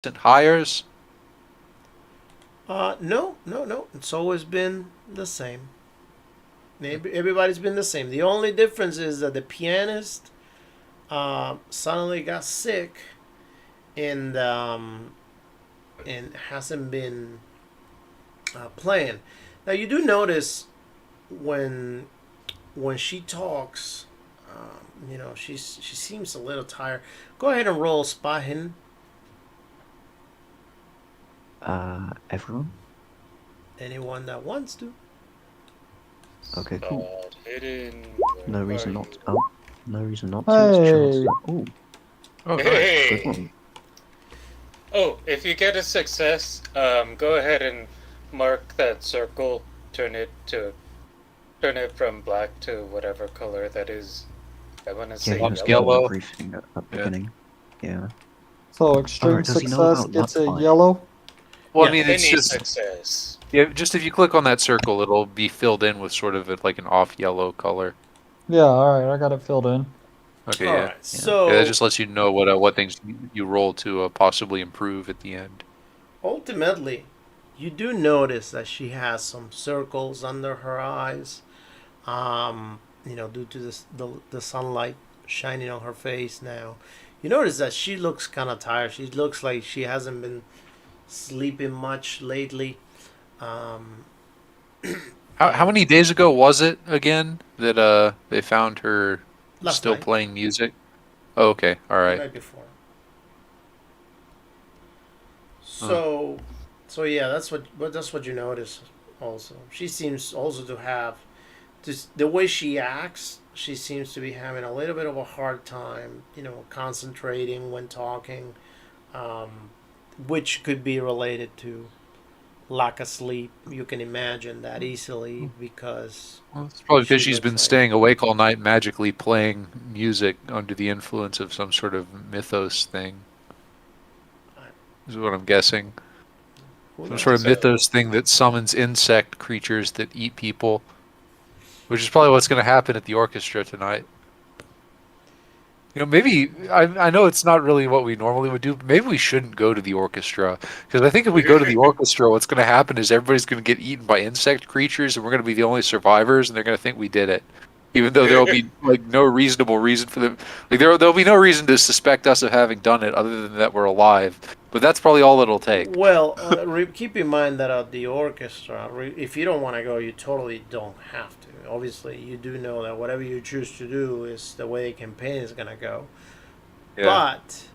hires? No, no, no. It's always been the same. Everybody's been the same. The only difference is that the pianist suddenly got sick and hasn't been playing. Now you do notice when she talks, she seems a little tired. Go ahead and roll spot hidden. Everyone? Anyone that wants to. Okay, cool. Hidden. No Where reason are not you? to. Oh, no reason not to. It's chance. Hey, Oh, Oh, nice. good Hey! one. Oh, if you get a success, go ahead and mark that circle. Turn it from black to whatever color that is. I want to Yeah, say he was yellow. given a Yellow. briefing at the Yeah. beginning. Yeah. so extreme Alright, does he know success about luck gets a fight? yellow. Well, I Yeah. mean, it's Any just success. yeah. Just if you click on that circle, it'll be filled in with sort of like an off yellow color. Yeah, all right, I got it filled in. Okay, All yeah. right. Yeah. Yeah, that So just lets you know what things you roll to possibly improve at the end. ultimately, you do notice that she has some circles under her eyes. Due to the sunlight shining on her face now. You notice that she looks kind of tired. She looks like she hasn't been sleeping much lately. Um, How and many days ago was it again that they found her last still night, playing music? Oh, okay, all the right. night before. Huh. So, yeah, that's what you notice. Also, she seems also to have just the way she acts. She seems to be having a little bit of a hard time, concentrating when talking, um, which could be related to lack of sleep. You can imagine that easily because Well, it's probably because she she's looks been like staying awake all night magically playing music under the influence of some sort of mythos thing, is what I'm guessing. who Some sort of knows. So, mythos thing that summons insect creatures that eat people, which is probably what's going to happen at the orchestra tonight. Maybe I know it's not really what we normally would do, but maybe we shouldn't go to the orchestra because I think if we go to the orchestra, what's going to happen is everybody's going to get eaten by insect creatures, and we're going to be the only survivors, and they're going to think we did it, even though there will be like no reasonable reason for them. Like there'll be no reason to suspect us of having done it other than that we're alive. But that's probably all it'll take. Well, keep in mind that at the orchestra, if you don't want to go, you totally don't have to. Obviously, you do know that whatever you choose to do is the way the campaign is gonna go. Yeah, But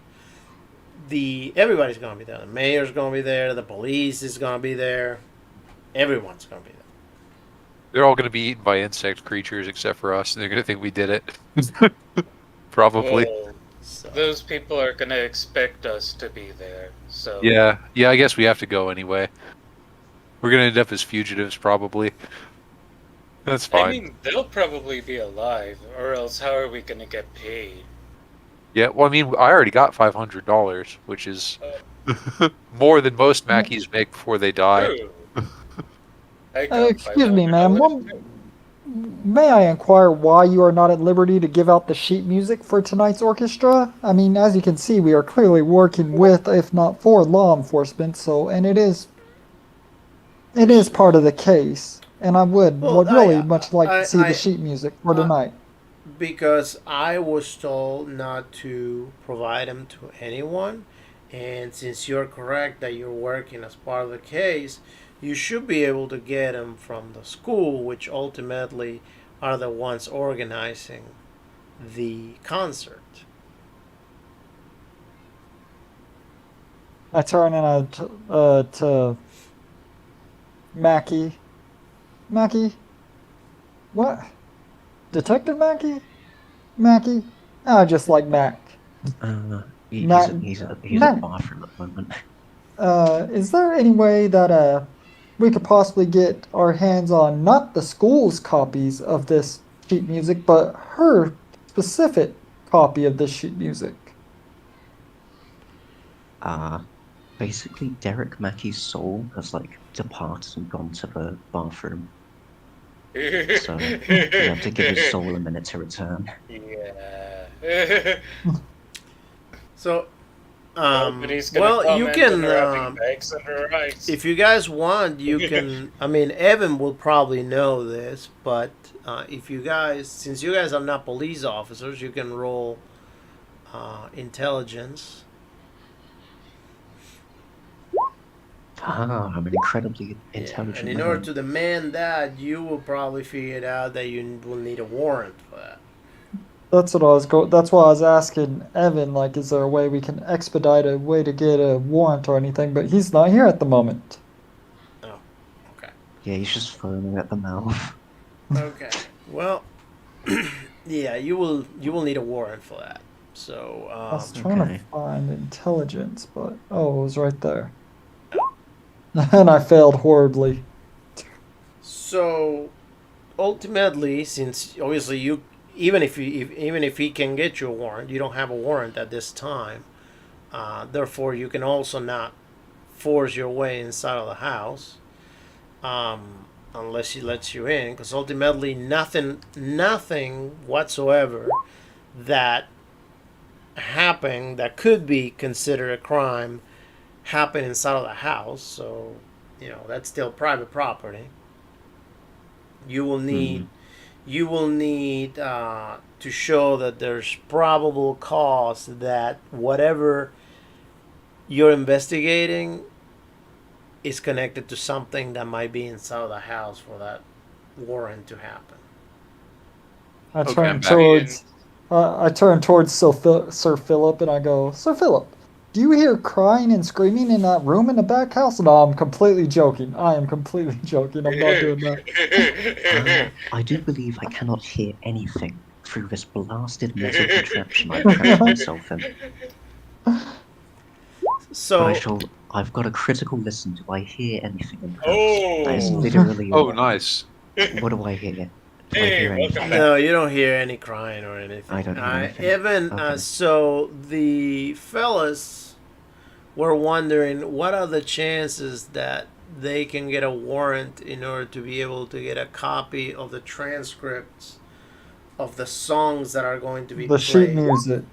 the everybody's gonna be there. The mayor's gonna be there. The police is gonna be there. Everyone's gonna be there. they're all going to be eaten by insect creatures except for us, and they're going to think we did it. Probably. well, So, those people are gonna expect us to be there. So, Yeah, yeah. I guess we have to go anyway. We're going to end up as fugitives, probably. That's I fine. mean, they'll probably be alive, or else how are we gonna get paid? Yeah, well, I mean, I already got $500, which is Uh, more than most Mackies make before they die. True. I got five Excuse me, hundred ma'am. dollars What, too. may I inquire why you are not at liberty to give out the sheet music for tonight's orchestra? I mean, as you can see, we are clearly working with, if not for, law enforcement. So, and it is part of the case. And I well, would really much like to see the I, sheet music for I, tonight. because I was told not to provide them to anyone. And since you're correct that you're working as part of the case, you should be able to get them from the school, which ultimately are the ones organizing the concert. I turn and to Mackie. Mackie, what? Detective Mackie? Mackie? I just like Mac. He's Mac, at the Mac, bathroom at the moment. is there any way that we could possibly get our hands on not the school's copies of this sheet music, but her specific copy of this sheet music? Uh, Basically, Derek Mackey's soul has like departed and gone to the bathroom, so we have to give his soul a minute to return. Yeah. So Nobody's gonna Well, you comment on can. her having bags under her eyes. If you guys want, you can. I mean, Evan will probably know this, but if you guys, since you guys are not police officers, you can roll intelligence. Ah, I'm an incredibly Yeah. intelligent And in man. order to demand that, you will probably figure it out that you will need a warrant for that. That's what I was That's why I was asking Evan, like, is there a way we can expedite a way to get a warrant or anything? But he's not here at the moment. Oh, okay. Yeah, he's just foaming at the mouth. Okay. Well, yeah, you will need a warrant for that. So, I was trying Okay. to find intelligence, but oh, it was right there. And I failed horribly. so ultimately, since obviously you, even if he can get you a warrant, you don't have a warrant at this time. Therefore, you can also not force your way inside of the house, unless he lets you in. Because ultimately, nothing whatsoever that happened that could be considered a crime happened inside of the house. So, that's still private property. You will need to show that there's probable cause that whatever you're investigating is connected to something that might be inside of the house for that warrant to happen. I Okay, turn I'm back. towards I turn towards Sir Philip and I go, Sir Philip, do you hear crying and screaming in that room in the back house? No, I'm completely joking. I am completely joking. I'm not doing that. I do believe I cannot hear anything through this blasted metal contraption I've trapped myself in. So, I've got a critical listen. Do I hear anything in the house? Oh. That is literally Oh, nice. What do I hear? Do I Hey, hear welcome anything? back. no, you don't hear any crying or anything. I don't hear anything. Evan, Okay. so the fellas were wondering what are the chances that they can get a warrant in order to be able to get a copy of the transcripts of the songs that are going to be The sheet played. music.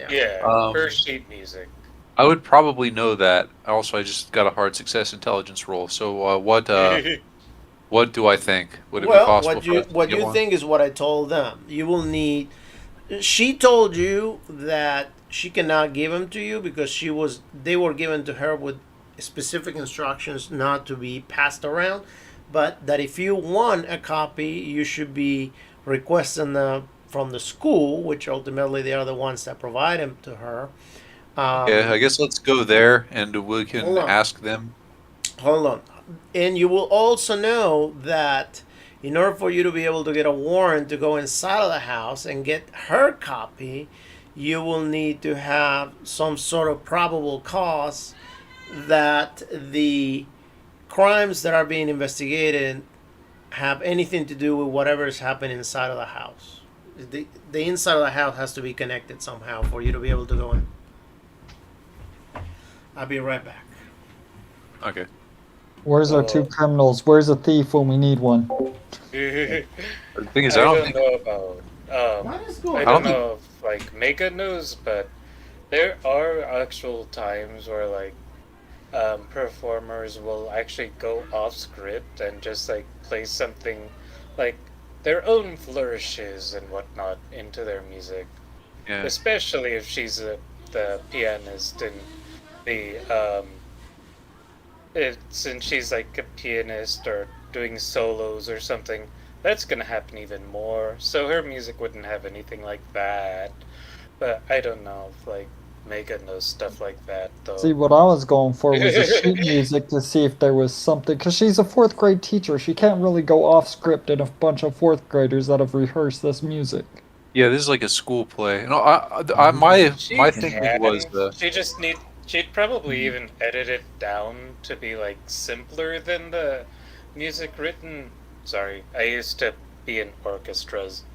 Yeah, her sheet music. I would probably know that. Also, I just got a hard success intelligence roll. So, what do I think? Would it be Well, possible what for you us to what get you one? think is what I told them. You will need. She told you that she cannot give them to you because they were given to her with specific instructions not to be passed around, but that if you want a copy, you should be requesting them from the school, which ultimately they are the ones that provide them to her. Yeah, I guess let's go there and we can Hold on. ask them. Hold on. And you will also know that in order for you to be able to get a warrant to go inside of the house and get her copy, you will need to have some sort of probable cause that the crimes that are being investigated have anything to do with whatever is happening inside of the house. The inside of the house has to be connected somehow for you to be able to go in. I'll be right back. Okay. Where's our two criminals? Where's a thief when we need one? The thing is, I I don't don't think. know about. What is I going don't on? know if like Mega knows, but there are actual times where like performers will actually go off script and just like play something like their own flourishes and whatnot into their music. Yeah. Especially if she's the pianist and the since she's like a pianist or doing solos or something, that's gonna happen even more. So her music wouldn't have anything like that. But I don't know if like Megan knows stuff like that though. See, what I was going for was a sheet music to see if there was something, because she's a fourth grade teacher. She can't really go off script in a bunch of fourth graders that have rehearsed this music. Yeah, this is like a school play. No, my thinking was She'd probably even edit it down to be like simpler than the music written. Sorry, I used to be in orchestras.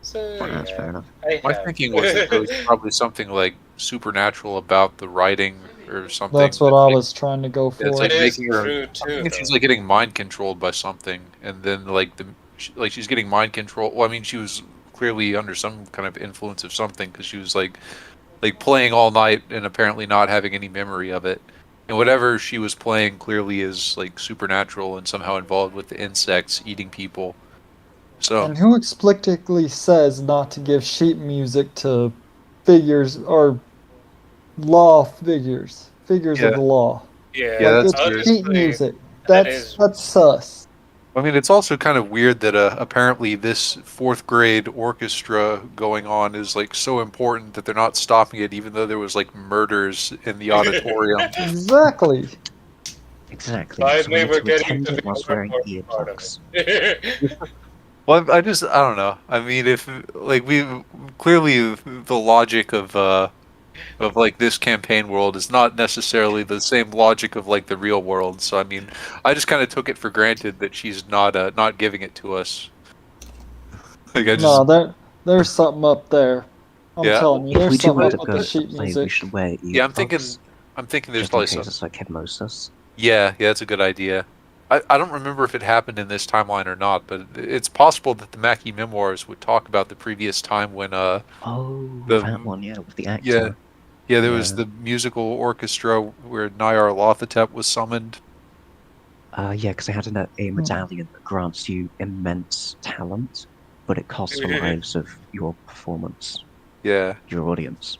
So That's fair yeah, enough. my thinking was that there was probably something like supernatural about the writing or something. That's what I was trying to go Yeah, it's for. like It is making her. true I'm too. thinking she's Though. like getting mind controlled by something, and then like she's getting mind control. Well, I mean, she was clearly under some kind of influence of something because she was like like playing all night and apparently not having any memory of it. And whatever she was playing clearly is like supernatural and somehow involved with the insects eating people. So, And who explicitly says not to give sheet music to figures or law figures, figures of yeah, the law? yeah, Yeah, Like that's it's weird. sheet honestly, music. that That's is. that's sus. I mean, it's also kind of weird that apparently this fourth grade orchestra going on is like so important that they're not stopping it, even though there was like murders in the auditorium. Exactly. Exactly. So we Finally, had we're to getting attend to it the whilst wearing important part of earplugs. it. Well, I don't know. I mean, if like we clearly the logic of like this campaign world is not necessarily the same logic of like the real world. So I mean, I just kind of took it for granted that she's not giving it to us. Like I just No, there's something up there. I'm yeah. telling you, If we there's do something end up up with the going to the sheet play, we music. should wear Yeah, earplugs I'm thinking there's just in probably case some. it's like hypnosis. Yeah, that's a good idea. I don't remember if it happened in this timeline or not, but it's possible that the Mackie memoirs would talk about the previous time when Oh, that the one, yeah, with the yeah actor. yeah there was Yeah. the musical orchestra where Nyar Lothotep was summoned. Yeah, because they had a Hmm. medallion that grants you immense talent, but it costs the lives of your performance, Yeah, your audience.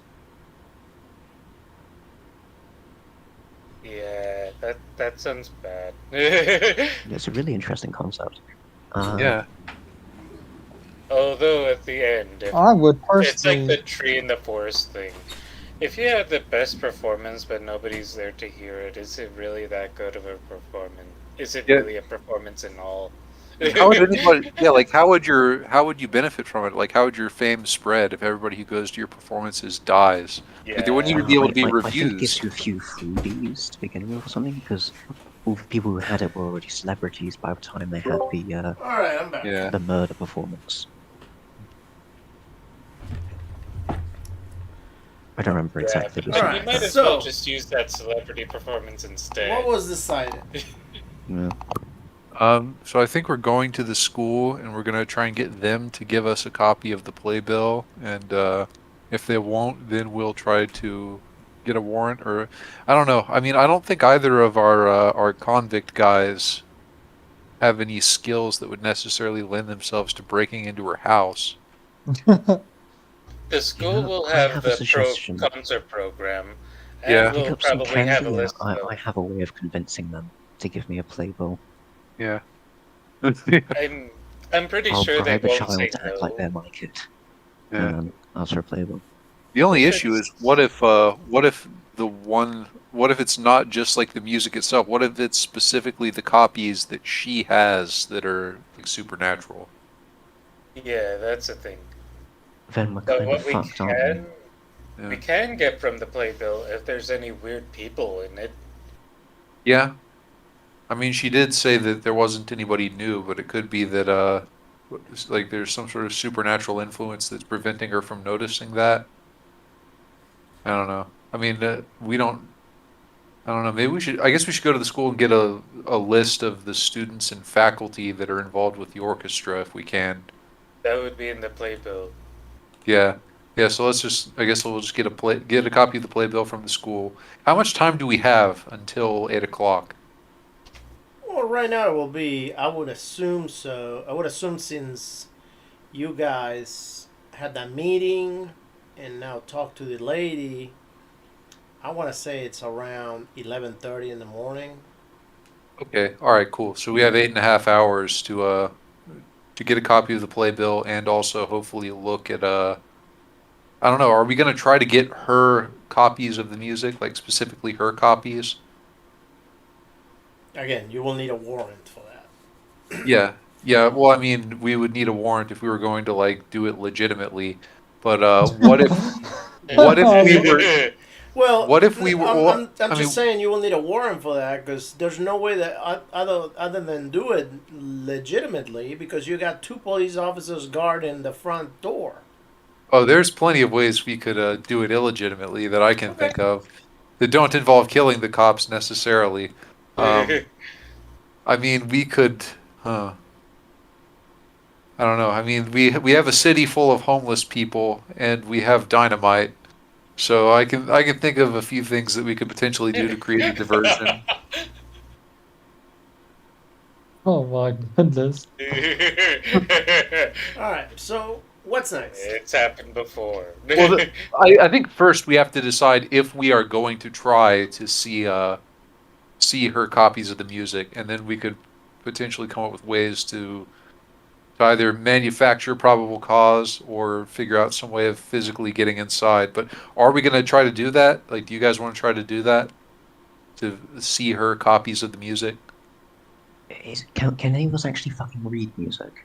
Yeah, that sounds bad. It's a really interesting concept. yeah, Although at the end, if I would it's like the personally. tree in the forest thing. If you have the best performance but nobody's there to hear it, is it really that good of a performance? Is it yeah. really a performance in all? And how would anybody? Yeah, like how would you benefit from it? Like how would your fame spread if everybody who goes to your performances dies? Like there wouldn't Yeah. even be able to be I think it gives reviews. you a few freebies to begin with or something, because all the people who had it were already celebrities by the time they had All right, I'm back. Yeah, the murder performance. I don't remember Yeah, exactly but the All then you right, might scenario. as well so just use that celebrity performance instead. what was decided? Yeah. So I think we're going to the school and we're gonna try and get them to give us a copy of the playbill, and if they won't, then we'll try to get a warrant. Or I don't know. I mean, I don't think either of our convict guys have any skills that would necessarily lend themselves to breaking into her house. The You school know, will I have have a the pro suggestion. concert program, and Yeah, Pick we'll up some probably have a candy. list I of. have a way of convincing them to give me a playbill. yeah, I'm I'm pretty I'll sure they bribe a won't say child to act like no. they're my kid, and yeah. then ask for a playbill. The only If issue is it's what if it's not just like the music itself? What if it's specifically the copies that she has that are like supernatural? yeah, that's a thing. Then we're But kind of what fucked, aren't we? we Yeah. can get from the playbill if there's any weird people in it. Yeah. I mean, she did say that there wasn't anybody new, but it could be that like there's some sort of supernatural influence that's preventing her from noticing that. I don't know. I mean, we don't. I don't know. Maybe we should. I guess we should go to the school and get a list of the students and faculty that are involved with the orchestra if we can. That would be in the playbill. Yeah. Yeah. So let's just. I guess we'll just get a copy of the playbill from the school. How much time do we have until 8 o'clock? Well, right now it will be. I would assume so. I would assume since you guys had that meeting and now talk to the lady. I want to say it's around 11:30 in the morning. Okay. All right. Cool. So we have 8.5 hours to get a copy of the playbill and also hopefully look at I don't know, are we gonna try to get her copies of the music, like specifically her copies? Again, you will need a warrant for that. Yeah. Yeah, well, I mean, we would need a warrant if we were going to like do it legitimately. But what if we were Well, what if we were well, I'm I just mean, saying you will need a warrant for that because there's no way that other than do it legitimately because you got two police officers guarding the front door. oh, there's plenty of ways we could do it illegitimately that I can Okay. think of that don't involve killing the cops necessarily. Um, I mean, we could, huh. I don't know. I mean, we have a city full of homeless people, and we have dynamite. So I can think of a few things that we could potentially do to create a diversion. Oh my goodness. All right. So what's next? It's happened before. Well, I think first we have to decide if we are going to try to see her copies of the music, and then we could potentially come up with ways to either manufacture probable cause or figure out some way of physically getting inside. But are we going to try to do that? Like, do you guys want to try to do that? To see her copies of the music? Can any of us actually fucking read music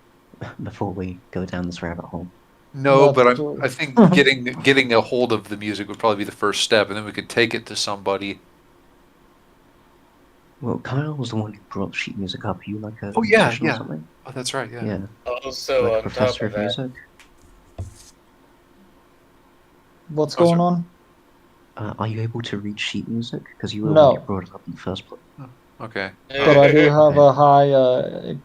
before we go down this rabbit hole? No, That's but true. I think getting a hold of the music would probably be the first step, and then we could take it to somebody. Well, Kyle was the one who brought sheet music up. Are you like a Oh yeah, musician or yeah. something? Oh, that's right. Yeah. Yeah, Also, like a on top professor of of that, music. What's Oh, going sorry. on? Are you able to read sheet music? Because you were the one who No, brought it up in the first place. Okay. but I do have Okay. a high.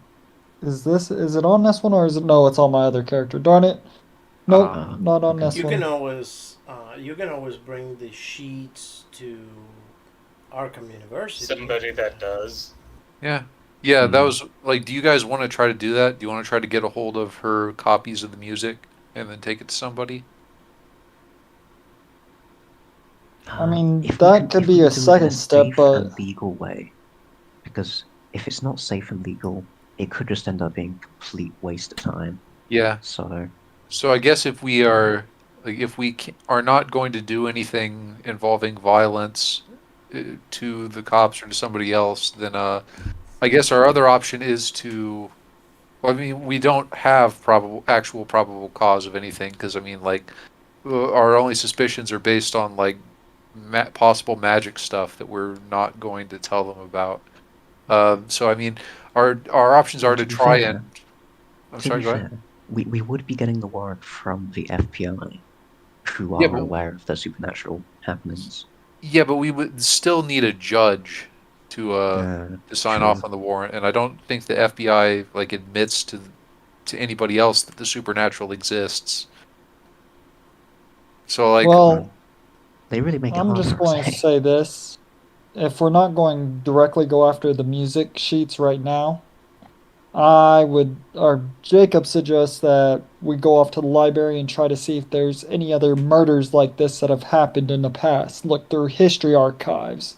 Is it on this one or is it? No, it's on my other character. Darn it. Nope, Uh, not on Okay. this one. you can always bring the sheets to Arkham University. somebody that does. Yeah. Yeah, that Hmm. was like, do you guys want to try to do that? Do you want to try to get a hold of her copies of the music and then take it to somebody? I mean, If that could if we be a could do it in a second step, safe but and legal way, because if it's not safe and legal, it could just end up being a complete waste of time. Yeah. So, So I guess if we are like if we are not going to do anything involving violence to the cops or to somebody else, then I guess our other option is to. Well, I mean, we don't have actual probable cause of anything because I mean, like, our only suspicions are based on like possible magic stuff that we're not going to tell them about. So I mean, our options are well, to try and. I'm to be sorry. Go ahead. fair, we would be getting the warrant from the FBI, who Yeah, are but aware of the supernatural happenings. Yeah, but we would still need a judge to sign off True. on the warrant, and I don't think the FBI like admits to anybody else that the supernatural exists. So like, well, They really make it I'm hard just for us, going to hey? say this. If we're not going directly go after the music sheets right now, I would, or Jacob suggests that we go off to the library and try to see if there's any other murders like this that have happened in the past. Look through history archives,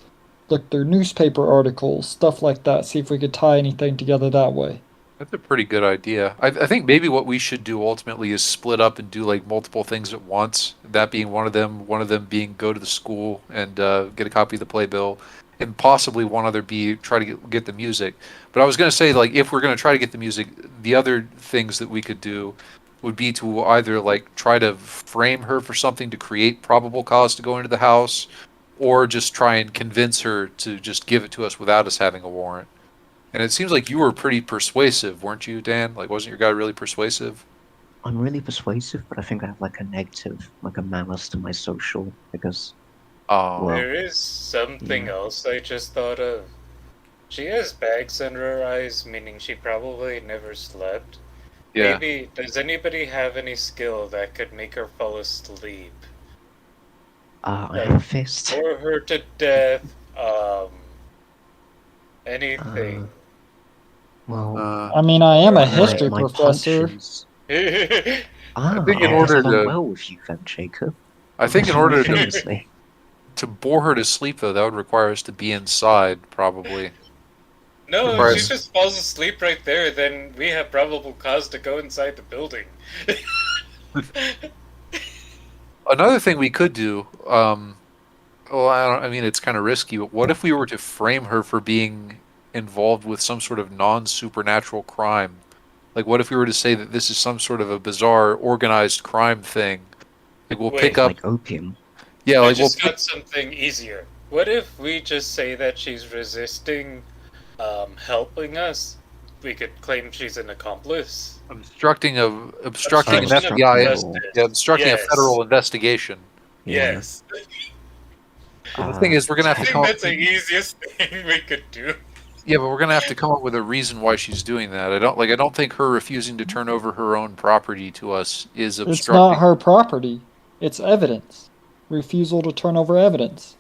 look through newspaper articles, stuff like that. See if we could tie anything together that way. that's a pretty good idea. I think maybe what we should do ultimately is split up and do like multiple things at once. That being one of them. One of them being go to the school and get a copy of the playbill, and possibly one other be try to get the music. But I was going to say like if we're going to try to get the music, the other things that we could do would be to either like try to frame her for something to create probable cause to go into the house, or just try and convince her to just give it to us without us having a warrant. And it seems like you were pretty persuasive, weren't you, Dan? Like, wasn't your guy really persuasive? I'm really persuasive, but I think I have like a negative, like a malice to my social, because, Oh, well, There is something yeah. else I just thought of. She has bags under her eyes, meaning she probably never slept. yeah. Maybe, does anybody have any skill that could make her fall asleep? I have a fist. Bore her to death, anything. Well, I mean, I am a Or, my history my professor. punches. I Ah, think in I guess order I've done to, well with you then, Jacob. I think in Pushing me order famously. to bore her to sleep, though, that would require us to be inside, probably. No, Require she us. just falls asleep right there, then we have probable cause to go inside the building. Another thing we could do, well, I mean, it's kind of risky, but what if we were to frame her for being involved with some sort of non-supernatural crime? Like, what if we were to say that this is some sort of a bizarre organized crime thing? Like, we'll pick Wait, up, Like opium. yeah, I like we'll just pick. got something easier. What if we just say that she's resisting helping us? We could claim she's an accomplice. Obstructing an Obstruction of FBI, justice. yeah, obstructing a Yes. federal investigation. Yeah. Yes. Well, the thing is, we're gonna I have to think that's the easiest thing we could do. yeah, but we're gonna have to come up with a reason why she's doing that. I don't think her refusing to turn over her own property to us is It's not obstructing. her property. It's evidence. refusal to turn over evidence.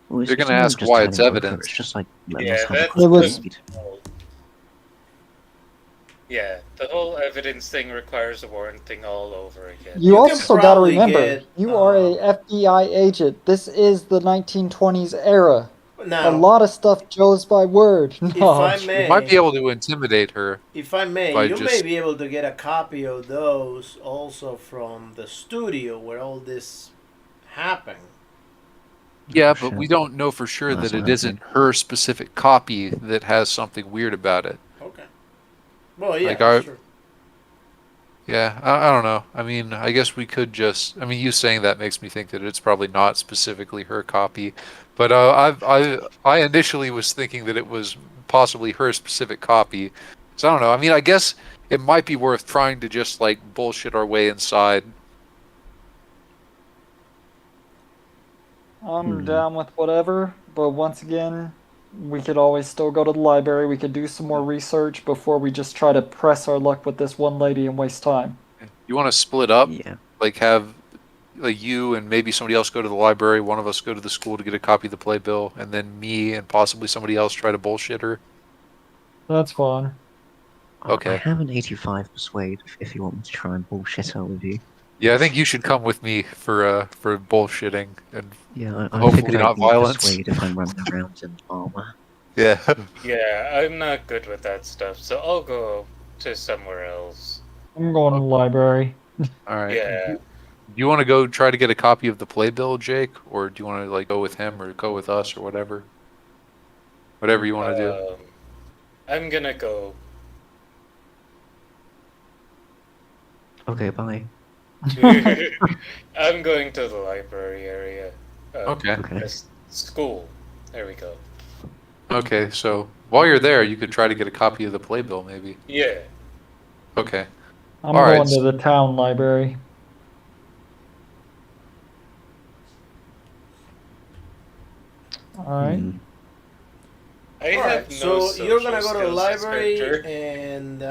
Well, They're it's gonna not ask just why it's turning over, evidence. it's just like letting Yeah, us have a that's It quick was- read. Yeah, the whole evidence thing requires a warrant thing all over again. You You can also got to probably remember, get, you are a FBI agent. This is the 1920s era. A now, lot of stuff goes by word. if No, I I'm kidding. We might be may, able to intimidate her. if I may, by you may just- be able to get a copy of those also from the studio where all this happened. Yeah, Oh, but shit. we don't know for sure Well, that's that not it isn't her specific copy that has something weird about it. Okay. Well, yeah, Like, that's true. Yeah, I don't know. I mean, I guess we could just. I mean, you saying that makes me think that it's probably not specifically her copy, but I initially was thinking that it was possibly her specific copy. So I don't know. I mean, I guess it might be worth trying to just like bullshit our way inside. I'm down with whatever, but once again, we could always still go to the library. We could do some more research before we just try to press our luck with this one lady and waste time. You want to split up? Yeah. Like have like you and maybe somebody else go to the library, one of us go to the school to get a copy of the playbill, and then me and possibly somebody else try to bullshit her. That's fine. I Okay. have an 85 persuade if you want me to try and bullshit her with you. Yeah, I think you should come with me for bullshitting and Yeah, I hopefully figured not I'd need violence. persuade if I'm running around in armor. Yeah. Yeah, I'm not good with that stuff, so I'll go to somewhere else. I'm going to the library. All right. Yeah. Do you want to go try to get a copy of the playbill, Jake, or do you want to like go with him or go with us or whatever? Whatever you want to do. I'm gonna go. Okay, bye. I'm going to the library area. Okay. Okay. School. There we go. Okay. So while you're there, you could try to get a copy of the playbill, maybe. Yeah. Okay. I'm All right, going to the town library. All right. Hmm. I All have right, no so you're gonna social go to the skills as library, character. and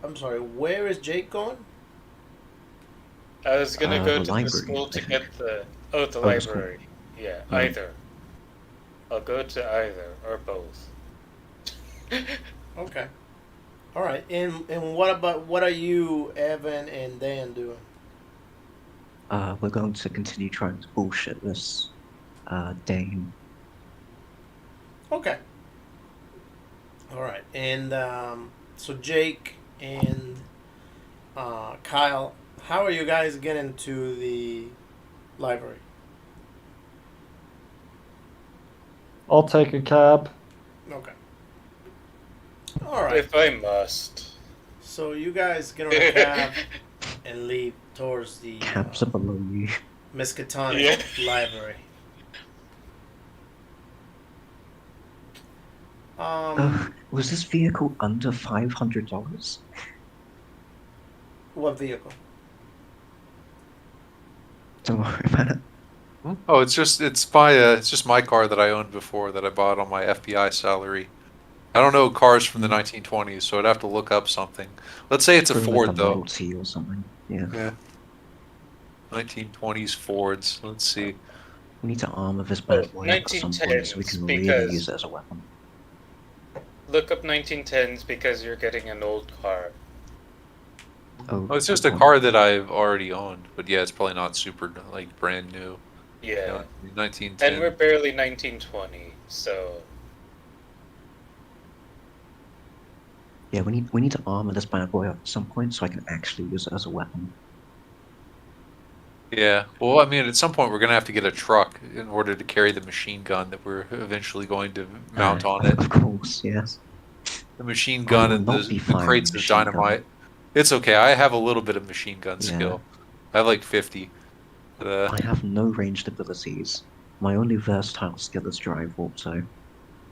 I'm sorry, where is Jake going? I was gonna go the to the library, school I to think. get the. Oh, the Oh, the school. library. Yeah, Oh. either. I'll go to either or both. Okay. All right, and what are you, Evan, and Dan doing? We're going to continue trying to bullshit this Dane. Okay. All right, and so Jake and Kyle, how are you guys getting to the library? I'll take a cab. Okay. All right. If I must. So you guys get on a cab and leave towards the Cabs are below you. Miskatonic Yeah. library. Was this vehicle under $500? What vehicle? Don't worry about it. Oh, it's just my car that I owned before that I bought on my FBI salary. I don't know cars from the 1920s, so I'd have to look up something. Let's say it's a Probably Ford like a though. Model T or something. Yeah. Yeah. 1920s Fords. Let's see. We need to armor this bad boy up at some point so we 1910s, can really because- use it as a weapon. Look up 1910s because you're getting an old car. Oh, Oh, it's just a good car point. that I've already owned, but yeah, it's probably not super like brand new. Yeah. 1910. And we're barely 1920, so. Yeah, we need to armor this bad boy up at some point so I can actually use it as a weapon. Yeah. Well, I mean, at some point we're gonna have to get a truck in order to carry the machine gun that we're eventually going to mount on it. Of course, yes. The machine gun will and not be the firing crates of machine gun. dynamite. It's okay. I have a little bit of machine gun Yeah. skill. I have like 50. But, I have no ranged abilities. My only versatile skill is drive warp, so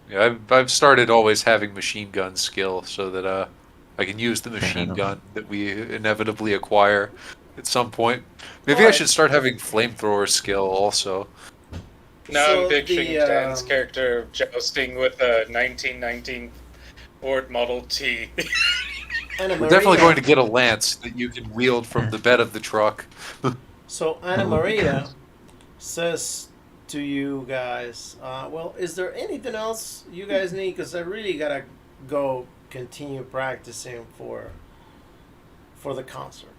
yeah, I've started always having machine gun skill so that I can use the machine enough. gun that we inevitably acquire at some point. Maybe I Alright. should start having flamethrower skill also. Now So I'm picturing the, Dan's character jousting with a 1919 Ford Model T. And a We're definitely Marina. going to get a lance that you can wield from the bed of the truck. So Anna That would be Maria good. says to you guys, well, is there anything else you guys need? Because I really gotta go continue practicing for the concert.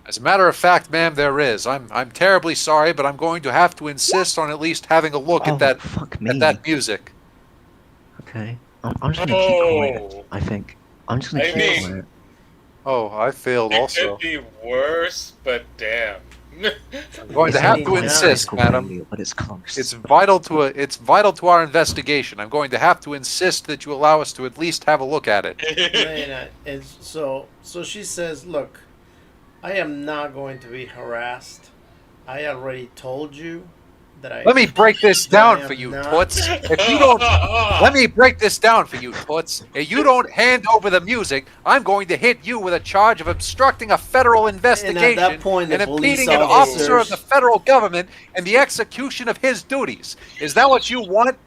As a matter of fact, ma'am, there is. I'm terribly sorry, but I'm going to have to insist on at least having a look Oh, fuck at that me. music. Okay. I'm just gonna keep quiet, Oh, I think. I'm just gonna I keep Yes. mean, quiet. Oh, I failed it could also. be worse, but damn. I'm going to It's have not to quite 89. insist, critical madam. failure, but it's close. It's vital to our investigation. I'm going to have to insist that you allow us to at least have a look at it. 99. And so she says, look, I am not going to be harassed. I already told you that I Let me break this that I down for am you, not. Toots. If you don't Let me break this down for you, Toots. If you don't hand over the music, I'm going to hit you with a charge of obstructing a federal And at that investigation point, the and police impeding an officer of the officers, federal government in the execution of his duties. Is that what you want?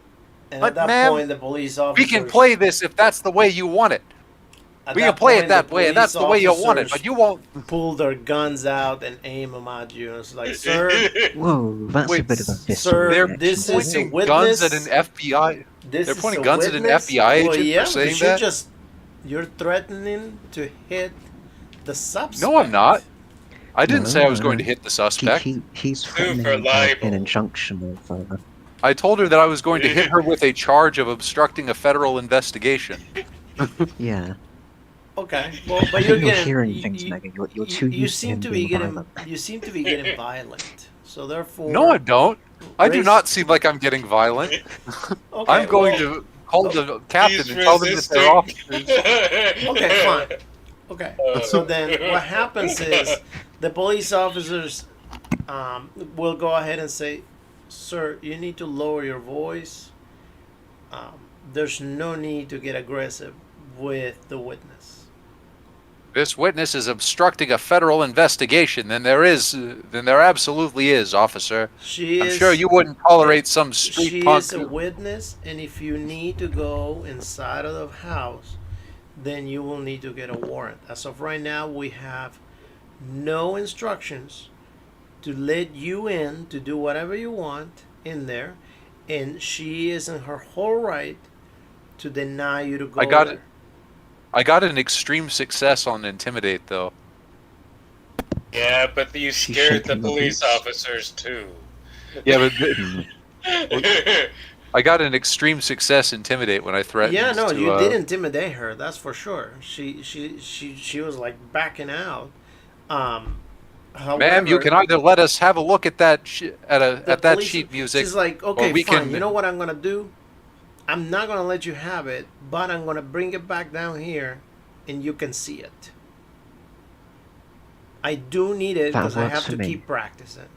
and at But, that ma'am, point, the police we can officers, play this if that's the way you want it. at We can that play it point, the that way, and that's police the way you want it. officers But you won't. pull their guns out and aim them at you. It's like, sir, Whoa, that's a Wait, bit of a sir, visceral They're reaction this to is it. a pointing guns at witness. an FBI. This They're is pointing a guns at an witness. FBI Well, agent yeah, for saying because you're that. just you're threatening to hit the suspect. No, I'm not. I didn't No, say I was no, going no. to hit the suspect. He's Sue threatening for an libel. injunction of I told her that I was going to hit her with a charge of obstructing a federal investigation. yeah. Okay, well, but I you're think you're getting hearing things, Megan. You're too you used to seem him to be being getting violent. you seem to be getting violent. So No, I therefore, don't. I do raise. not seem like I'm getting violent. I'm Okay, going well, to call oh, the captain He's and tell them that they're resisting. officers. okay, fine. Okay, so Uh, then what happens is the police officers will go ahead and say, "Sir, you need to lower your voice. Um, there's no need to get aggressive with the witness." This witness is obstructing a federal investigation. Then there absolutely is, officer. She I'm is. sure you wouldn't tolerate some street She punk. is a witness, and if you need to go inside of the house, then you will need to get a warrant. As of right now, we have no instructions to let you in to do whatever you want in there, and she is in her whole right to deny you to go I got there. it. I got an extreme success on intimidate though. yeah, but you She's scared the shaking the police boots. officers too. Yeah, but Hmm. I got an extreme success intimidate when I threatened Yeah, no, to. you did intimidate her. That's for sure. She was like backing out. However, Ma'am, you can either let us have a look at that the at that police. sheet music, She's like, or okay, we fine. can. You know what I'm gonna do? I'm not gonna let you have it, but I'm gonna bring it back down here, and you can see it. I do need it That because I works have for to me. keep practicing.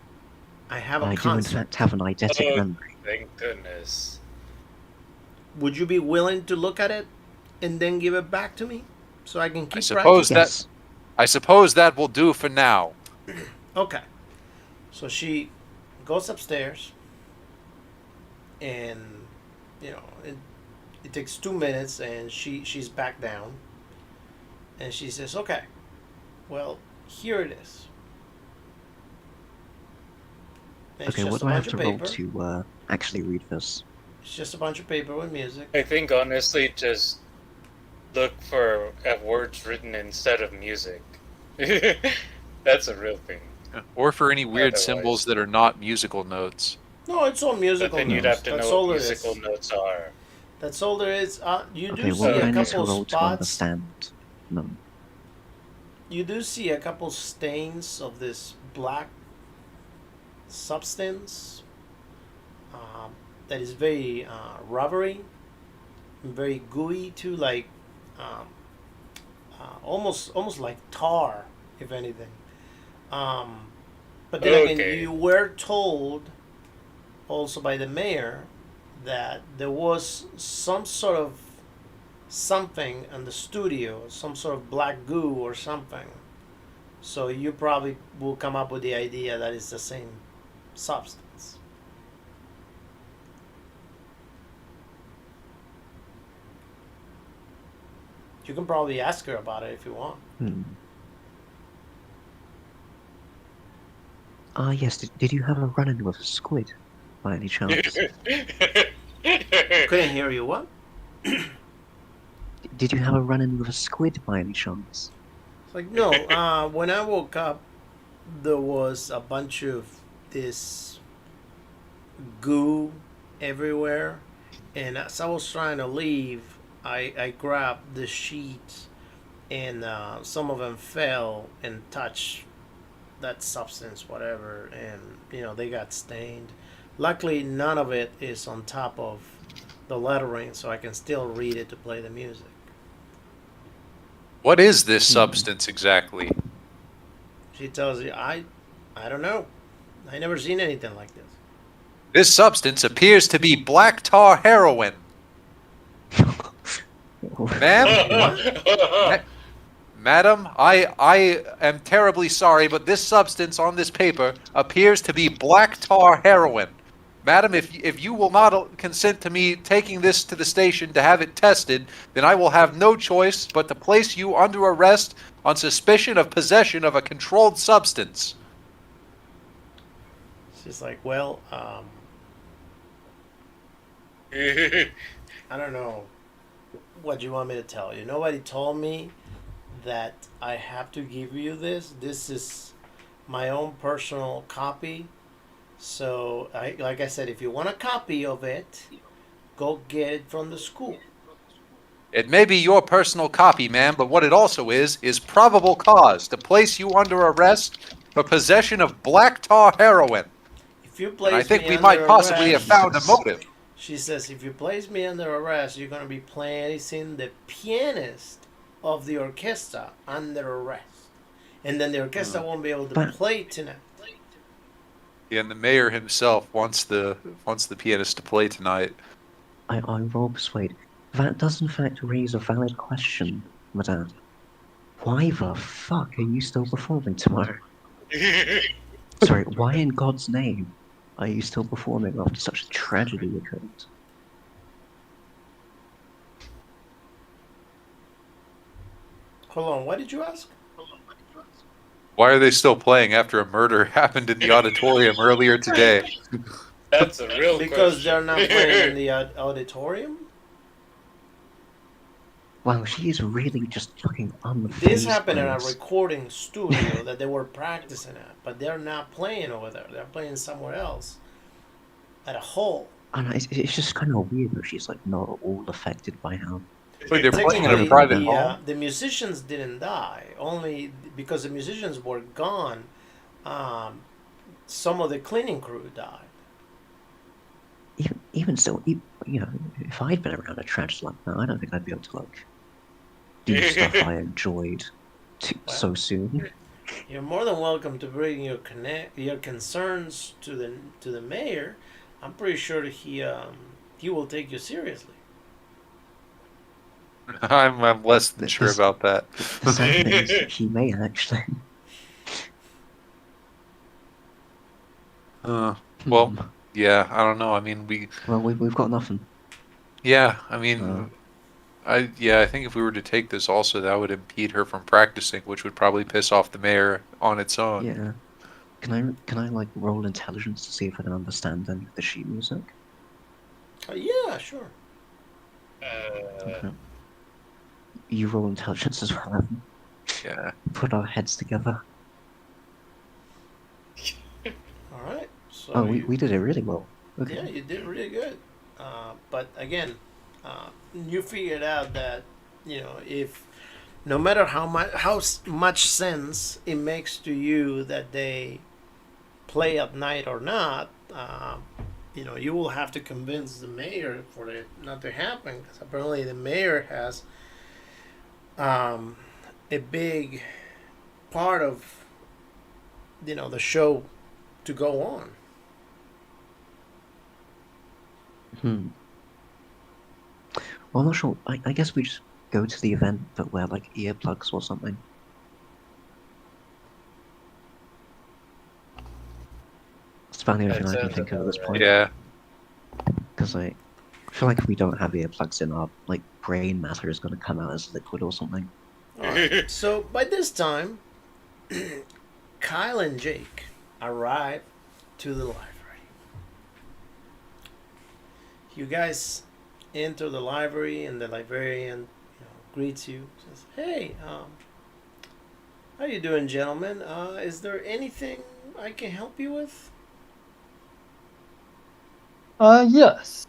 I have a I do in concert. fact have an eidetic Oh, memory. thank goodness. Would you be willing to look at it and then give it back to me so I can keep suppose practicing? that- Yes. I suppose that will do for now. Okay. So she goes upstairs, and you know it takes 2 minutes, and she's back down, and she says, "Okay, well, here it is." And Okay, it's what just do a I have bunch to of roll paper. to actually read this? It's just a bunch of paper with music. I think honestly, just look for words written instead of music. That's a real thing. Or for any weird Otherwise. symbols that are not musical notes. No, it's all But musical then you'd notes. have to That's know all what there musical is. notes are. That's all there is. You Okay, do what see do I a need to couple roll to spots. understand them? You do see a couple stains of this black substance that is very rubbery, very gooey too, like um, almost like tar, if anything. But then again, Okay. you were told also by the mayor that there was some sort of something in the studio, some sort of black goo or something. So you probably will come up with the idea that it's the same substance. You can probably ask her about it if you want. Hmm. Yes. Did you have a run-in with a squid, by any chance? Couldn't hear you. What? Did you have a run-in with a squid, by any chance? It's like no. When I woke up, there was a bunch of this goo everywhere, and as I was trying to leave, I grabbed the sheets, and some of them fell and touched that substance, whatever, and they got stained. Luckily, none of it is on top of the lettering, so I can still read it to play the music. What is this substance exactly? She tells you, I don't know. I never seen anything like this. This substance appears to be black tar heroin. Ma'am? Madam, I am terribly sorry, but this substance on this paper appears to be black tar heroin. Madam, if you will not consent to me taking this to the station to have it tested, then I will have no choice but to place you under arrest on suspicion of possession of a controlled substance. She's like, well, I don't know what you want me to tell you. Nobody told me that I have to give you this. This is my own personal copy. So, like I said, if you want a copy of it, go get it from the school. It may be your personal copy, ma'am, but what it also is probable cause to place you under arrest for possession of black tar heroin. If you place And I think me we under might possibly arrest, have found a motive. she says, if you place me under arrest, you're going to be placing the pianist of the orchestra under arrest. And then the orchestra won't be able to play tonight. And the mayor himself wants the pianist to play tonight. I roll persuade. That does in fact raise a valid question, madame. Why the fuck are you still performing tomorrow? Sorry, why in God's name are you still performing after such a tragedy occurred? Hold on, what did you ask? Why are they still playing after a murder happened in the auditorium earlier today? That's a real Because question. they're not playing in the auditorium? Wow, she is really just fucking unfazed. This happened by in a this. recording studio that they were practicing at, but they're not playing over there. They're playing somewhere else at a hall. And it's just kind of weird that she's like not at all affected by how. Wait, they're playing in a Technically, private home? the musicians didn't die. Only because the musicians were gone, some of the cleaning crew died. Even still, you know, if I'd been around a tragedy like that, I don't think I'd be able to like do stuff I enjoyed so soon. You're more than welcome to bring your concerns to the mayor. I'm pretty sure he will take you seriously. I'm less than sure This- about that. The sad thing is that he may actually. Well, yeah, I don't know. I mean, Well, we've got nothing. yeah, I mean, I think if we were to take this also, that would impede her from practicing, which would probably piss off the mayor on its own. Yeah. Can I like roll intelligence to see if I can understand any of the sheet music? Yeah, sure. Okay. You roll intelligence as well. Evan. Yeah. Put our heads together. All right. So Oh, we did it really well. Okay. yeah, you did really good. But again, you figured out that if no matter how much sense it makes to you that they play at night or not, you will have to convince the mayor for it not to happen, because apparently the mayor has a big part of the show to go on. Well, I'm not sure. I guess we just go to the event but wear like earplugs or something. It's about the only thing I can think of at this point. Yeah. Because I feel like if we don't have earplugs in, our like brain matter is going to come out as liquid or something. All right. So by this time, Kyle and Jake arrive to the library. You guys enter the library, and the librarian, greets you. Says, "Hey, how you doing, gentlemen? Is there anything I can help you with?" Yes.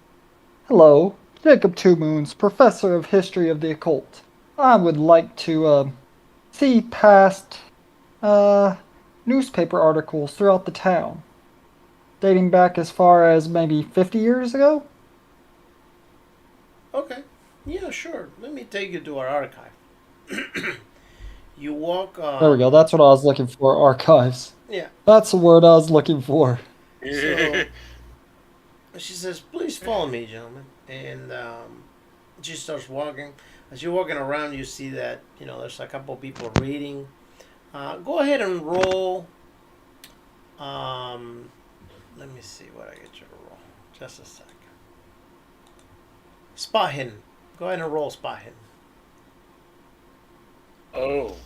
Hello, Jacob Two Moons, Professor of History of the Occult. I would like to, see past, uh, newspaper articles throughout the town, dating back as far as maybe 50 years ago? Okay. Yeah, sure. Let me take you to our archive. You walk. There we go, that's what I was looking for, archives. Yeah. That's the word I was looking for. So she says, "Please follow me, gentlemen." And she starts walking. As you're walking around, you see that there's a couple of people reading. Go ahead and roll. Um, Let me see what I get you to roll. Just a second. Spot hidden. Go ahead and roll spot hidden. Oh.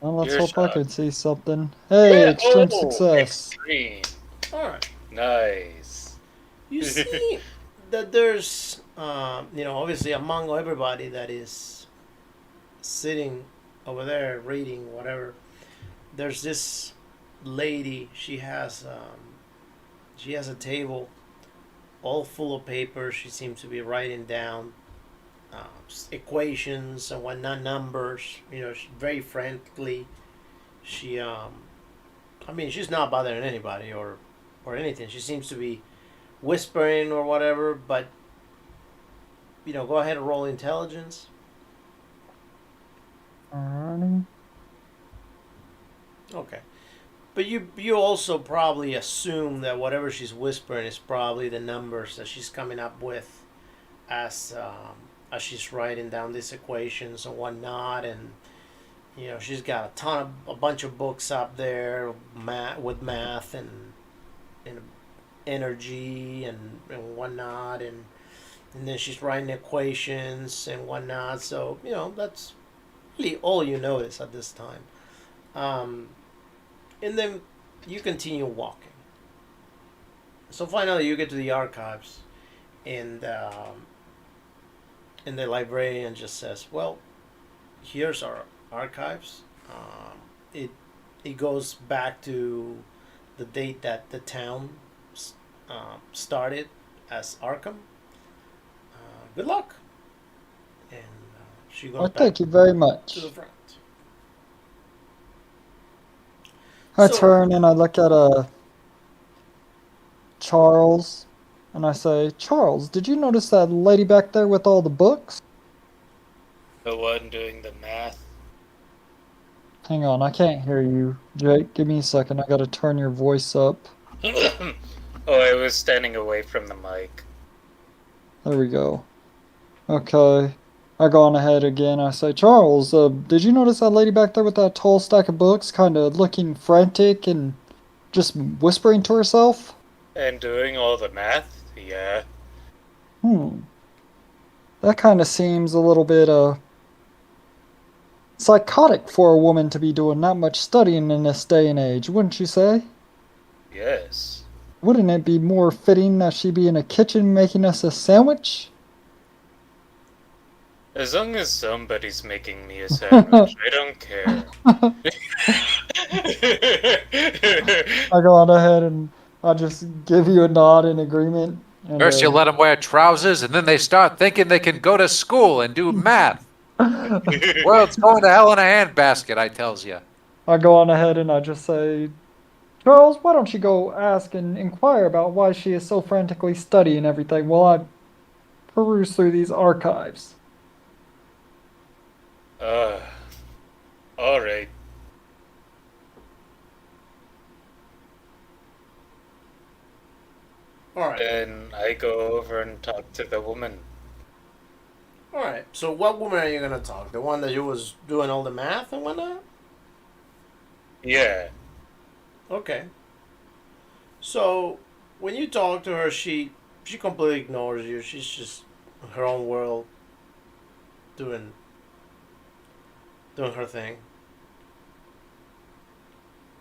Well, let's You're hope I shocked. can see something. Hey, Yeah. extreme Oh, success. extreme. All right. Nice. You see that there's, obviously among everybody that is sitting over there reading whatever, there's this lady. She has a table all full of paper. She seems to be writing down equations and whatnot, numbers. Very frantically. She, she's not bothering anybody or anything. She seems to be whispering or whatever. But go ahead and roll intelligence. Alrighty. Okay. But you also probably assume that whatever she's whispering is probably the numbers that she's coming up with as she's writing down these equations and whatnot, and she's got a bunch of books up there, with math and energy and whatnot, and then she's writing equations and whatnot. So that's really all you notice at this time. And then you continue walking. So finally, you get to the archives, and the librarian just says, "Well, here's our archives. It goes back to the date that the town started as Arkham. Good luck." And she goes Well, back thank you very to the much. front. I So turn and I look at Charles, and I say, Charles, did you notice that lady back there with all the books? The one doing the math. Hang on, I can't hear you. Jake, give me a second. I gotta turn your voice up. Oh, I was standing away from the mic. There we go. Okay. I go on ahead again. I say, Charles, did you notice that lady back there with that tall stack of books, kind of looking frantic and just whispering to herself? And doing all the math? Yeah. Hmm. That kind of seems a little bit, psychotic for a woman to be doing that much studying in this day and age, wouldn't you say? Yes. Wouldn't it be more fitting that she be in a kitchen making us a sandwich? As long as somebody's making me a sandwich, I don't care. I go on ahead and I just give you a nod in agreement. And First, you let them wear trousers, and then they start thinking they can go to school and do math. World's going to hell in a handbasket, I tells you. I go on ahead and I just say, Charles, why don't you go ask and inquire about why she is so frantically studying everything while I peruse through these archives? uh, alright. all right, Then I go over and talk to the woman. all right. So what woman are you gonna talk? The one that you was doing all the math and whatnot? Yeah. Okay. So when you talk to her, she completely ignores you. She's just in her own world, doing her thing.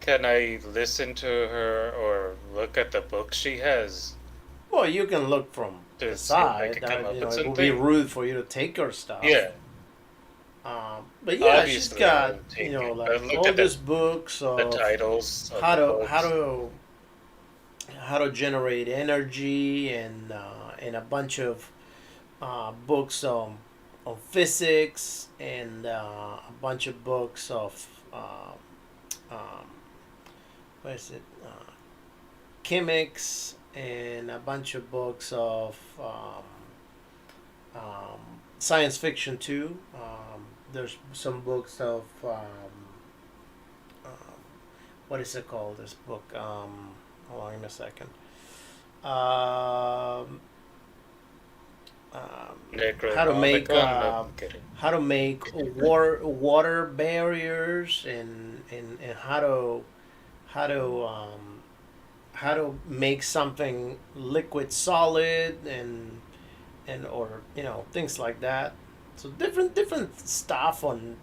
Can I listen to her or look at the book she has Well, you can look from to the see if I side. could come up with It would be something? rude for you to take her stuff. Yeah, But yeah, she's obviously I got won't take it. I like looked all at these books the of titles of how the to books. how to generate energy and a bunch of books on physics and a bunch of books of um, what is it chemics and a bunch of books of science fiction too. There's some books of what is it called? This book. Hold on, give me a second. Um, how to make Necronomicon? No, I'm kidding. water barriers and how to how to make something liquid solid and or things like that. So different stuff on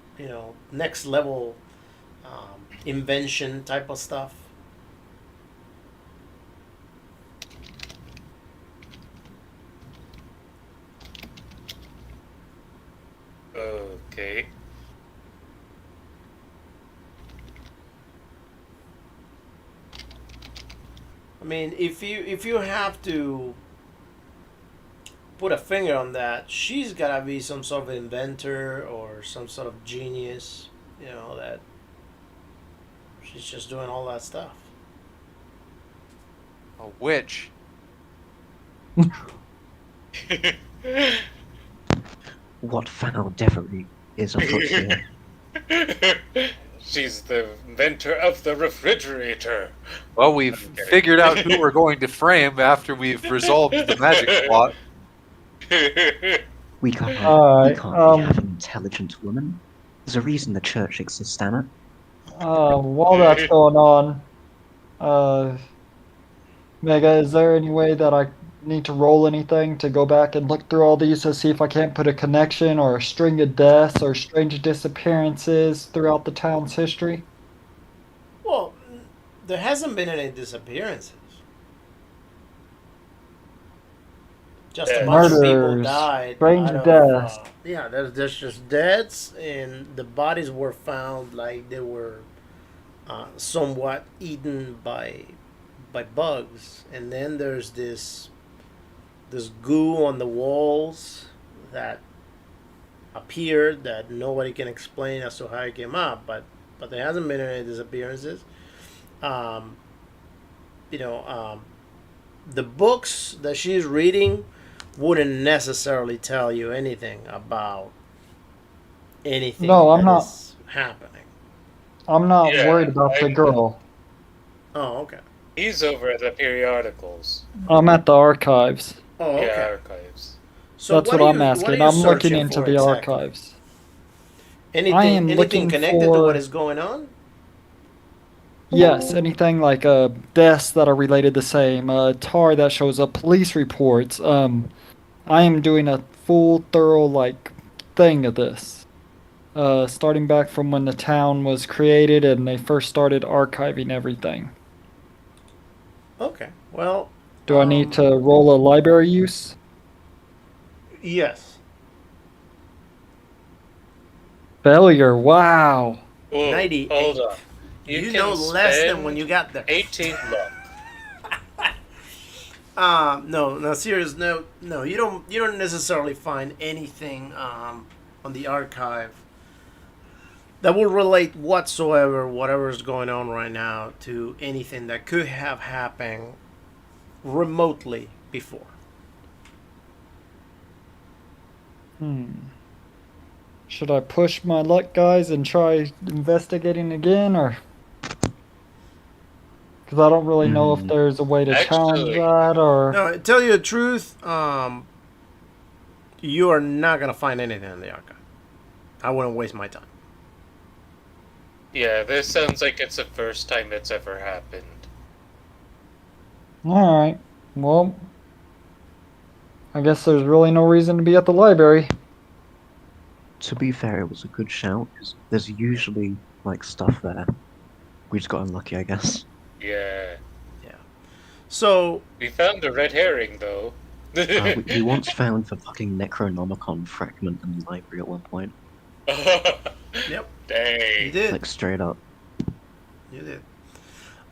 next level invention type of stuff. Okay. I mean, if you have to put a finger on that, she's gotta be some sort of inventor or some sort of genius. That she's just doing all that stuff. A witch. What foul devilry is afoot here? She's the inventor of the refrigerator. Well, we've figured out who we're going to frame after we've resolved the magic plot. We can't Alright, have an intelligent woman. There's a reason the church exists, damn it. While that's going on, Mega, is there any way that I need to roll anything to go back and look through all these to see if I can't put a connection or a string of deaths or strange disappearances throughout the town's history? Well, there hasn't been any disappearances. Just a Yeah. bunch of people Murders, died. strange out of, deaths. Yeah, there's just deaths, and the bodies were found like they were somewhat eaten by bugs. And then there's this goo on the walls that appeared that nobody can explain as to how it came up. But there hasn't been any disappearances. Um, the books that she's reading wouldn't necessarily tell you anything about anything No, I'm that not. is happening. I'm not Yeah, worried about the girl. Oh, okay. He's over at the periodicals. I'm at the archives. Oh, okay. Yeah, archives. So That's what are I'm you- asking. are you I'm looking searching into for the exactly? archives. Anything, I am anything looking connected to for- what is going on? Yes, anything like deaths that are related the same, tar that shows up, police reports. I am doing a full, thorough thing of this. Starting back from when the town was created and they first started archiving everything. Okay. Well, Do I need to roll a library use? yes. Failure. Wow. Whoa, 98. hold on. You can know less than spend when you got there. 18 luck. No, serious. No. You don't necessarily find anything on the archive that will relate whatsoever, whatever is going on right now, to anything that could have happened remotely before. Should I push my luck, guys, and try investigating again, or? Because I don't really know if there's a way to challenge Actually- that, or. No, to tell you the truth, you are not gonna find anything in the archive. I wouldn't waste my time. Yeah, this sounds like it's the first time it's ever happened. Alright. Well, I guess there's really no reason to be at the library. To be fair, it was a good shout, 'cause there's usually, stuff there. We just got unlucky, I guess. Yeah. So We found a red herring, though. We once found the fucking Necronomicon fragment in the library at one point. yep, you Dang. did. Like, straight up. You did.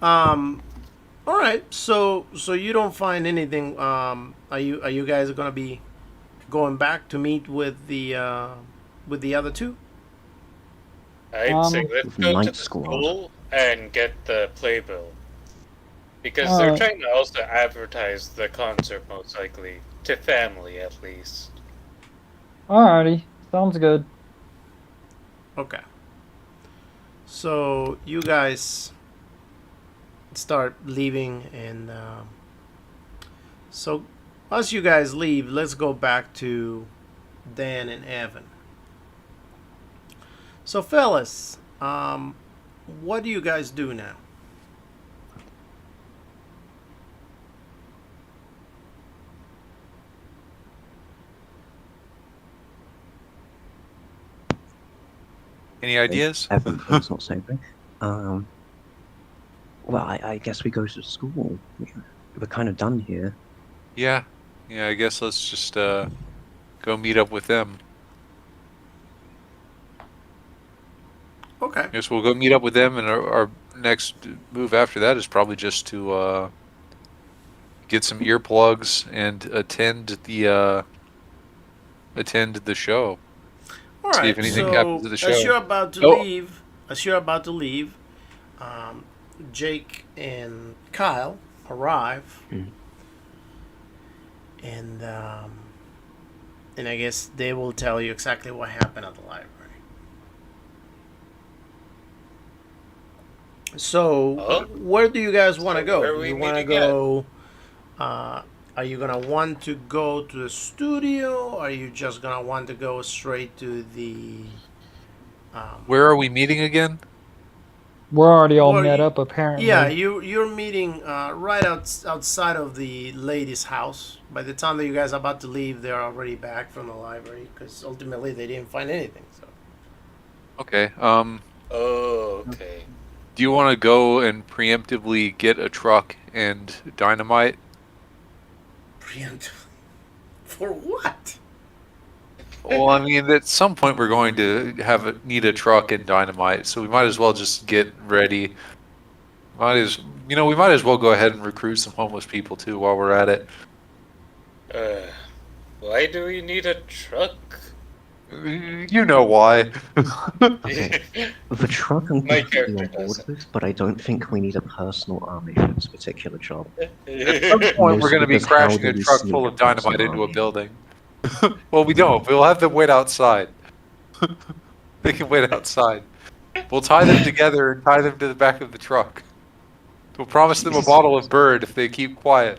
All right. So you don't find anything. Are you guys gonna be going back to meet with the other two? I'd say let's With go to Night the Squad. school and get the playbill. Because they're Alright. trying to also advertise the concert, most likely. To family, at least. Alrighty, sounds good. Okay. So you guys start leaving, and so as you guys leave, let's go back to Dan and Evan. So, fellas, what do you guys do now? Any ideas? Evan, please not saving. Well, I guess we go to school. We're kind of done here. Yeah. I guess let's just go meet up with them. Okay. I guess we'll go meet up with them, and our next move after that is probably just to get some earplugs and attend the show. All See right. if anything So happens to the as show. you're about to Oh. leave, Jake and Kyle arrive, Mm. and I guess they will tell you exactly what happened at the library. So, Oh. where do you guys want to So go? where Do we you want to meet again? go? Are you gonna want to go to the studio? Or are you just gonna want to go straight to the? Where are we meeting again? We're already all Well, met up, apparently. Yeah, you're meeting right outside of the lady's house. By the time that you guys are about to leave, they're already back from the library because ultimately they didn't find anything. So Okay. Oh, okay. Do you want to go and preemptively get a truck and dynamite? preemptively for what? Well, I mean, at some point we're going to need a truck and dynamite, so we might as well just get ready. We might as well go ahead and recruit some homeless people too while we're at it. Why do we need a truck? You know why. Okay. The truck I'm My completely on character board doesn't. with, but I don't think we need a personal army for this particular job. At some point we're going to be Mostly because how crashing do a we truck sneak full of a personal dynamite into a army? building. Well, we don't. We'll have them wait outside. They can wait outside. We'll tie them together and tie them to the back of the truck. We'll promise them a Jesus. bottle of bird if they keep quiet.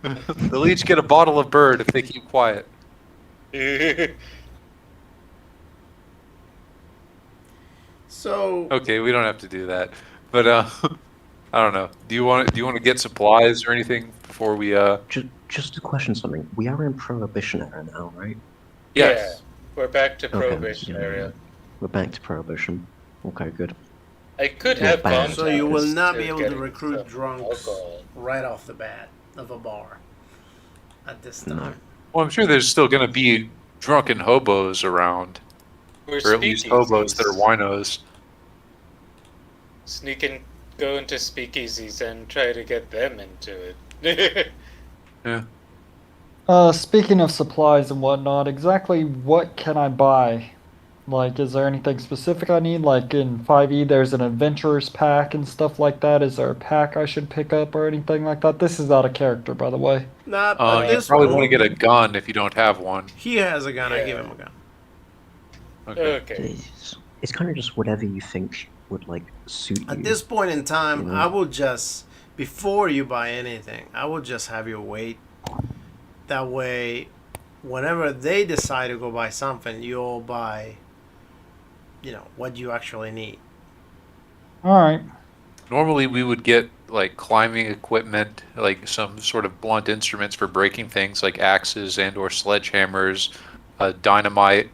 They'll each get a bottle of bird if they keep quiet. So Okay, we don't have to do that. But I don't know. Do you want to get supplies or anything before we Just to question something. We are in Prohibition era now, right? Yes. Yeah, we're back to Okay, Prohibition yeah, area. We're back to Prohibition. Okay, good. I could Well, have bad. gone. So you will not be able to getting recruit some drunks alcohol. right off the bat of a bar at this time. No. Well, I'm sure there's still going to be drunken hobos around, We're or at least hobos that are winos. Sneak and go into speakeasies and try to get them into it. Speaking of supplies and whatnot, exactly what can I buy? Like, is there anything specific I need? Like in 5e, there's an adventurer's pack and stuff like that. Is there a pack I should pick up or anything like that? This is out of character, by the way. Not at You this probably point. want to get a gun if you don't have one. He has a gun. I Yeah. give him a gun. Okay. Okay. It's kind of just whatever you think would like suit you. At this point in time, You know? I will just, before you buy anything, I will just have you wait. That way, whenever they decide to go buy something, you'll buy, what you actually need. Alright. Normally we would get like climbing equipment, like some sort of blunt instruments for breaking things like axes and or sledgehammers, dynamite.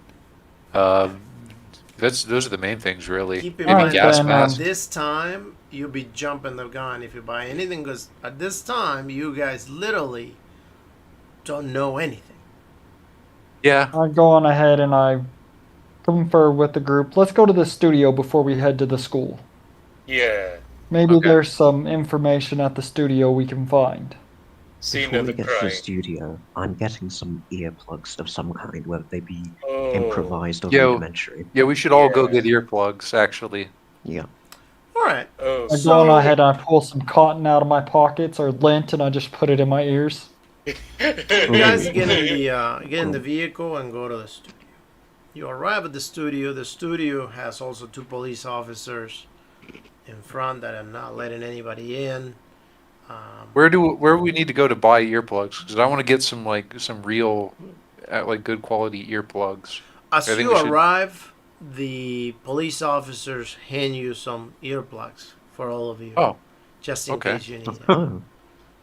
Those are the main things really. Keep in Maybe mind gas then, that mask. this time, you'll be jumping the gun if you buy anything, because at this time you guys literally don't know anything. Yeah. I go on ahead and I confer with the group. Let's go to the studio before we head to the school. Yeah. Maybe Okay. there's some information at the studio we can find. Scene Before of we the get to the crime. studio, I'm getting some earplugs of some kind, whether they be Oh. improvised or Yeah. rudimentary. Yeah, we should all go Yeah. get earplugs, actually. Yeah. All right. Oh. I go on So- ahead and I pull some cotton out of my pockets or lint and I just put it in my ears. You guys Ooh. get in the vehicle and go to the studio. You arrive at the studio. The studio has also 2 police officers in front that are not letting anybody in. Where do we need to go to buy earplugs? Because I want to get some real, good quality earplugs. As I think you we should- arrive, the police officers hand you some earplugs for all of you, Oh, just in okay. case you need them. Oh,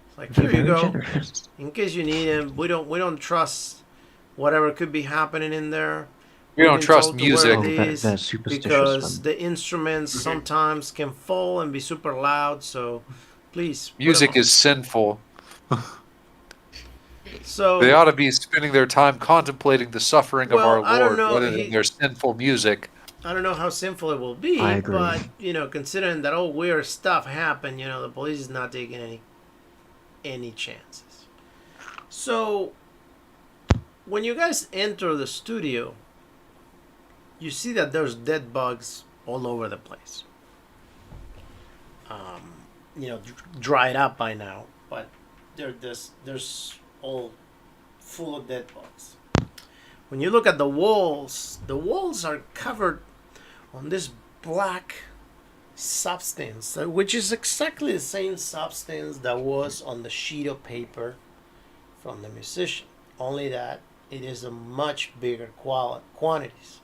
It's like, here you very go. generous. In case you need them, we don't trust whatever could be happening in there. We We've don't been trust told to wear music. Oh, these they're superstitious because then. the instruments sometimes can fall and be super loud. So please, put 'em Music on. is sinful. So They ought to be spending their time contemplating the suffering of our Well, I don't Lord know, rather than their sinful music. I don't know how sinful it will be, I agree. but considering that all weird stuff happened, the police is not taking any chances. So when you guys enter the studio, you see that there's dead bugs all over the place. Dried up by now, but there's all full of dead bugs. When you look at the walls are covered on this black substance, which is exactly the same substance that was on the sheet of paper from the musician, only that it is a much bigger quantities.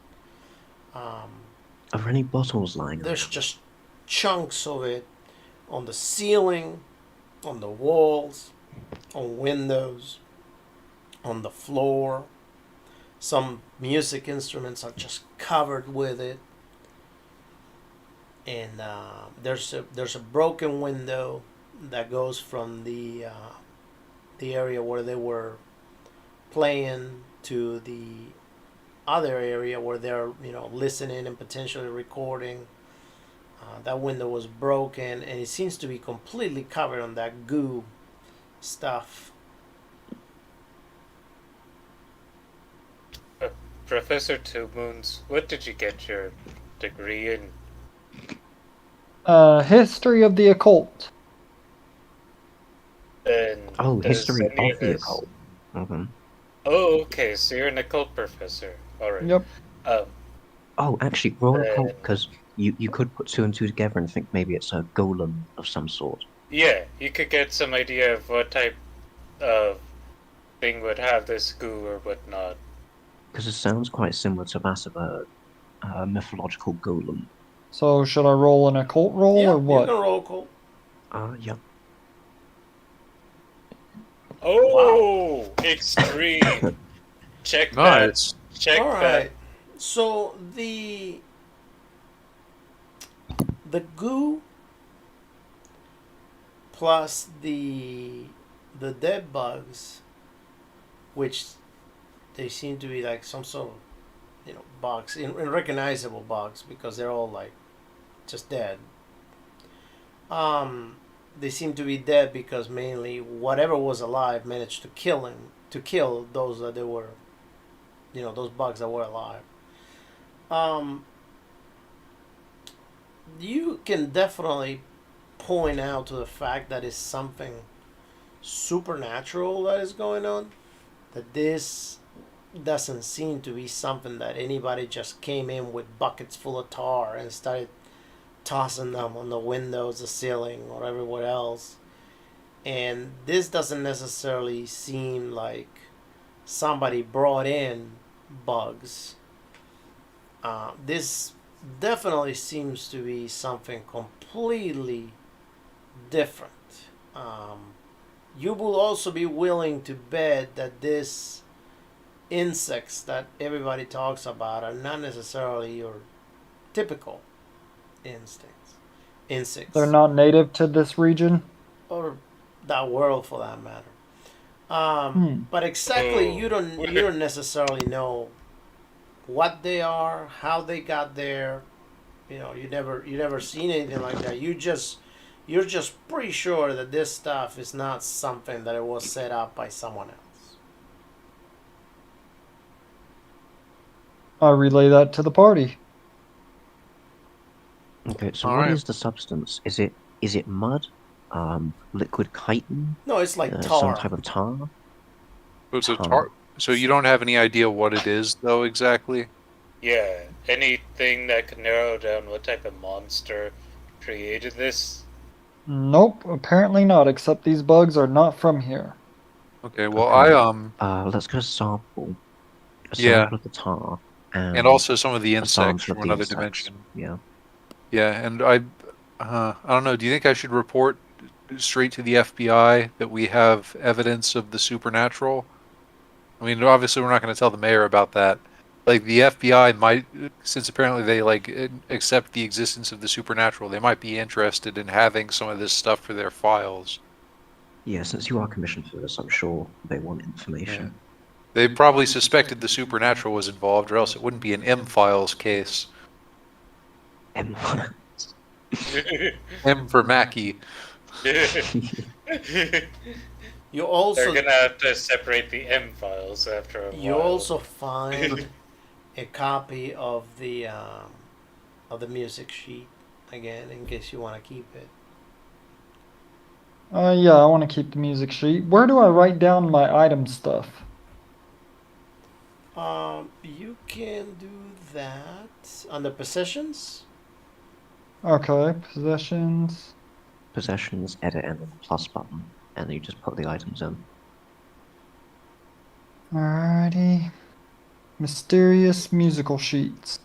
Are there any bottles lying There's around? just chunks of it on the ceiling, on the walls, on windows, on the floor. Some music instruments are just covered with it, and there's a broken window that goes from the area where they were playing to the other area where they're listening and potentially recording. That window was broken, and it seems to be completely covered on that goo stuff. Professor Two Moons, what did you get your degree in? History of the occult. And Oh, does history any of the this- occult. Okay. Oh, okay, so you're an occult professor. Alright. Yep. Um, Oh, actually, roll a cult, Uh, because you could put 2 and 2 together and think maybe it's a golem of some sort. yeah, you could get some idea of what type of thing would have this goo or whatnot. Because it sounds quite similar to that of a mythological golem. So should I roll an occult roll Yeah, or what? you can roll cool. Yeah. Oh, extreme! Check that. Nice. Check All that. right. So the goo plus the dead bugs, which they seem to be like some sort of bugs, unrecognizable bugs because they're all like just dead. They seem to be dead because mainly whatever was alive managed to kill those that they were, those bugs that were alive. You can definitely point out to the fact that it's something supernatural that is going on. That this doesn't seem to be something that anybody just came in with buckets full of tar and started tossing them on the windows, the ceiling, or everywhere else. And this doesn't necessarily seem like somebody brought in bugs. This definitely seems to be something completely different. You will also be willing to bet that these insects that everybody talks about are not necessarily your typical instincts. insects. They're not native to this region. Or that world for that matter. Hmm. But exactly, Oh. you don't necessarily know what they are, how they got there. You never seen anything like that. You're just pretty sure that this stuff is not something that it was set up by someone else. I relay that to the party. Okay, so All what right. is the substance? Is it mud? Liquid chitin? No, it's like Some tar. type of tar? So it's a Tar. so you don't have any idea what it is though exactly? Yeah, anything that could narrow down what type of monster created this? Nope, apparently not, except these bugs are not from here. Okay, well Okay. I Let's get a sample. A yeah, sample of the tar and and also some of the a insects sample from of the another insects. dimension. Yeah. Yeah, and I don't know, do you think I should report straight to the FBI that we have evidence of the supernatural? I mean, obviously we're not going to tell the mayor about that. Like the FBI might, since apparently they like accept the existence of the supernatural, they might be interested in having some of this stuff for their files. Yeah, since you are commissioned for this, I'm sure they want Yeah. information. They probably suspected the supernatural was involved, or else it wouldn't be an M files case. And M for Mackie. You They're also gonna have to separate the M files after a you while. also find a copy of the music sheet again in case you want to keep it. Yeah, I want to keep the music sheet. Where do I write down my item stuff? You can do that under possessions. Okay, possessions. possessions, edit, and then the plus button, and you just put the items in. Alrighty. Mysterious musical sheets.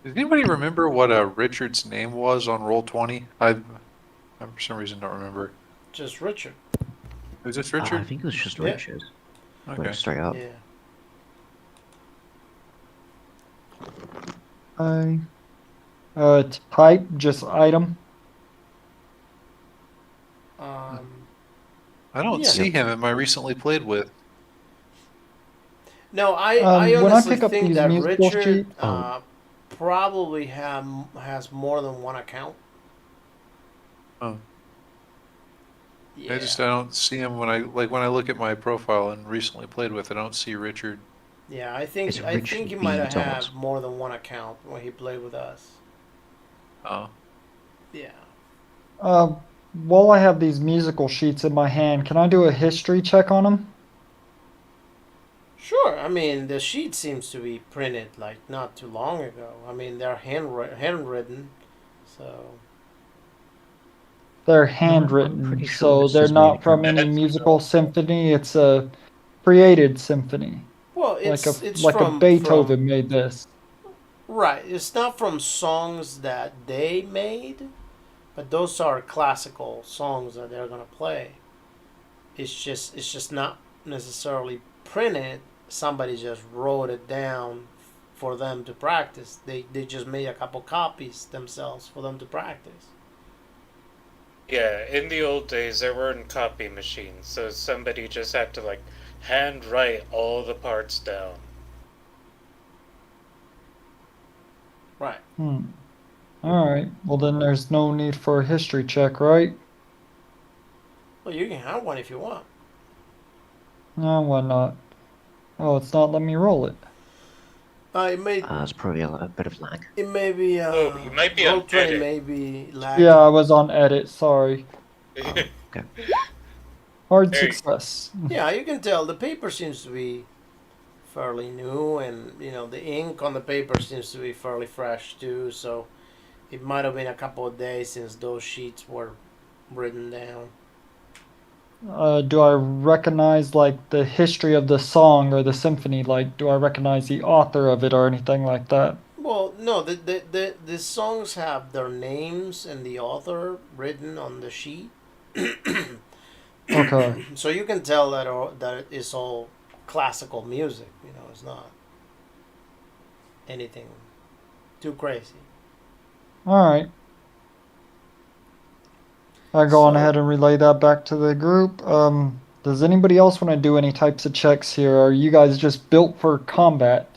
Does anybody remember what Richard's name was on Roll20? I for some reason don't remember. Just Richard. Is this I Richard? think it was just Yeah. Richard. Like Okay. straight up. Yeah. I type just item. I don't Yeah. see him in my recently played with. No, I When I honestly pick up think these that musical Richard sheets, probably has more than one account. Oh. Yeah. I don't see him when I look at my profile and recently played with. I don't see Richard. Yeah, I It's think Richard he B. might have Dot. had more than one account when he played with us. Oh. Yeah. while I have these musical sheets in my hand, can I do a history check on them? Sure. I mean, the sheet seems to be printed like not too long ago. I mean, they're handwritten, so They're I'm handwritten, pretty sure so this they're is mainly not from from. any musical symphony. It's a created symphony, well, like a it's like a from Beethoven made this. right. It's not from songs that they made, but those are classical songs that they're gonna play. It's just not necessarily printed. Somebody just wrote it down for them to practice. They just made a couple copies themselves for them to practice. Yeah, in the old days there weren't copy machines, so somebody just had to like hand write all the parts down. Right. All right. Well, then there's no need for a history check, right? Well, you can have one if you want. No, why not? Oh, it's not letting me roll it. It's probably a bit of lag. It may be Oh, you might be on roll 20 edit. may be lagging. Yeah, I was on edit. Sorry. Okay. Hard There you- success. Yeah, you can tell the paper seems to be fairly new, and the ink on the paper seems to be fairly fresh too. So it might have been a couple of days since those sheets were written down. Do I recognize like the history of the song or the symphony? Like, do I recognize the author of it or anything like that? Well, no, the songs have their names and the author written on the sheet, Okay. so you can tell that it's all classical music. It's not anything too crazy. All right. I go on So- ahead and relay that back to the group. Does anybody else want to do any types of checks here? Or are you guys just built for combat?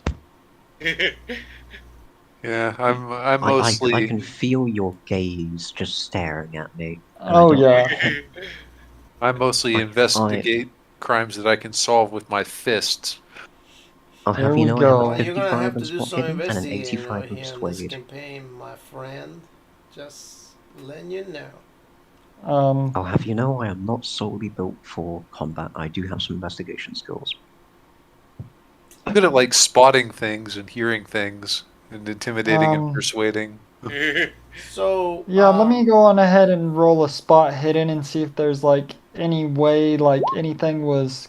Yeah, I'm I mostly can feel your gaze just staring at me, and I Oh don't yeah. like it. I mostly I investigate crimes that I can solve with my fists. I'll Here have you we know I have a Well, go. you're gonna 55 have in to do spot some hidden and an investigating over 85 in here in this persuade. campaign, my friend. Just letting you know. I'll have you know I am not solely built for combat. I do have some investigation skills. I'm good at like spotting things and hearing things and intimidating and Um, persuading. So, yeah, let me go on ahead and roll a spot hidden and see if there's like any way like anything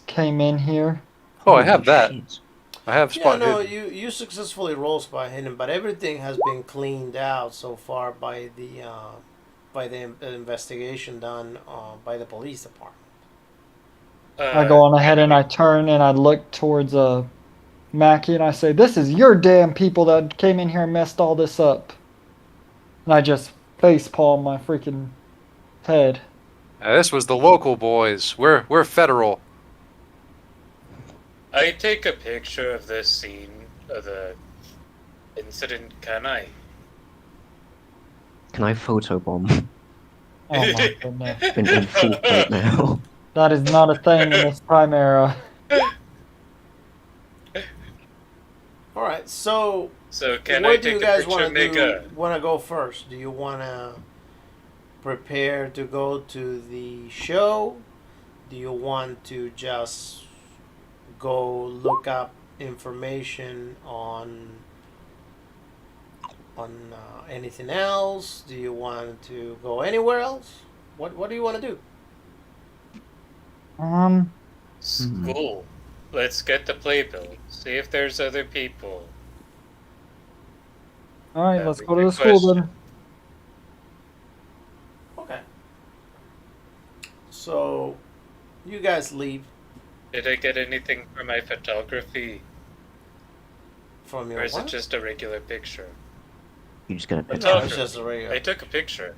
came in here. Oh, I Holy have that. shit. I have yeah, spot no, hidden. you successfully roll spot hidden, but everything has been cleaned out so far by the investigation done by the police department. I go on ahead and I turn and I look towards Mackie and I say, "This is your damn people that came in here and messed all this up." And I just face palm my freaking head. This was the local boys. We're federal. I take a picture of this scene of the incident, can I? Can I photobomb? Oh my goodness. In full plate now. That is not a thing in this time era. All right, so So can where I do you take a guys picture, want to Mega? go first? Do you want to prepare to go to the show? Do you want to just go look up information on anything else? Do you want to go anywhere else? What do you want to do? School. Let's get the playbill. See if there's other people. All right, That'd let's be go to my the school question. then. Okay. So, you guys leave Did I get anything for my photography? from Or your is it what? just a regular picture? You just get a No, picture. it's just a regular. I took a picture.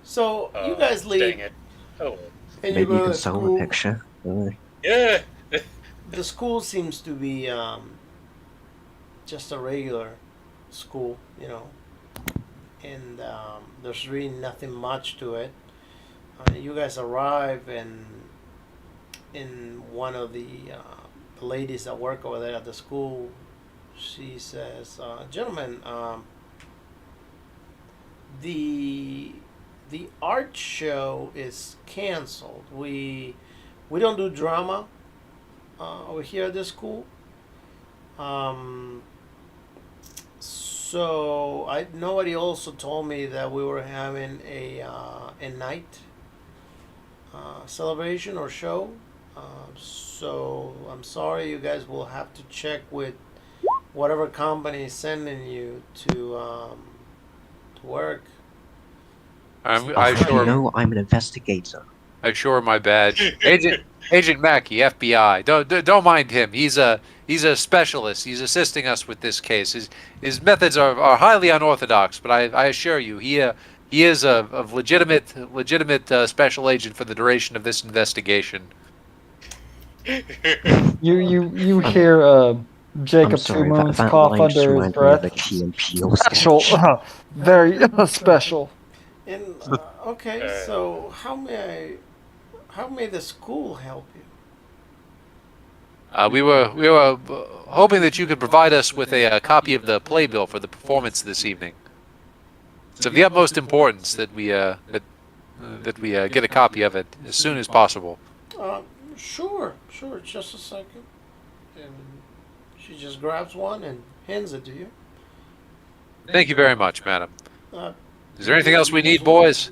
So you Oh, guys leave Dang it. Oh, well. and you Maybe you go can to sell school. the picture. Yeah! The school seems to be just a regular school, you know, and there's really nothing much to it. You guys arrive, and in one of the ladies that work over there at the school, she says, "Gentlemen, the art show is canceled. We don't do drama over here at the school. So nobody also told me that we were having a night celebration or show. So I'm sorry, you guys will have to check with whatever company is sending you to work." I'll I have you show know I'm an investigator. I show her my badge. Agent Mackey, FBI. Don't mind him. He's a specialist. He's assisting us with this case. His methods are highly unorthodox, but I assure you, he is a legitimate special agent for the duration of this investigation. You hear I'm Jacob Two sorry, Moons that cough line just under his reminded me of a breath. Key and Peele Special, sketch. very special. And okay, so how may the school help you? We were hoping that you could provide us with a copy of the playbill for the performance this evening. It's of the utmost importance that we get a copy of it as soon as possible. Sure. Just a second. And she just grabs one and hands it to you. Thank you very much, madam. Uh, Is there anything else we need, boys?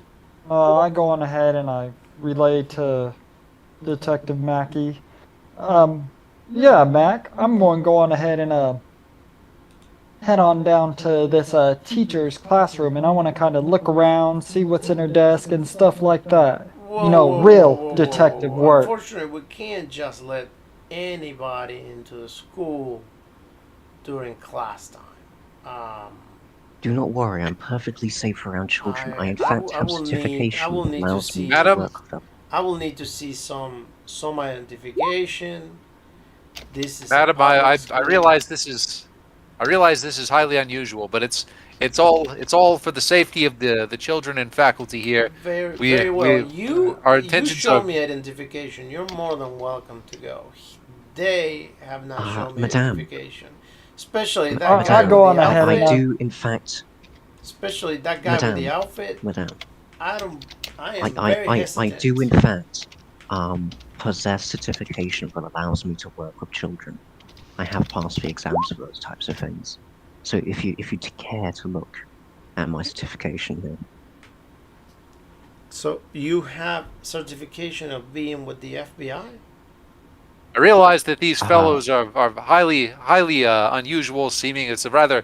I go on ahead and I relay to Detective Mackey. Yeah, Mac, I'm going to go on ahead and head on down to this teacher's classroom, and I want to kind of look around, see what's in her desk and stuff like that. Real detective work. Unfortunately, we can't just let anybody into the school during class time. Do not worry, I'm perfectly safe around children. I in fact I have will need certification that to allows me to see Madam, work with them. I will need to see some identification. This is a madam, public I school. realize this is, I realize this is highly unusual, but it's all for the safety of the children and faculty here. Very well. Our You intentions show are. me identification. You're more than welcome to go. They have not shown me Madame, identification, especially M- that guy I Madame, with go the on ahead I and outfit. do in fact, Especially that guy with the Madame, outfit. Madame, I don't. I I, am I, very I, I do in hesitant. fact possess certification that allows me to work with children. I have passed the exams for those types of things. So if you care to look at my certification here, So you have certification of being with the FBI? I realize that these uh, fellows are highly unusual seeming. It's a rather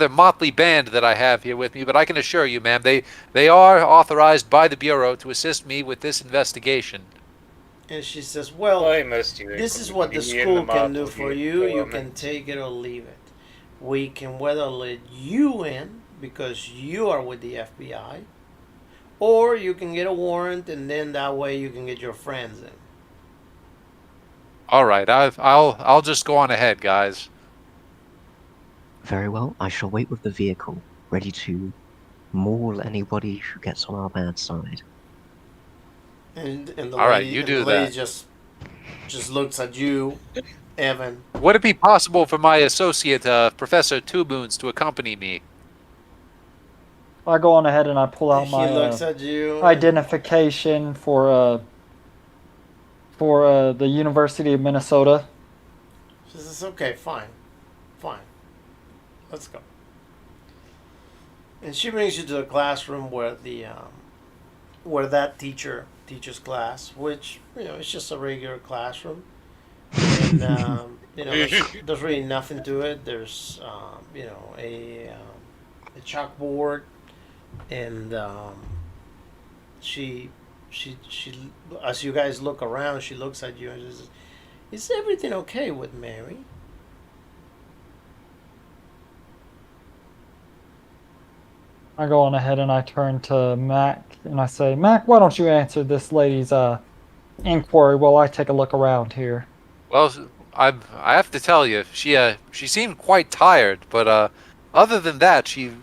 motley band that I have here with me, but I can assure you, ma'am, they are authorized by the Bureau to assist me with this investigation. And she says, "Well, Why must you this is include what the me in the school can do for motley you. You can garment? take it or leave it. We can whether let you in because you are with the FBI, or you can get a warrant and then that way you can get your friends in." All right, I'll just go on ahead, guys. very well. I shall wait with the vehicle, ready to maul anybody who gets on our bad side. And the All right, lady you do that. just looks at you, Evan. Would it be possible for my associate, Professor Two Moons, to accompany me? I go on ahead and I pull out He my looks at you. identification for the University of Minnesota. She says, "Okay, fine, fine, let's go." And she brings you to the classroom where that teacher teaches class, which it's just a regular classroom, and there's really nothing to it. There's a chalkboard, and she she as you guys look around, she looks at you and says, "Is everything okay with Mary?" I go on ahead and I turn to Mac and I say, Mac, why don't you answer this lady's inquiry while I take a look around here? Well, I have to tell you, she seemed quite tired, but other than that, she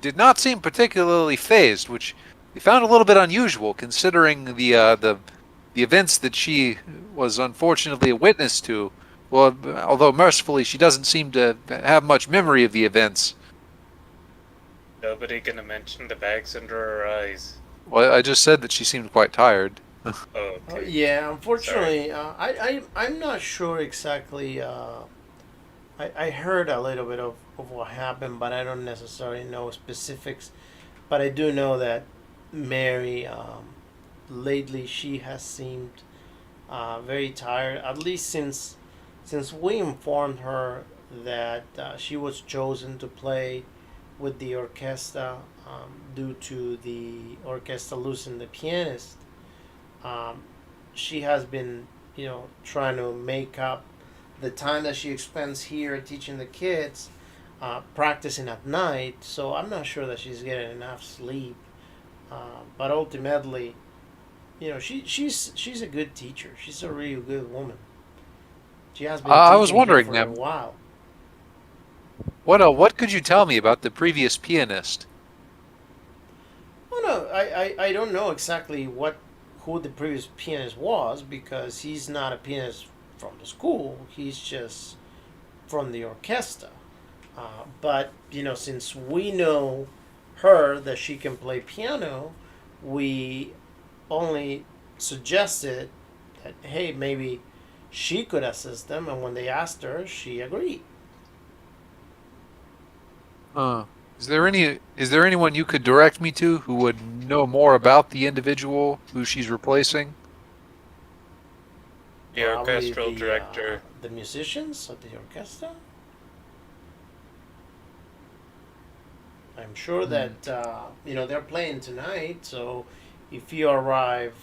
did not seem particularly phased, which we found a little bit unusual considering the events that she was unfortunately a witness to. Well, although mercifully she doesn't seem to have much memory of the events. Nobody gonna mention the bags under her eyes. Well, I just said that she seemed quite tired. Oh, okay. Yeah, Sorry. unfortunately, I'm not sure exactly. I heard a little bit of what happened, but I don't necessarily know specifics. But I do know that Mary, lately, she has seemed very tired. At least since we informed her that she was chosen to play with the orchestra due to the orchestra losing the pianist. Um, she has been, trying to make up the time that she spends here teaching the kids, practicing at night. So I'm not sure that she's getting enough sleep. But ultimately, she's a good teacher. She's a really good woman. She has been I was teaching here wondering, for a ma'am, while. what could you tell me about the previous pianist? Oh no, I don't know exactly who the previous pianist was because he's not a pianist from the school. He's just from the orchestra. But since we know her that she can play piano, we only suggested that hey maybe she could assist them, and when they asked her, she agreed. Uh, is there anyone you could direct me to who would know more about the individual who she's replacing? The Probably orchestral director. the musicians of the orchestra. I'm sure that they're playing tonight. So if you arrive,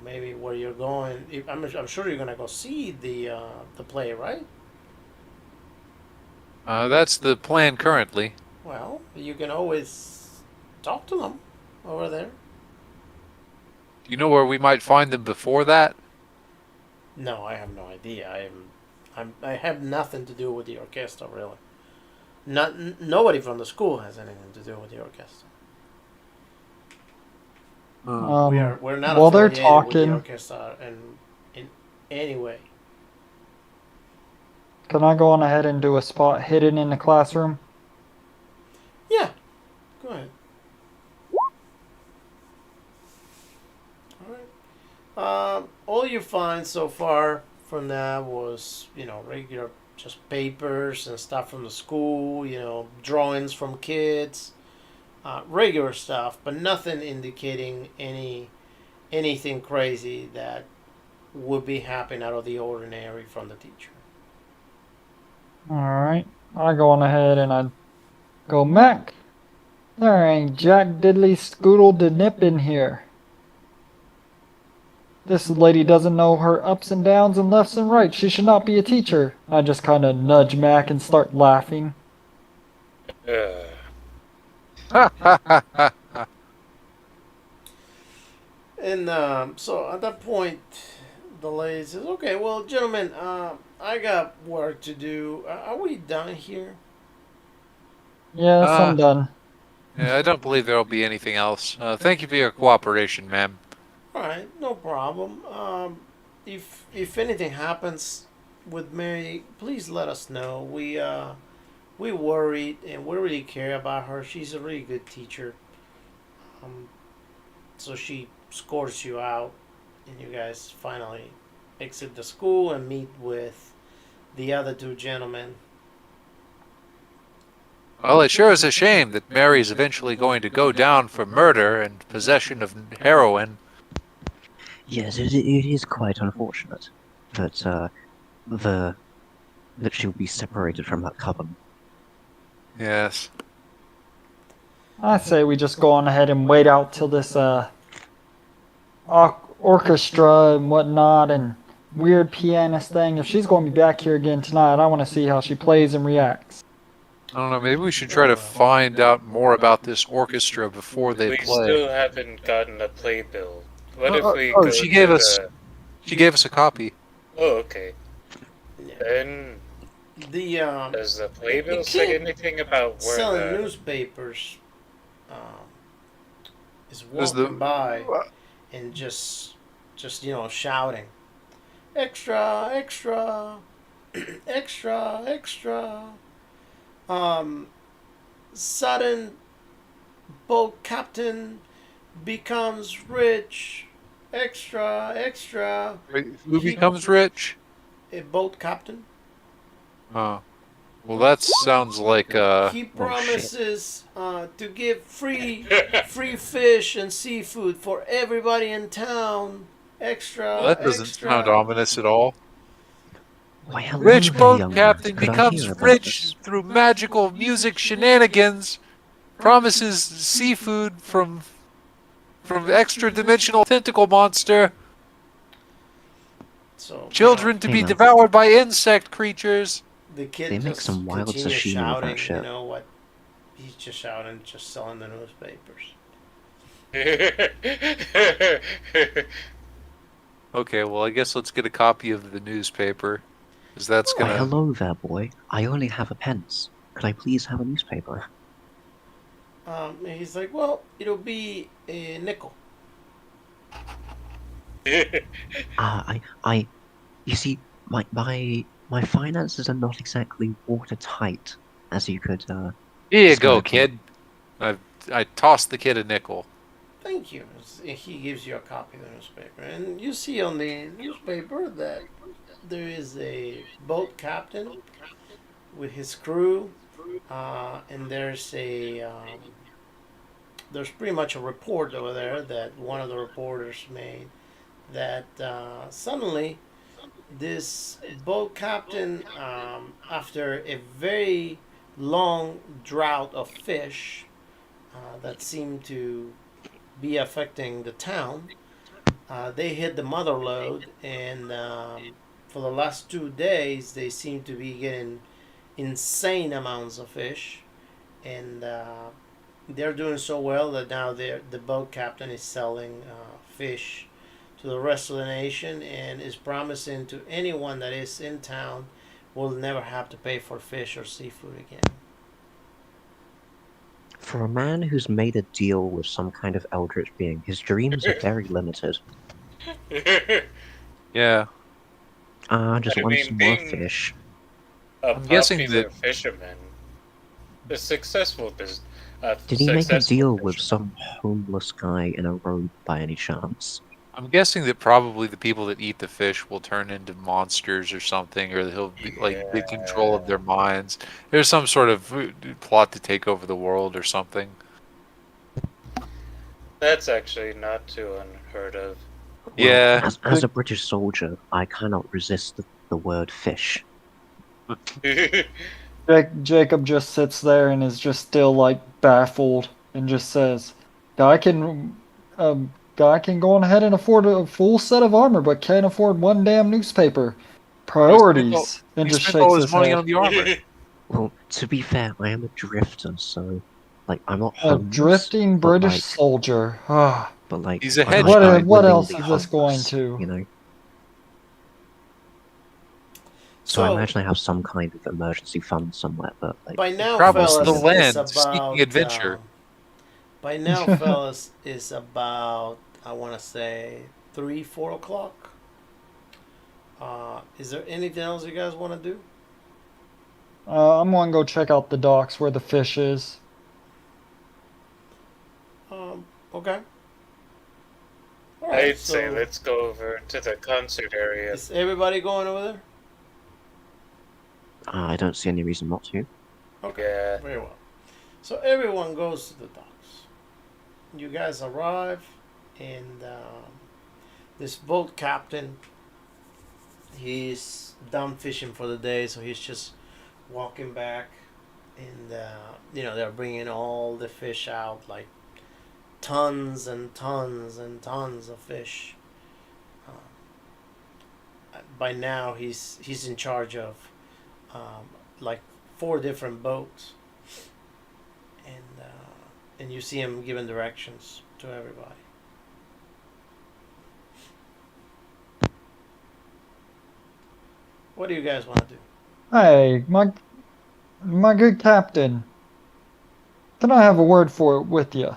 maybe where you're going, I'm sure you're gonna go see the play, right? That's the plan currently. Well, you can always talk to them over there. Do you know where we might find them before that? No, I have no idea. I have nothing to do with the orchestra, really. Nobody from the school has anything to do with the orchestra. We're not While they're affiliated with the talking, orchestra in any way. can I go on ahead and do a spot hidden in the classroom? Yeah, go ahead. All right. All you find so far from that was, regular just papers and stuff from the school, drawings from kids, regular stuff, but nothing indicating anything crazy that would be happening out of the ordinary from the teacher. Alright. I go on ahead and I go, Mac, there ain't Jack Diddley Scoodle de Nip in here. This lady doesn't know her ups and downs and lefts and rights. She should not be a teacher. I just kind of nudge Mac and start laughing. And so at that point, the lady says, "Okay, well, gentlemen, I got work to do. Are we done here?" Yes, I'm uh, done. yeah, I don't believe there'll be anything else. Thank you for your cooperation, ma'am. All right, no problem. If anything happens with Mary, please let us know. We worried and we really care about her. She's a really good teacher. Um, so she scores you out, and you guys finally exit the school and meet with the other two gentlemen. Well, it sure is a shame that Mary's eventually going to go down for murder and possession of heroin. Yes, it is quite unfortunate that the that she'll be separated from that coven. Yes. I say we just go on ahead and wait out till this orchestra and whatnot and weird pianist thing. If she's going to be back here again tonight, I want to see how she plays and reacts. I don't know, maybe we should try to find out more about this orchestra before they We play. still haven't gotten a playbill. What if we Oh, go she to gave us the... she gave us a copy. Oh, okay. Yeah. Then The does the playbill the say kid anything about where selling the... newspapers is Does the- walking by and just shouting, "Extra, extra, extra, extra!" Um, sudden boat captain becomes rich. Extra, extra. Wait, who becomes rich? A boat captain. Oh. Well, that sounds like He shit. promises to give free fish and seafood for everybody in town. Extra, that doesn't extra. sound ominous at all. Why, hello Rich there, boat young captain lad. Could I hear becomes about rich this? through magical music shenanigans. Promises seafood from extra dimensional tentacle monster. So Children to Hey, be man. devoured by insect creatures. the kid They make just some wild continues sashimi with shouting. that shit. You know what? He's just shouting, just selling the newspapers. Okay, well, I guess let's get a copy of the newspaper. Because that's Why, gonna... hello there, boy. I only have a pence. Could I please have a newspaper? And he's like, well, it'll be a nickel. You see, my finances are not exactly watertight, as you could, Here you go, describe them. kid. I tossed the kid a nickel. Thank you. He gives you a copy of the newspaper. And you see on the newspaper that there is a boat captain with his crew. And there's there's pretty much a report over there that one of the reporters made that suddenly this boat captain, after a very long drought of fish that seemed to be affecting the town, they hit the mother lode, and for the last 2 days they seem to be getting insane amounts of fish, and they're doing so well that now the boat captain is selling fish to the rest of the nation and is promising to anyone that is in town will never have to pay for fish or seafood again. For a man who's made a deal with some kind of eldritch being, his dreams are very limited. Yeah, I just I want mean, some more being fish. a I'm guessing popular that fisherman, a successful business, Did he make a successful deal with fisherman. some homeless guy in a robe by any chance? I'm guessing that probably the people that eat the fish will turn into monsters or something, or he'll be like big control of Yeah, their minds. There's some sort of plot to take over the world or something. that's actually not too unheard of. Well, Yeah. as a British soldier, I cannot resist the word fish. Jacob just sits there and is just still like baffled and just says, guy can go on ahead and afford a full set of armor, but can't afford one damn newspaper. He spent all, Priorities." And he just spent all shakes his his money head. on the armor. Well, to be fair, I am a drifter, so like I'm not A homeless, drifting but British soldier. Ah, He's a like hedgehog. I'm what else willingly is this going homeless, to? you know. So I So imagine I have some kind of emergency fund somewhere, but like by now, Travels the obviously, fellas, is land seeking about adventure. by now, fellas, is about I want to say 3, 4 o'clock. Is there anything else you guys want to do? I'm gonna go check out the docks where the fish is. Okay. All right. I'd say So let's go over to the concert area. is everybody going over there? I don't see any reason not to. Okay. Yeah. Very well. So everyone goes to the docks. You guys arrive, and this boat captain, he's done fishing for the day, so he's just walking back, and they're bringing all the fish out, like tons and tons and tons of fish. By now, he's in charge of like 4 different boats, and you see him giving directions to everybody. What do you guys want to do? Hey, my good captain, can I have a word for it with you?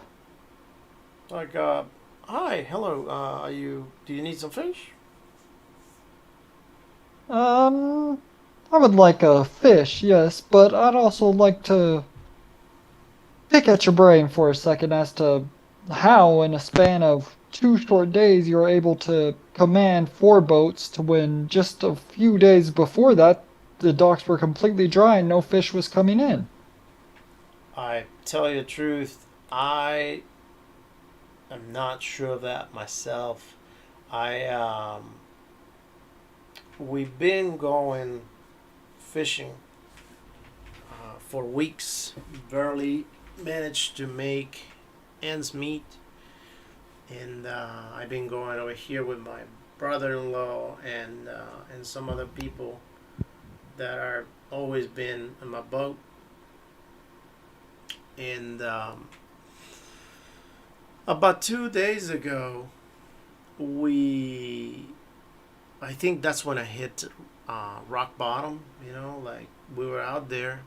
Like, hi, hello. Do you need some fish? I would like a fish, yes, but I'd also like to pick at your brain for a second as to how, in a span of 2 short days, you're able to command 4 boats to when just a few days before that, the docks were completely dry and no fish was coming in. I tell you the truth, I am not sure of that myself. I We've been going fishing for weeks, barely managed to make ends meet, and I've been going over here with my brother-in-law and some other people that are always been in my boat, and about 2 days ago, I think that's when I hit rock bottom. Like we were out there,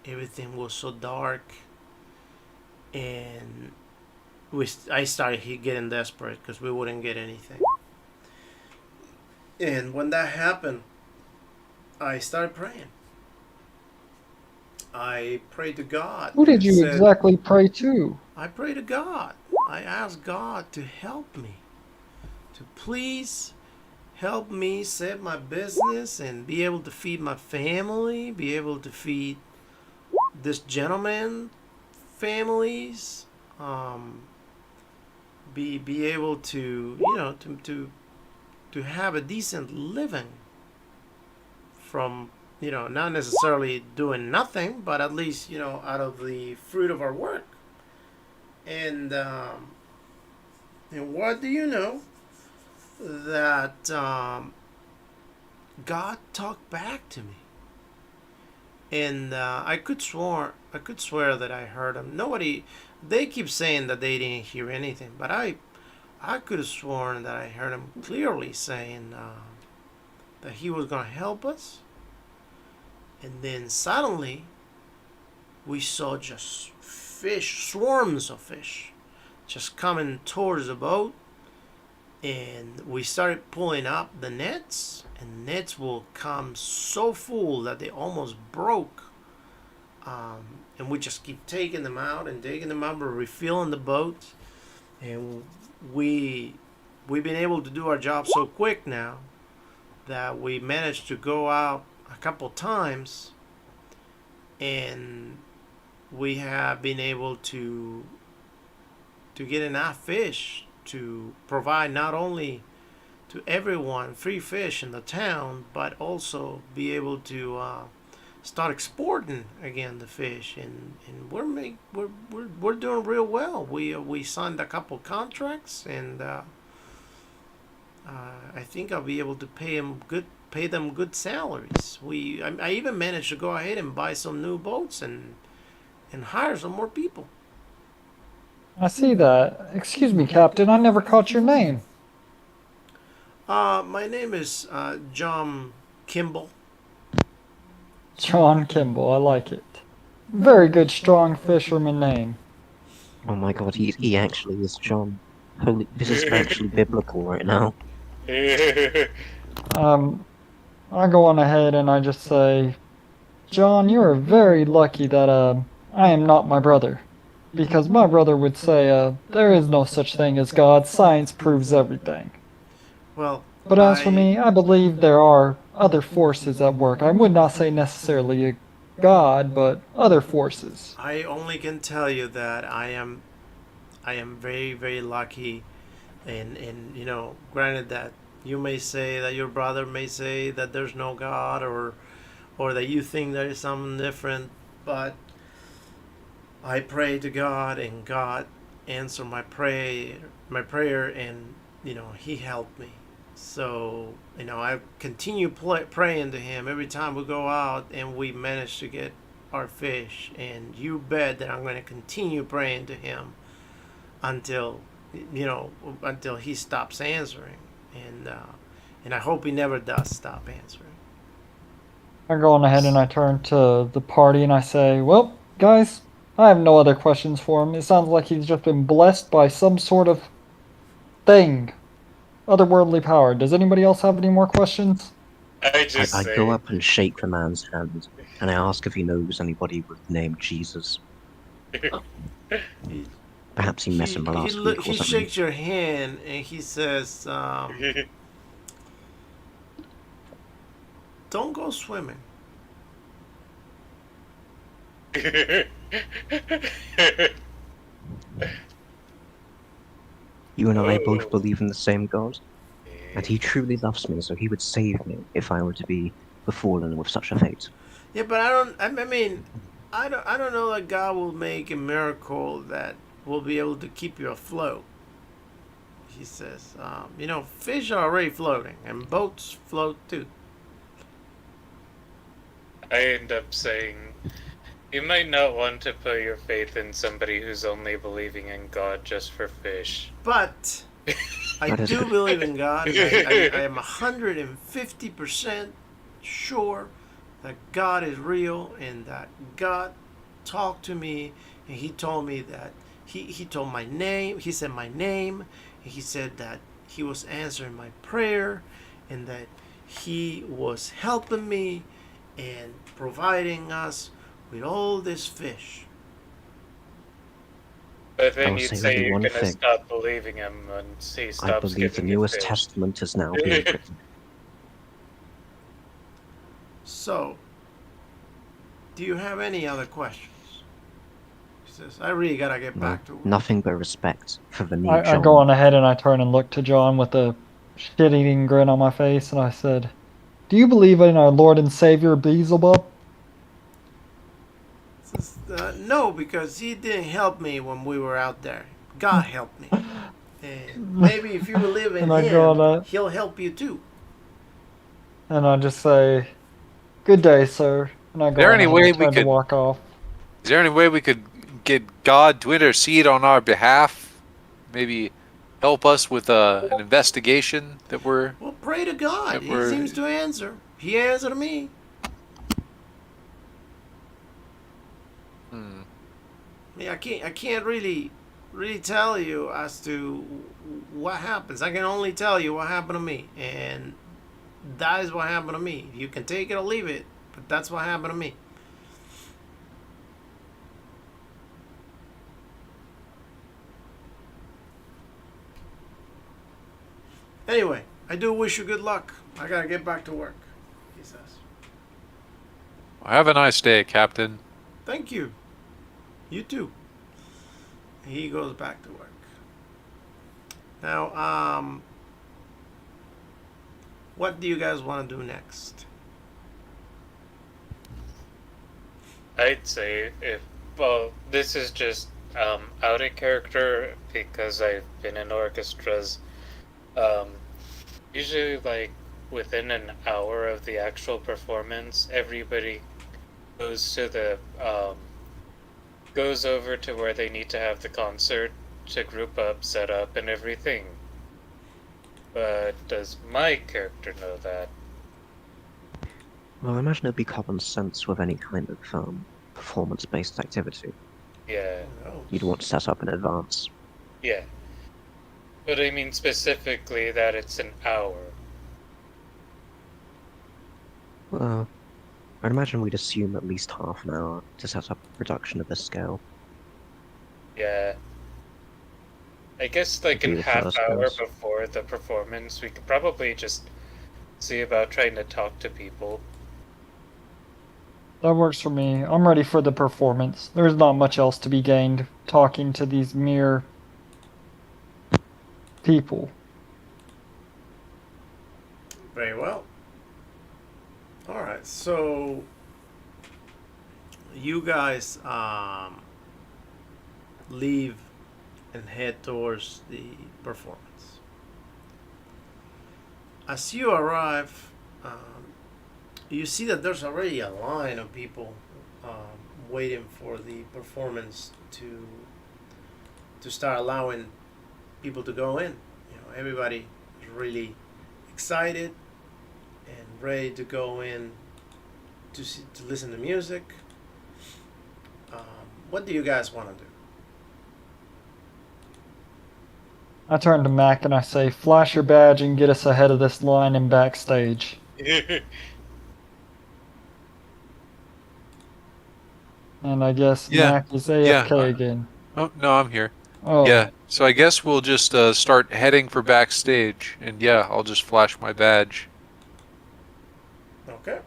everything was so dark, and I started getting desperate because we wouldn't get anything. And when that happened, I started praying. I prayed to God Who did and you said, exactly pray to? I pray to God. I asked God to help me, to please help me set my business and be able to feed my family, be able to feed this gentleman families, be able to to have a decent living from not necessarily doing nothing, but at least out of the fruit of our work. And what do you know that God talked back to me, and I could swear that I heard him. Nobody, they keep saying that they didn't hear anything, but I could have sworn that I heard him clearly saying that he was gonna help us, and then suddenly we saw just fish, swarms of fish, just coming towards the boat, and we started pulling up the nets, and nets will come so full that they almost broke. And we just keep taking them out and taking them out. We're refilling the boat, and we've been able to do our job so quick now that we managed to go out a couple times, and we have been able to get enough fish to provide not only to everyone free fish in the town, but also be able to start exporting again the fish, and we're doing real well. We signed a couple contracts, and I think I'll be able to pay them good salaries. I even managed to go ahead and buy some new boats and hire some more people. I see that. Excuse me, Captain, I never caught your name. My name is John Kimball. John Kimball, I like it. Very good, strong fisherman name. Oh my god, he actually is John. Holy, this is actually biblical right now. I go on ahead and I just say, John, you're very lucky that I am not my brother. Because my brother would say, there is no such thing as God. Science proves everything. Well, But as for me, I believe there are other forces at work. I would not say necessarily a God, but other forces. I only can tell you that I am very, very lucky, and you know, granted that you may say that your brother may say that there's no God, or that you think there is something different, but I pray to God, and God answered my prayer, and you know, He helped me. So you know, I continue praying to Him every time we go out, and we manage to get our fish. And you bet that I'm going to continue praying to Him until until He stops answering, and I hope He never does stop answering. I go on ahead and I turn to the party and I say, well, guys, I have no other questions for him. It sounds like he's just been blessed by some sort of thing, otherworldly power. Does anybody else have any more questions? I go up and shake the man's hand, and I ask if he knows anybody with the name Jesus. Perhaps he met him last week or He something. shakes your hand and he says, "Don't go swimming." You and I both believe in the same God, and he truly loves me, so he would save me if I were to be befallen with such a fate. Yeah, but I don't. I mean, I don't know that God will make a miracle that will be able to keep you afloat. He says, you know, fish are already floating, and boats float too. I end up saying, you might not want to put your faith in somebody who's only believing in God just for fish. But I do believe in God. I am 150% sure that God is real, and that God talked to me, and He told me that He told my name. He said my name. And He said that He was answering my prayer, and that He was helping me and providing us with all this fish. But then I'll you'd say say only you're one going to thing. stop believing him once he I stops believe the giving you newest fish. testament is now being written. So, do you have any other questions? He says, I really gotta get No, back to work. nothing but respect for the new I John. go on ahead and I turn and look to John with a shit-eating grin on my face, and I said, do you believe in our Lord and Savior Beelzebub? Says, no, because He didn't help me when we were out there. God helped me. And maybe if you believe in And I go on Him, He'll help you too. and I just say, good day, sir. And I Is there go on any ahead way and we turn to could? walk off. Is there any way we could get God to intercede on our behalf? Maybe help us with an investigation that we're Well, pray to God. that He we're. seems to answer. He answered to me. Hmm. I can't really tell you as to what happens. I can only tell you what happened to me, and that is what happened to me. You can take it or leave it, but that's what happened to me. Anyway, I do wish you good luck. I gotta get back to work, he says. Have a nice day, Captain. Thank you. You too. He goes back to work. Now, what do you guys want to do next? I'd say if well, this is just out of character because I've been in orchestras. Um, Usually, like within an hour of the actual performance, everybody goes to the goes over to where they need to have the concert to group up, set up, and everything. But does my character know that? Well, I imagine it'd be common sense with any kind of performance-based activity. Yeah, Oh, You'd want to set up in advance. yeah. But I mean specifically that it's an hour. Well, I'd imagine we'd assume at least half an hour to set up a production of this scale. Yeah. I guess like Be an the half first hour guess. before the performance, we could probably just see about trying to talk to people. That works for me. I'm ready for the performance. There's not much else to be gained talking to these mere people. very well. All right, so you guys leave and head towards the performance. As you arrive, you see that there's already a line of people waiting for the performance to start allowing people to go in. Everybody is really excited and ready to go in to listen to music. What do you guys want to do? I turn to Mac and I say, flash your badge and get us ahead of this line and backstage. And I guess Yeah, Mac is yeah. AFK again. Oh no, I'm here. Oh, Yeah. So I guess we'll just start heading for backstage, and yeah, I'll just flash my badge. Okay.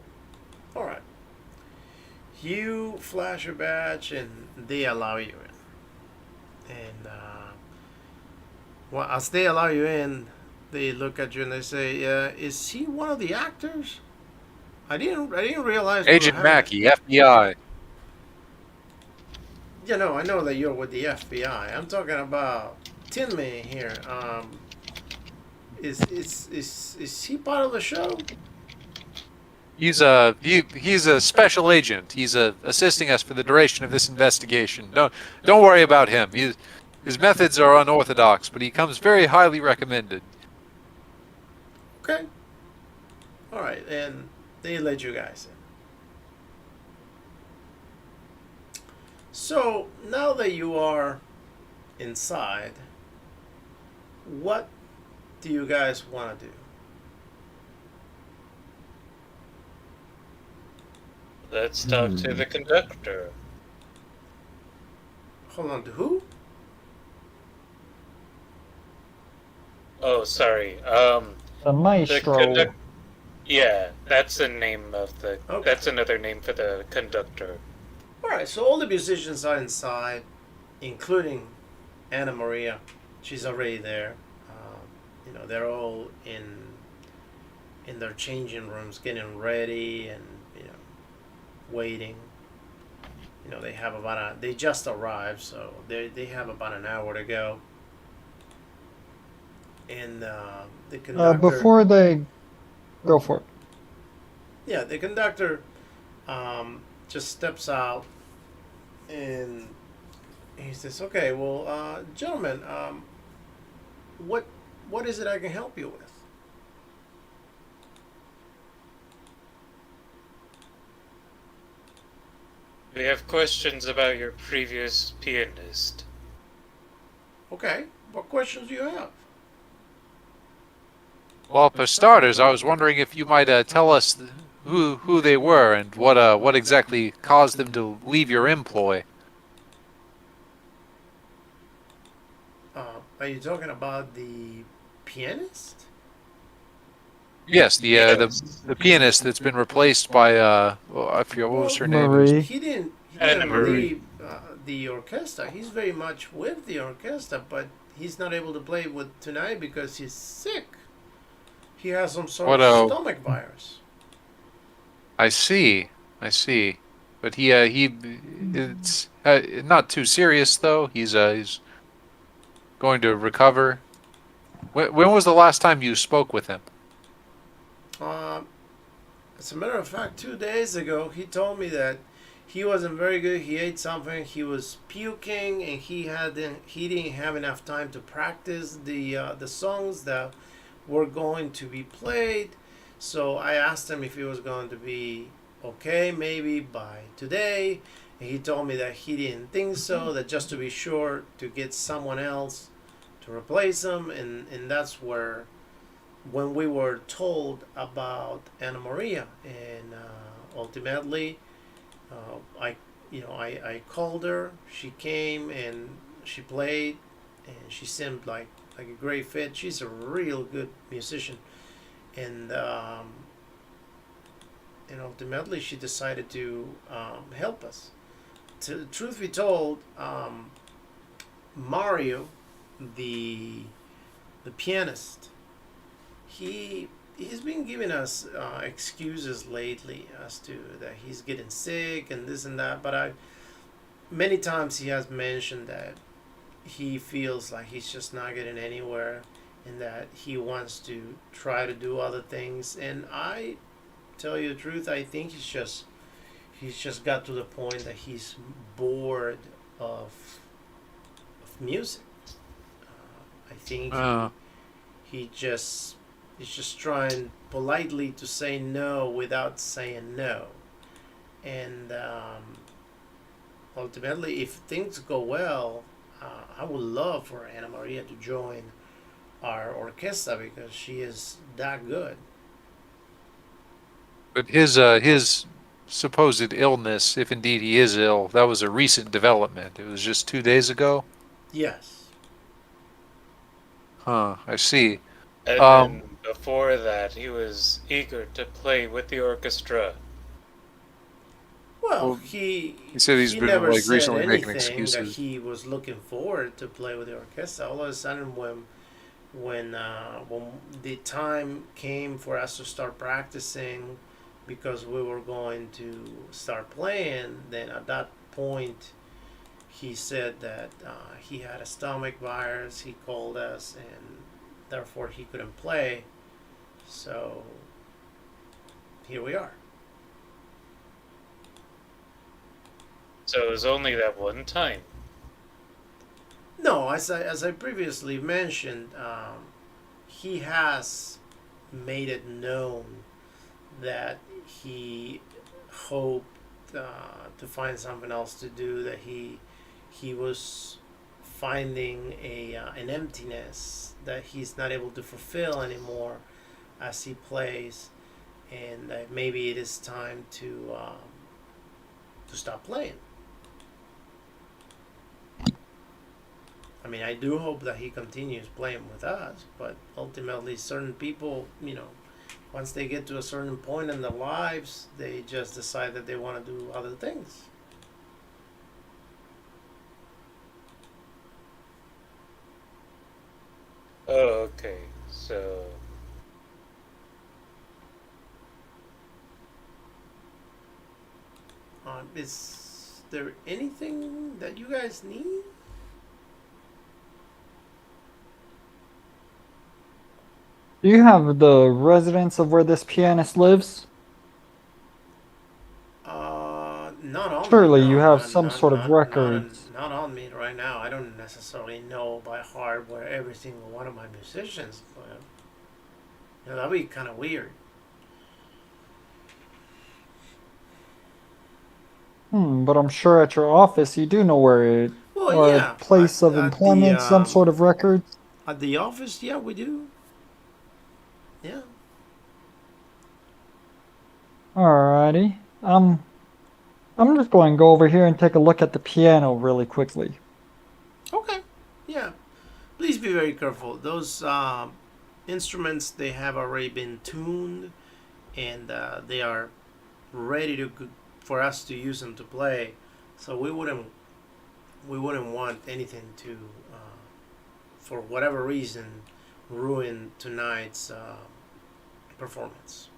All right. You flash your badge and they allow you in. And well, as they allow you in, they look at you and they say, "Is he one of the actors? I didn't realize we were Agent having Mackey, FBI. I know that you're with the FBI. I'm talking about Tin Man here. Is he part of the show? He's a special agent. He's assisting us for the duration of this investigation. Don't worry about him. His methods are unorthodox, but he comes very highly recommended. Okay. All right, and they let you guys in. So now that you are inside, what do you guys want to do? Let's talk to the conductor. Hold on, to who? Oh, sorry. the maestro. Yeah, that's the name of the. Okay. That's another name for the conductor. All right, so all the musicians are inside, including Anna Maria. She's already there. They're all in their changing rooms, getting ready and waiting. They have they just arrived, so they have about an hour to go. And the conductor. Before they go for it. Yeah, the conductor just steps out and he says, "Okay, well, gentlemen, what what is it I can help you with?" We have questions about your previous pianist. Okay, what questions do you have? Well, for starters, I was wondering if you might tell us who they were and what exactly caused them to leave your employ. Are you talking about the pianist? Yes, Yes. the pianist that's been replaced by well, I forget what was Well, her name. It was Marie. he Anna didn't Marie. leave the orchestra. He's very much with the orchestra, but he's not able to play with tonight because he's sick. He has some sort what of stomach virus. I see, I see. But he it's not too serious though. He's going to recover. When was the last time you spoke with him? Uh, as a matter of fact, 2 days ago, he told me that he wasn't very good. He ate something. He was puking, and he didn't have enough time to practice the songs that were going to be played. So I asked him if he was going to be okay, maybe by today. And he told me that he didn't think so. That just to be sure, to get someone else to replace him, and that's where when we were told about Anna Maria, and ultimately, I called her. She came and she played, and she seemed like a great fit. She's a real good musician, and ultimately she decided to help us. To truth be told, Mario, the the pianist, he's been giving us excuses lately as to that he's getting sick and this and that. But I many times he has mentioned that he feels like he's just not getting anywhere, and that he wants to try to do other things. And I tell you the truth, I think he's just got to the point that he's bored of music. I think Uh, he just he's just trying politely to say no without saying no. And ultimately, if things go well, I would love for Anna Maria to join our orchestra because she is that good. but his supposed illness, if indeed he is ill, that was a recent development. It was just 2 days ago. Yes. Huh. I see. And Um. then before that, he was eager to play with the orchestra. Well, Well, he said he's he been never like said recently making anything that excuses. he was looking forward to play with the orchestra. All of a sudden, when the time came for us to start practicing, because we were going to start playing, then at that point he said that he had a stomach virus. He called us, and therefore he couldn't play. So here we are. So it was only that one time. No, as I previously mentioned, he has made it known that he hoped to find something else to do. That he was finding a an emptiness that he's not able to fulfill anymore as he plays, and that maybe it is time to stop playing. I mean, I do hope that he continues playing with us, but ultimately, certain people, once they get to a certain point in their lives, they just decide that they want to do other things. Oh, okay. So Is there anything that you guys need? Do you have the residence of where this pianist lives? Not on me. Surely you No, have some sort of records. not on me right now. I don't necessarily know by heart where every single one of my musicians live. That'd be kind of weird. But I'm sure at your office you do know where it, Well, or a yeah, place of employment, some sort of records. at the office, yeah, we do. Yeah. Alrighty. I'm just going to go over here and take a look at the piano really quickly. Okay. Yeah. Please be very careful. Those instruments, they have already been tuned, and they are ready for us to use them to play. So we wouldn't want anything to, for whatever reason, ruin tonight's performance.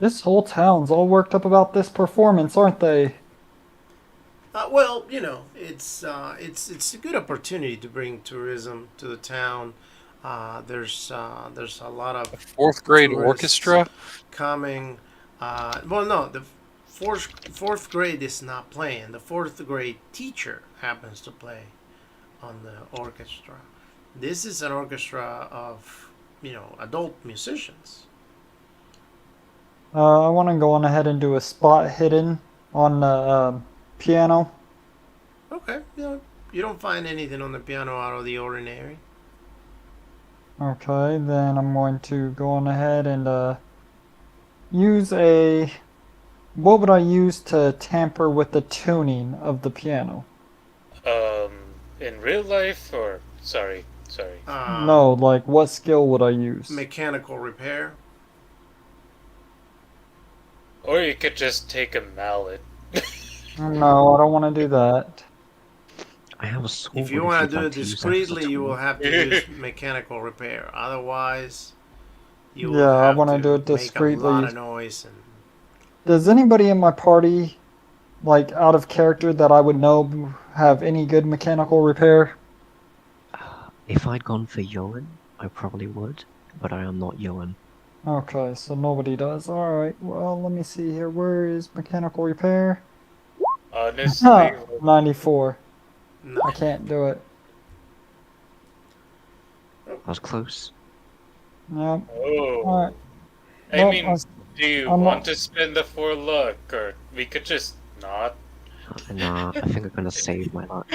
This whole town's all worked up about this performance, aren't they? Well, it's a good opportunity to bring tourism to the town. There's a lot of Fourth grade tourists orchestra. coming. Well, no, the fourth grade is not playing. The fourth grade teacher happens to play on the orchestra. This is an orchestra of adult musicians. I want to go on ahead and do a spot hidden on the piano. Okay, you don't find anything on the piano out of the ordinary. Okay, then I'm going to go on ahead and use a... What would I use to tamper with the tuning of the piano? In real life, or sorry. No, like what skill would I use? Mechanical repair. Or you could just take a mallet. No, I don't want to do that. I have a sword. If you want you'd to do like it use that as a discreetly, you will tool. have to use mechanical repair. Otherwise, you will Yeah, I have want to to do it make a lot discreetly. of noise. And Does anybody in my party, like out of character that I would know, have any good mechanical repair? If I'd gone for Yoan, I probably would, but I am not Yoan. Okay, so nobody does. Alright, well, let me see here. Where is mechanical repair? Honestly, 94. no. I can't do it. I was close. Yep. oh. Alright. I Well, mean, do you I'm want not- to spend the 4 luck, or we could just not? Nah, I think I'm gonna save my luck.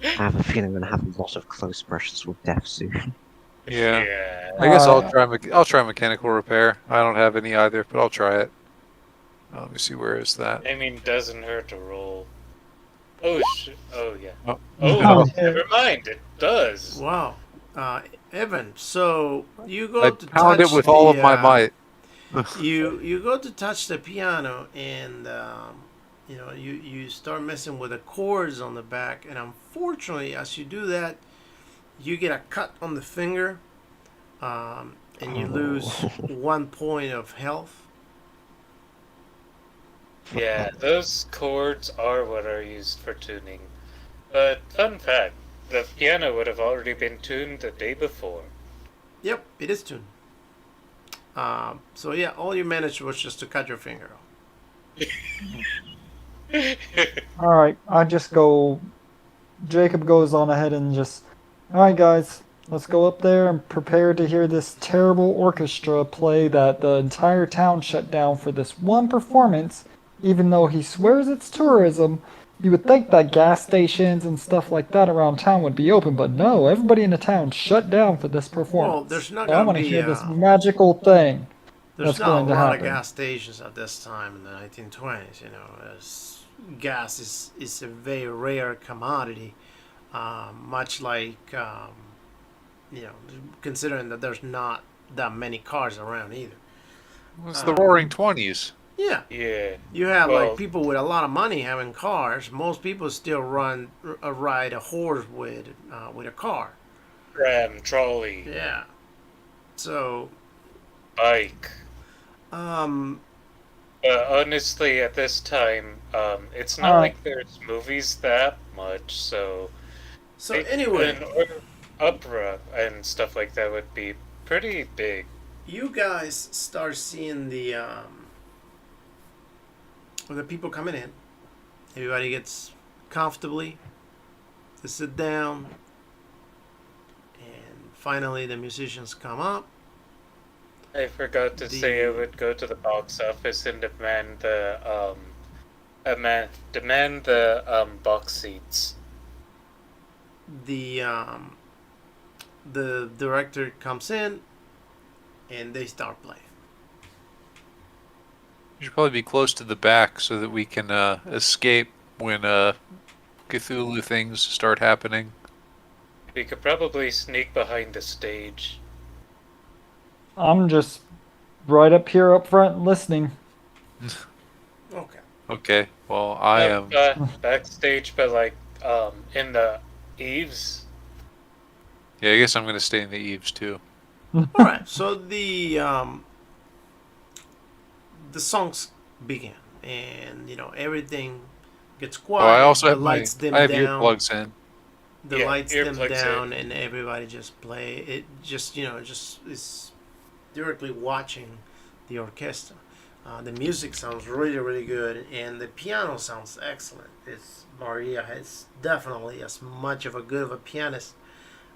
I have a feeling I'm gonna have a lot of close brushes with death soon. Yeah. Yeah. I guess Alright. I'll try mechanical repair. I don't have any either, but I'll try it. Let me see, where is that? I mean, doesn't hurt to roll. Oh, oh, yeah. Oh, Oh, no. never mind. It does. Wow. Evan, so you go I to pound touch it with all of the, my might. you go to touch the piano, and you start messing with the chords on the back, and unfortunately, as you do that, you get a cut on the finger, and you lose 1 point of health. Yeah, those chords are what are used for tuning. But, fun fact, the piano would have already been tuned the day before. Yep, it is tuned. So yeah, all you managed was just to cut your finger off. Alright, I just go. Jacob goes on ahead and just. Alright, guys, let's go up there and prepare to hear this terrible orchestra play that the entire town shut down for this one performance, even though he swears it's tourism. You would think that gas stations and stuff like that around town would be open, but no, everybody in the town shut down for this performance. Well, there's not So I gonna want to be, hear this magical thing. There's That's not going a to lot of happen. gas stations at this time in the 1920s. As gas is a very rare commodity, much like considering that there's not that many cars around either. It was the Roaring '20s. Yeah, Yeah. you have Well- like people with a lot of money having cars. Most people still ride a horse with a car. Tram, trolley, Yeah, so bike. um, Honestly, at this time, it's not Alright. like there's movies that much, so... like, anyway. an opera and stuff like that would be pretty big. You guys start seeing with the people coming in, everybody gets comfortably to sit down, and finally the musicians come up. I forgot to say I would go to the box office and demand the box seats. The director comes in, and they start playing. You should probably be close to the back so that we can escape when Cthulhu things start happening. We could probably sneak behind the stage. I'm just right up here up front listening. Okay. Okay, well, I am. Backstage, but like in the eaves. Yeah, I guess I'm going to stay in the eaves too. All right. So the songs begin, and everything gets quiet. Oh, I also the have lights dim I have down. earplugs in. The lights dim down, in. and everybody just play. It just just is directly watching the orchestra. The music sounds really, really good, and the piano sounds excellent. Maria is definitely as much of a good of a pianist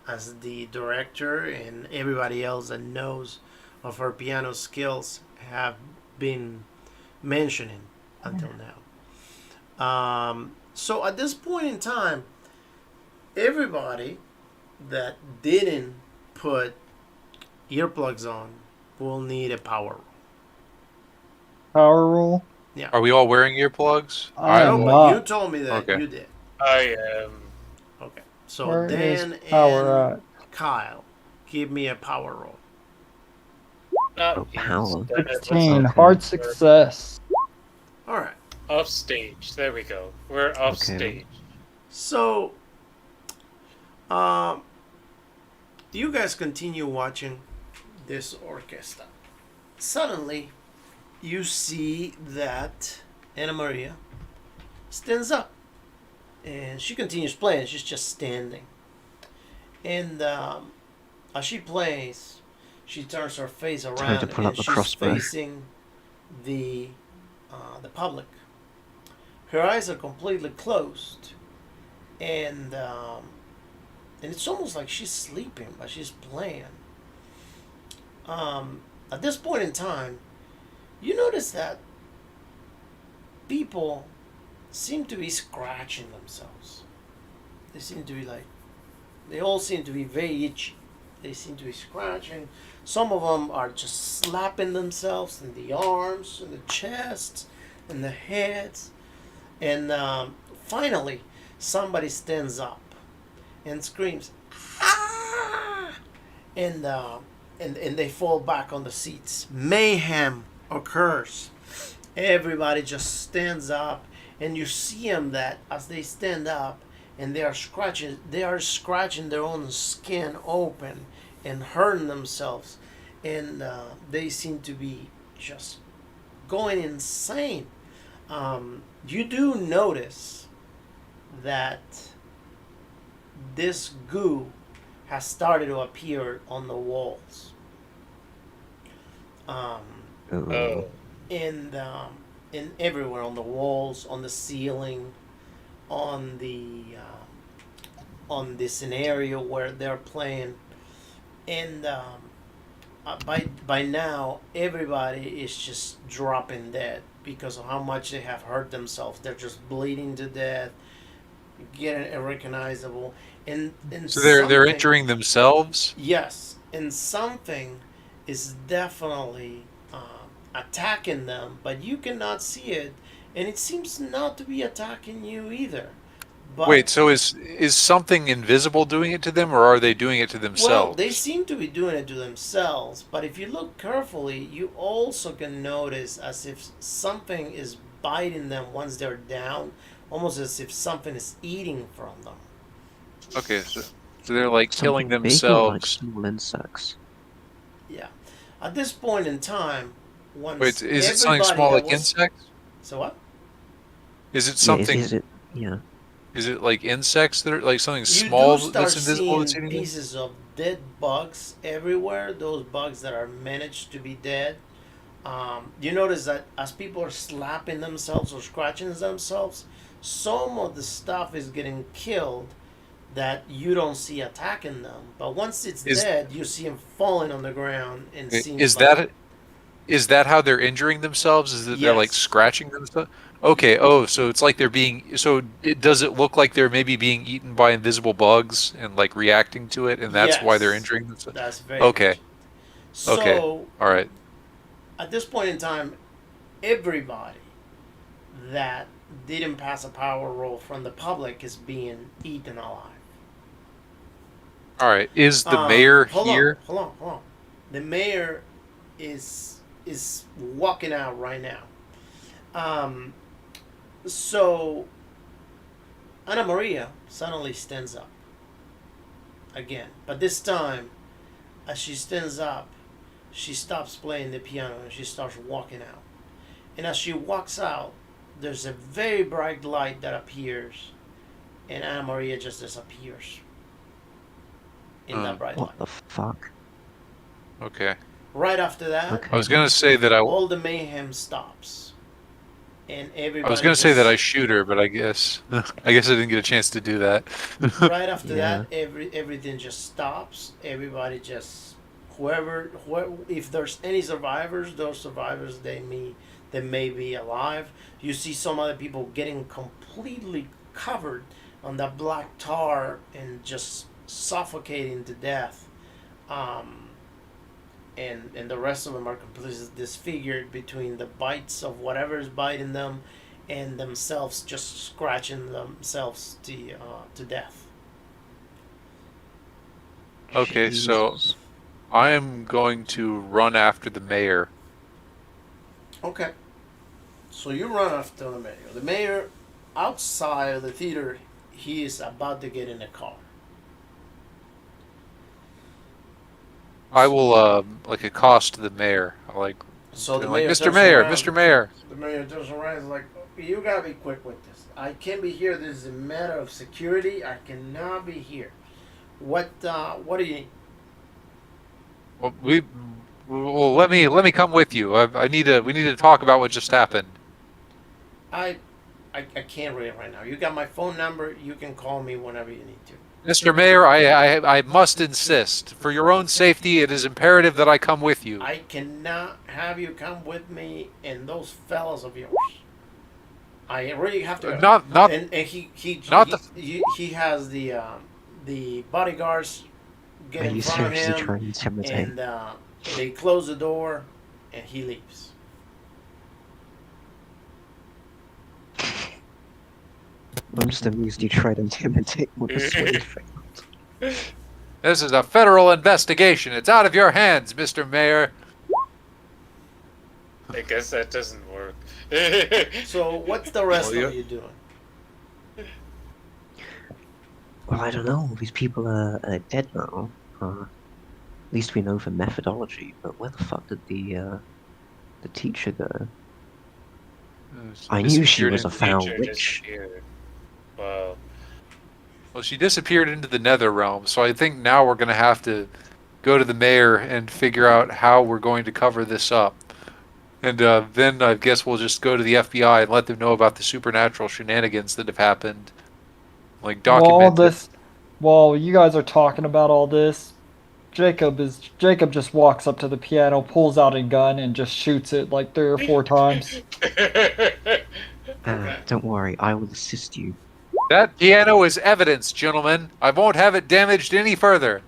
as the director and everybody else that knows of her piano skills have been mentioning until now. So at this point in time, everybody that didn't put earplugs on will need a power roll. Power roll. Yeah. Are we all wearing earplugs? I No, am but not. you told me that Okay. you did. I am. Okay. So Where is Dan power and Kyle, give me a power roll. Not Oh, power. eaves, damn it, 16. Okay. Hard success. All right. Off stage. There we go. We're off Okay. stage. So, you guys continue watching this orchestra. Suddenly, you see that Anna Maria stands up, and she continues playing. She's just standing, and as she plays, she turns her face Time around to pull out and the she's crossbow. facing the public. Her eyes are completely closed, and it's almost like she's sleeping, but she's playing. At this point in time, you notice that people seem to be scratching themselves. They seem to be they all seem to be very itchy. They seem to be scratching. Some of them are just slapping themselves in the arms, in the chest, in the heads. And finally, somebody stands up and screams, "Ah!" And they fall back on the seats. Mayhem occurs. Everybody just stands up, and you see them that as they stand up and they are scratching their own skin open and hurting themselves, and they seem to be just going insane. You do notice that this goo has started to appear on the walls. Oh. In everywhere, on the walls, on the ceiling, on the scenario where they're playing, and by now everybody is just dropping dead because of how much they have hurt themselves. They're just bleeding to death, getting unrecognizable, and So they're something- injuring themselves? Yes, and something is definitely attacking them, but you cannot see it, and it seems not to be attacking you either. But, Wait, so is something invisible doing it to them, or are they doing it to well, themselves? they seem to be doing it to themselves, but if you look carefully, you also can notice as if something is biting them once they're down, almost as if something is eating from them. Okay, so they're like killing Something big or like themselves. small insects? Yeah. At this point in time, once Wait, is it something everybody small that like was- insects? So what? Is it Yeah, something? is it? Yeah. Is it like insects that are like something You small do start that's invisible that's seeing eating them? pieces of dead bugs everywhere. Those bugs that are managed to be dead You notice that as people are slapping themselves or scratching themselves, some of the stuff is getting killed that you don't see attacking them. But once it's Is dead, you see them falling on the ground and seems is like that is that how they're injuring themselves? Is that they're like yes, scratching themselves? Okay. Oh, so it's like they're being. So does it look like they're maybe being eaten by invisible bugs and like reacting to it, and that's why they're yes, injuring themselves? that's very Okay. much. Okay. So All right. at this point in time, everybody that didn't pass a power roll from the public is being eaten alive. All right. Is the mayor Hold on, here? hold on, hold on. The mayor is walking out right now. Um, so Anna Maria suddenly stands up again, but this time, as she stands up, she stops playing the piano and she starts walking out. And as she walks out, there's a very bright light that appears, and Anna Maria just disappears in that bright light. What the fuck? Okay. Right after that, Okay. I was gonna say that I all the mayhem stops, and I was everybody gonna say that I just shoot her, but I guess I guess I didn't get a chance to do that. right after Yeah. that, everything just stops. Everybody just if there's any survivors, those survivors they may be alive. You see some other people getting completely covered on that black tar and just suffocating to death. Um, and the rest of them are completely disfigured between the bites of whatever is biting them and themselves just scratching themselves to death. Okay, so Jesus. I am going to run after the mayor. Okay. So you run after the mayor. The mayor, outside of the theater, he is about to get in a car. I will like accost the mayor. I'll, like So the like mayor Mr. turns Mayor, around. Mr. Mayor. The mayor turns around and is like, you gotta be quick with this. I can't be here. This is a matter of security. I cannot be here. What do you need? Well, let me come with you. I need to we need to talk about what just happened. I, I can't read it right now. You got my phone number. You can call me whenever you need to. Mr. Mayor, I must insist. For your own safety, it is imperative that I come with you. I cannot have you come with me and those fellas of yours. I really have to go. Not And not the he has the bodyguards get Are in you front of seriously him, trying to intimidate? and they close the door, and he leaves. I'm just amused you tried to intimidate with a swing thing. This is a federal investigation. It's out of your hands, Mr. Mayor. I guess that doesn't work. So what's the rest Well, of you doing? Well, I don't know. These people are dead now. At least we know the methodology. But where the fuck did the teacher go? I knew she Disappeared was a into- foul Teacher witch. disappeared. Wow. Well, she disappeared into the nether realm, so I think now we're going to have to go to the mayor and figure out how we're going to cover this up. And then I guess we'll just go to the FBI and let them know about the supernatural shenanigans that have happened. Like, While all document it. this, while you guys are talking about all this, Jacob just walks up to the piano, pulls out a gun, and just shoots it like 3 or 4 times. Don't worry, I will assist you. That piano is evidence, gentlemen. I won't have it damaged any further.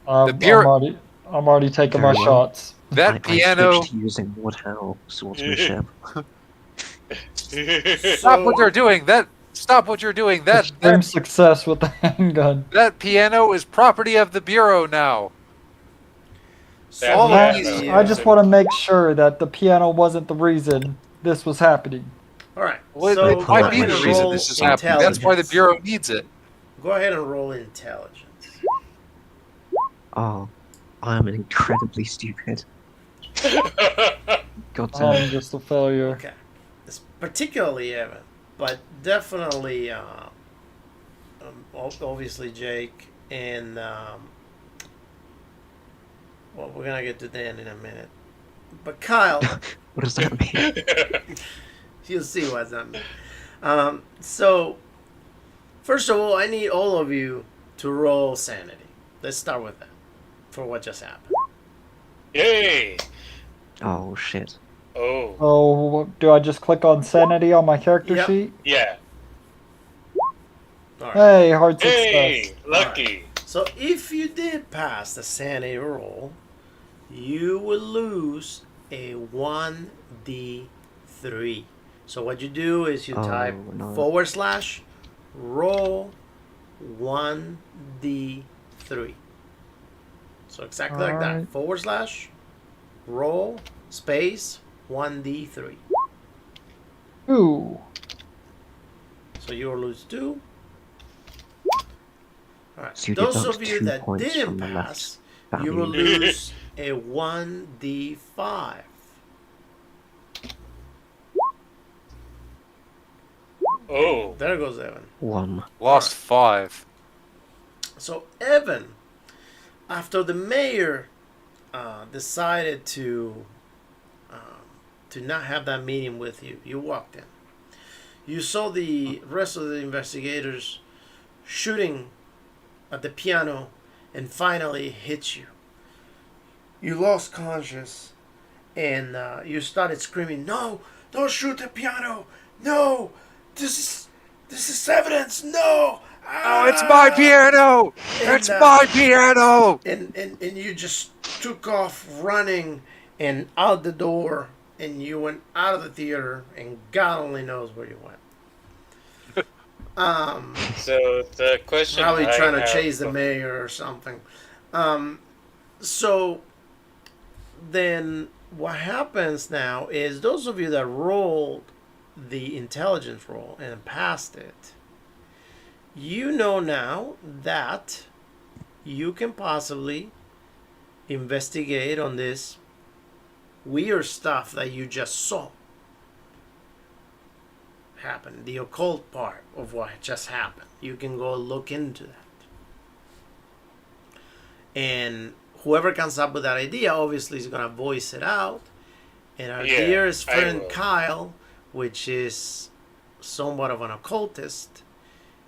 I'm bureau- already taking my Very well. shots. That I piano... switched to using Woodhouse swordsmanship. Stop what you're doing! Stop what you're doing! Extreme success with the handgun. That piano is property of the Bureau now. That All of Yeah, these... yeah. I just want to make sure that the piano wasn't the reason this was happening. All right. Well, So it go might be ahead the and reason roll this is happening. That's why the intelligence. Bureau needs it. Go ahead and roll intelligence. Oh, I am incredibly stupid. God damn. I'm just a failure. Okay. It's particularly Evan, but definitely, obviously Jake and well, we're gonna get to Dan in a minute. But Kyle, What does that mean? You'll see what's that mean. So, first of all, I need all of you to roll sanity. Let's start with that for what just happened. Yay! Oh shit. Oh, Oh, do I just click on sanity on my character Yep. sheet? yeah. All right. Hey, hard success. Hey, lucky. So if you did pass the sanity roll, you will lose a 1d3. So what you do is you type no. / roll 1d3. So exactly like that. Alright. / roll space 1d3. Ooh. So you'll lose 2. All right. So you Those deduct of you 2 that points didn't from the left pass, you value. will lose a 1d5. Oh, There goes Evan. 1. Lost 5. So Evan, after the mayor decided to not have that meeting with you, you walked in. You saw the rest of the investigators shooting at the piano, and finally hit you. You lost conscious, and you started screaming, "No! Don't shoot the piano! No! This is evidence! No! Oh, it's my piano! It's my piano! And you just took off running and out the door, and you went out of the theater, and God only knows where you went. so the question Probably I trying to have chase the from- mayor or something. So then what happens now is those of you that rolled the intelligence roll and passed it, you know now that you can possibly investigate on this weird stuff that you just saw happen, the occult part of what just happened. You can go look into that. And whoever comes up with that idea obviously is going to voice it out. And our Yeah, dearest I friend will. Kyle, which is somewhat of an occultist,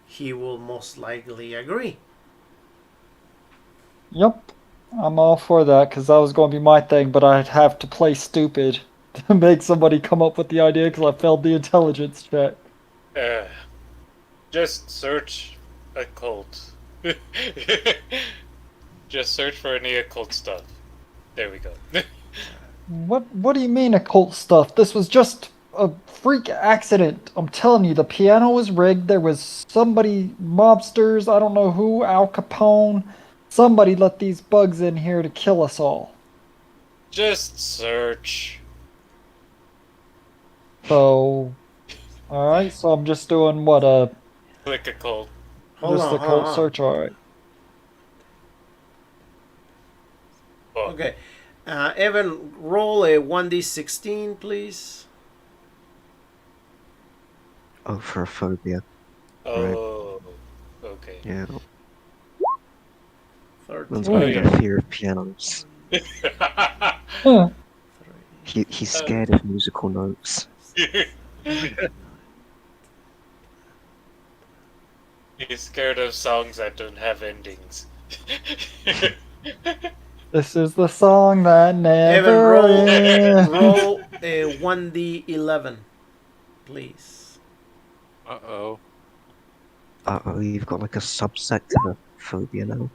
he will most likely agree. Yep. I'm all for that because that was going to be my thing, but I'd have to play stupid to make somebody come up with the idea because I failed the intelligence check. Just search occult. Just search for any occult stuff. There we go. What do you mean occult stuff? This was just a freak accident. I'm telling you, the piano was rigged. There was somebody, mobsters, I don't know who, Al Capone. Somebody let these bugs in here to kill us all. Just search. So, alright, so I'm just doing what, Click occult. Hold just on, a hold cult on. search, alright. Oh, Okay. Evan, roll a 1d16, please. Oh, for a phobia. oh, okay. Yeah. 13. One's Oh, got yeah. a fear of pianos. Huh. He's scared of musical notes. He's scared of songs that don't have endings. This is the song that Evan, never ends. roll a 1d11, please. Uh-oh. Uh-oh, you've got like a subsect of a phobia now.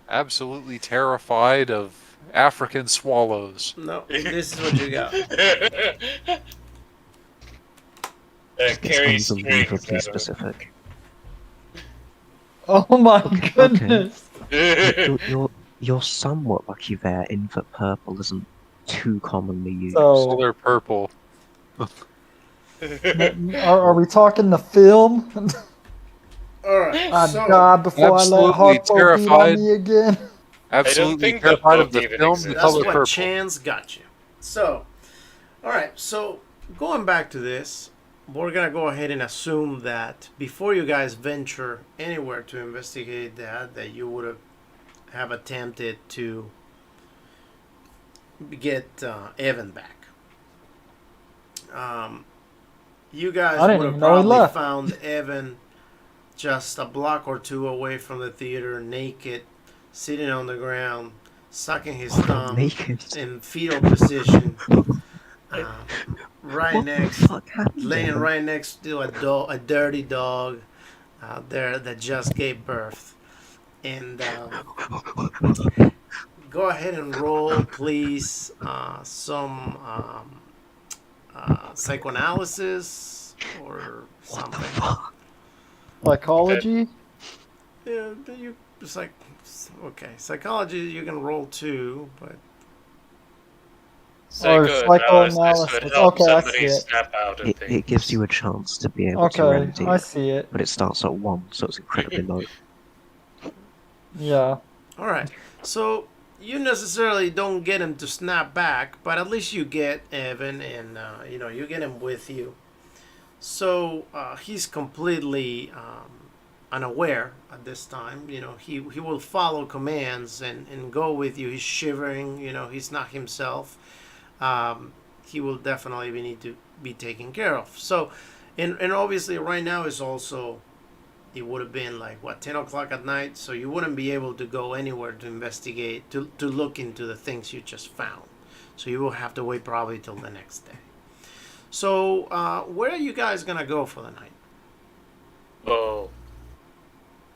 Absolutely terrified of African swallows. No, this is what you got. Carry It's strings. unbelievably specific. Oh my Okay. goodness. You're somewhat lucky there in that purple isn't too commonly used. So, Color purple. are we talking the film? All right. I So, died before I let Absolutely Hardcore beat on terrified. me again. Absolutely think the terrified of book the even film exists. The that's Color what Purple. Chance got you. So, all right. So, going back to this, we're going to go ahead and assume that before you guys venture anywhere to investigate that you would have attempted to get Evan back. You guys I would didn't have even know he probably left. found Evan just a block or two away from the theater, naked, sitting on the ground, sucking his thumb Naked. in fetal position, right What the next, fuck happened to laying him? right next to a dirty dog out there that just gave birth. And go ahead and roll, please, some psychoanalysis or What the something. fuck? Psychology? Yeah, you it's like okay, psychology you can roll two, but Or Psychoanalysis would psychoanalysis. help Okay, I see somebody it. snap out of It gives things. you a chance to be able to Okay, remedy I it, see it. but it starts at 1, so it's incredibly low. Yeah. all right. So you necessarily don't get him to snap back, but at least you get Evan, and you get him with you. So he's completely unaware at this time. He will follow commands and go with you. He's shivering. He's not himself. He will definitely need to be taken care of. So, and obviously right now is also it would have been like what 10 o'clock at night. So you wouldn't be able to go anywhere to investigate to look into the things you just found. So you will have to wait probably till the next day. So where are you guys gonna go for the night? Oh,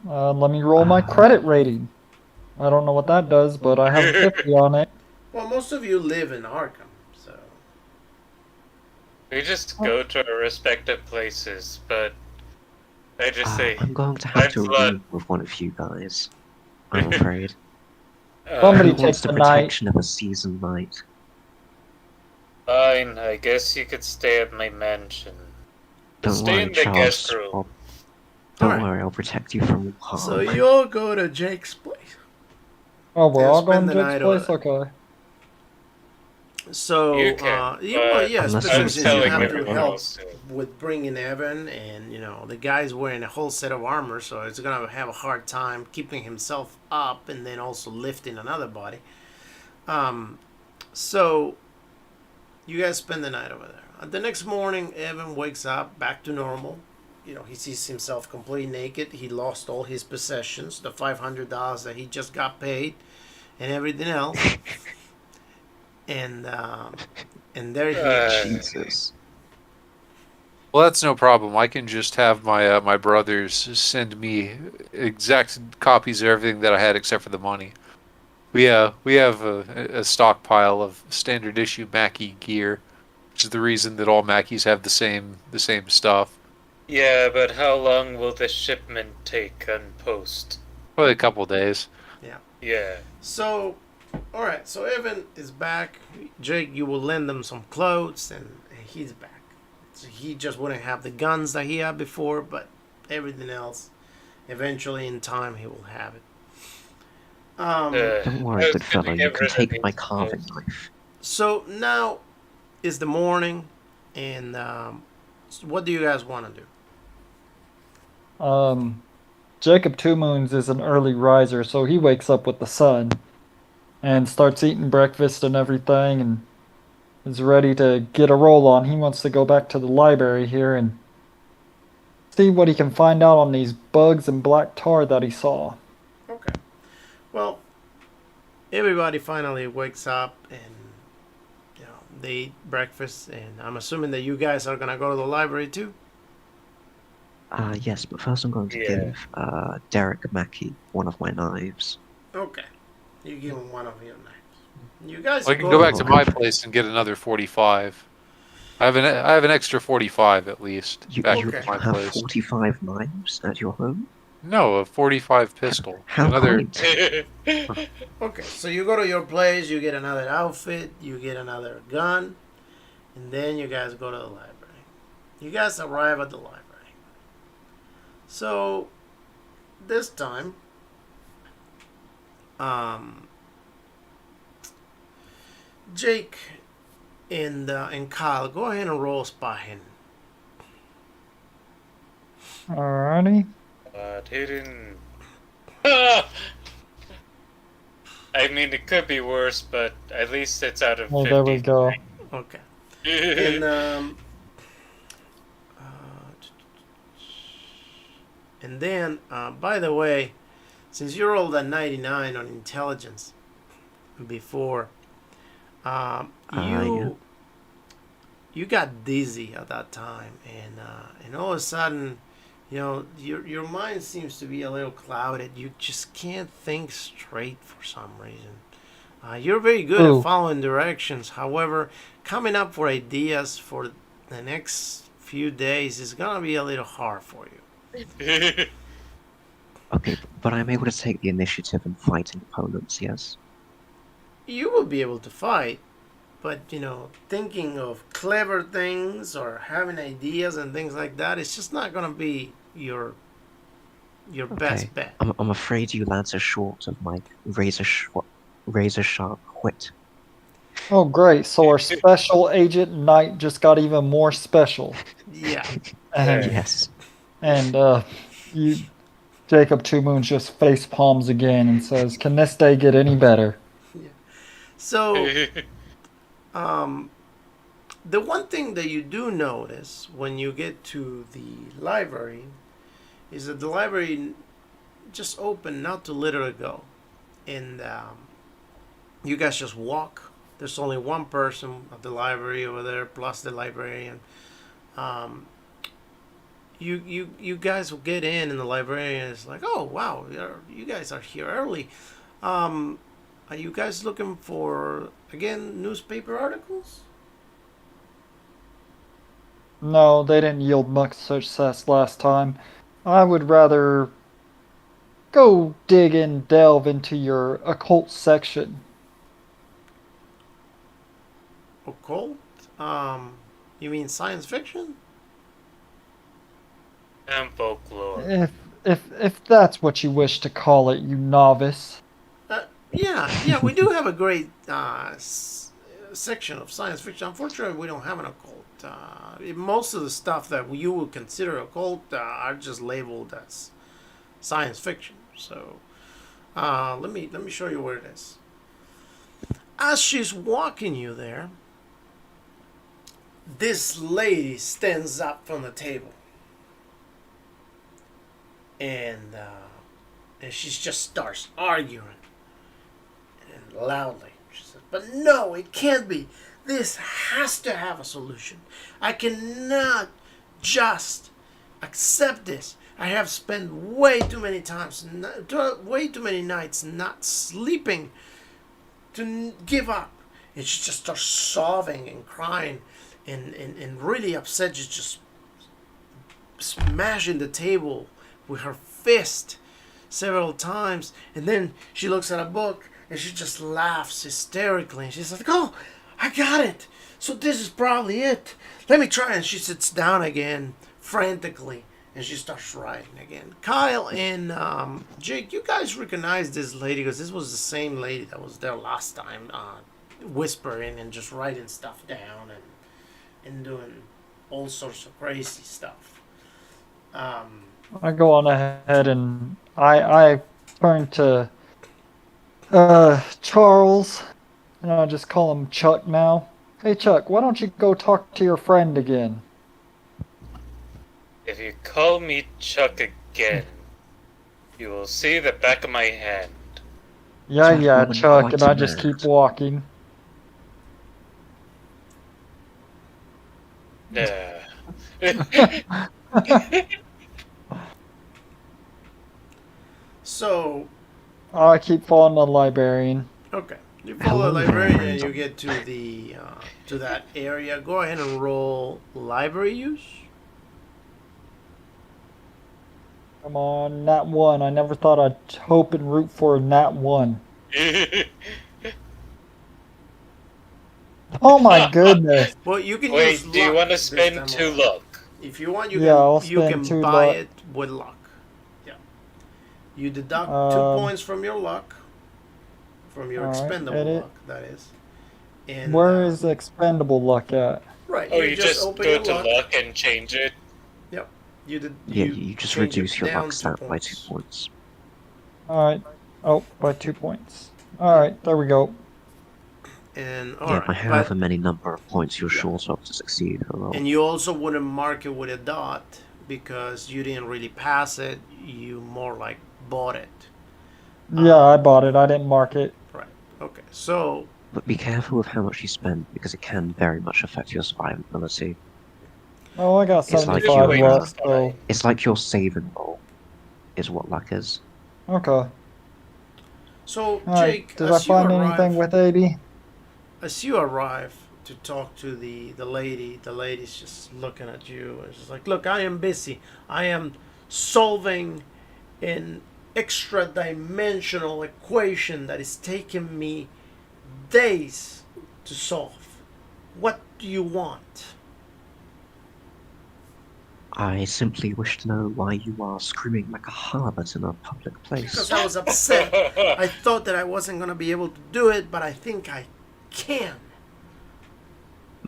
Let me roll my credit rating. I don't know what that does, but I have a 50 on it. Well, most of you live in Arkham, so we just go to our respective places, but I just say, I'm going to my have to blood. agree with one of you guys. I'm afraid. Somebody Who take wants the the night. protection of a seasoned knight? Fine, I guess you could stay at my mansion. Don't Stay worry, in the guest Charles. room. Don't Alright. worry, I'll protect you from harm. so you all go to Jake's place. Oh, we're And all spend going the to night Jake's over place? there. Okay. So You can, well, but yeah, Unless especially I'm since you telling have to everyone help else to. with bringing Evan, and the guy's wearing a whole set of armor, so it's gonna have a hard time keeping himself up and then also lifting another body. So you guys spend the night over there. The next morning, Evan wakes up back to normal. He sees himself completely naked. He lost all his possessions, the $500 that he just got paid, and everything else. And there he is. Jesus. Well, that's no problem. I can just have my brothers send me exact copies of everything that I had except for the money. We have a stockpile of standard issue Mackie gear, which is the reason that all Mackies have the same stuff. Yeah, but how long will the shipment take on post? Probably a couple days. Yeah. So, all right. So Evan is back. Jake, you will lend him some clothes, and he's back. So he just wouldn't have the guns that he had before, but everything else, eventually in time, he will have it. Don't worry, I was good fellow, gonna you get can rid of take these my carving clothes. knife. So now is the morning, and what do you guys want to do? Jacob Two Moons is an early riser, so he wakes up with the sun and starts eating breakfast and everything and is ready to get a roll on. He wants to go back to the library here and see what he can find out on these bugs and black tar that he saw. Okay. Well, everybody finally wakes up and they eat breakfast, and I'm assuming that you guys are gonna go to the library too. Yes, but first I'm going to Yeah. give Derek Mackey one of my knives. Okay. You give him one of your knives. You guys I can go back to my place and get another 45. I have an extra 45 at least You, back you, Okay. at you my have place. 45 knives at your home? No, a 45 pistol. How Another. quaint. Okay, so you go to your place, you get another outfit, you get another gun, and then you guys go to the library. You guys arrive at the library. So this time, Jake and Kyle, go ahead and roll spot hidden. Alrighty. But hidden. I I mean, it could be worse, but at least it's out of Well, 50. there we go. Okay. And uh, and then by the way, since you rolled a 99 on intelligence before, Yeah. you got dizzy at that time, and all of a sudden, your mind seems to be a little clouded. You just can't think straight for some reason. You're very good Ooh. at following directions. However, coming up for ideas for the next few days is gonna be a little hard for you. Okay, but I'm able to take the initiative in fighting opponents, yes? You will be able to fight, but thinking of clever things or having ideas and things like that, it's just not gonna be your Okay. best bet. I'm afraid you lads are short of my razor sharp wit. Oh, great. So our special agent Knight just got even more special. Yeah. And, Yes. and Jacob Two Moons just face palms again and says, "Can this day get any better?" So, the one thing that you do notice when you get to the library is that the library just opened not too little ago, and you guys just walk. There's only one person at the library over there, plus the librarian. Um, you guys will get in, and the librarian is like, "Oh wow, you guys are here early. Are you guys looking for again newspaper articles?" No, they didn't yield much success last time. I would rather go dig and delve into your occult section. Occult? You mean science fiction? And folklore. If that's what you wish to call it, you novice. Yeah, we do have a great section of science fiction. Unfortunately, we don't have an occult. Most of the stuff that you would consider occult are just labeled as science fiction. So, let me show you where it is. As she's walking you there, this lady stands up from the table, and she just starts arguing and loudly. She says, "But no, it can't be. This has to have a solution. I cannot just accept this. I have spent way too many nights not sleeping to give up." And she just starts sobbing and crying and really upset. She's just smashing the table with her fist several times. And then she looks at a book and she just laughs hysterically. And she's like, "Oh, I got it. So this is probably it. Let me try." And she sits down again frantically and she starts writing again. Kyle and Jake, you guys recognize this lady because this was the same lady that was there last time, whispering and just writing stuff down and doing all sorts of crazy stuff. I go on ahead and I turn to Charles, and I'll just call him Chuck now. Hey Chuck, why don't you go talk to your friend again? If you call me Chuck again, you will see the back of my hand. Yeah, That yeah, woman Chuck, quite and I just alert. keep walking. So, I keep following the librarian. okay. You follow the Hello librarian there. and you get to the to that area. Go ahead and roll library use. Come on, nat 1. I never thought I'd hope and root for a nat 1. Oh my goodness. Well, you can Wait, use luck. do you want to this spend time 2 around. luck? If you want, Yeah, I'll you spend can 2 buy luck. it with luck. Yeah. You deduct 2 points from your luck, from your alright, expendable edit. luck. That is. And Where is expendable luck at? right? Oh, you just open go your to luck. luck and change it? Yep. You did. Yeah, you just change it reduce your down luck 2 stat by 2 points. points. Alright. Oh, by 2 points. All right, there we go. And all Yeah, right, by but however many number of points you're yeah, short of to succeed a roll. and you also wouldn't mark it with a dot because you didn't really pass it. You more like bought it. Yeah, I bought it. I didn't mark it. Right. Okay. So But be careful with how much you spend, because it can very much affect your survivability. Oh, I got It's like 75 your, Usually left, fine. so it's like your save and roll, is what luck is. okay. so All right, Jake, did I find anything with 80? as you arrive to talk to the lady, the lady's just looking at you and she's like, "Look, I am busy. I am solving an extra dimensional equation that is taking me days to solve. What do you want?" I simply wish to know why you are screaming like a harlot in a public place. Because I was upset. I thought that I wasn't going to be able to do it, but I think I can.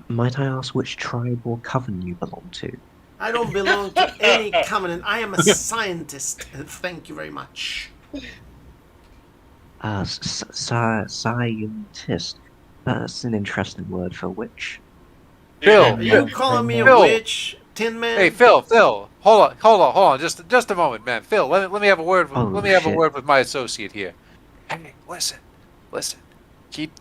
Might I ask which tribe or coven you belong to? I don't belong to any covenant. I am a scientist. Thank you very much. Scientist. That's an interesting word for witch. Phil, Are you calling me a Phil. witch, Tin Man? Hey, Phil, hold on, just a moment, man. Phil, let me have a word with Oh, let me have a shit. word with my associate here. Hey, listen. Keep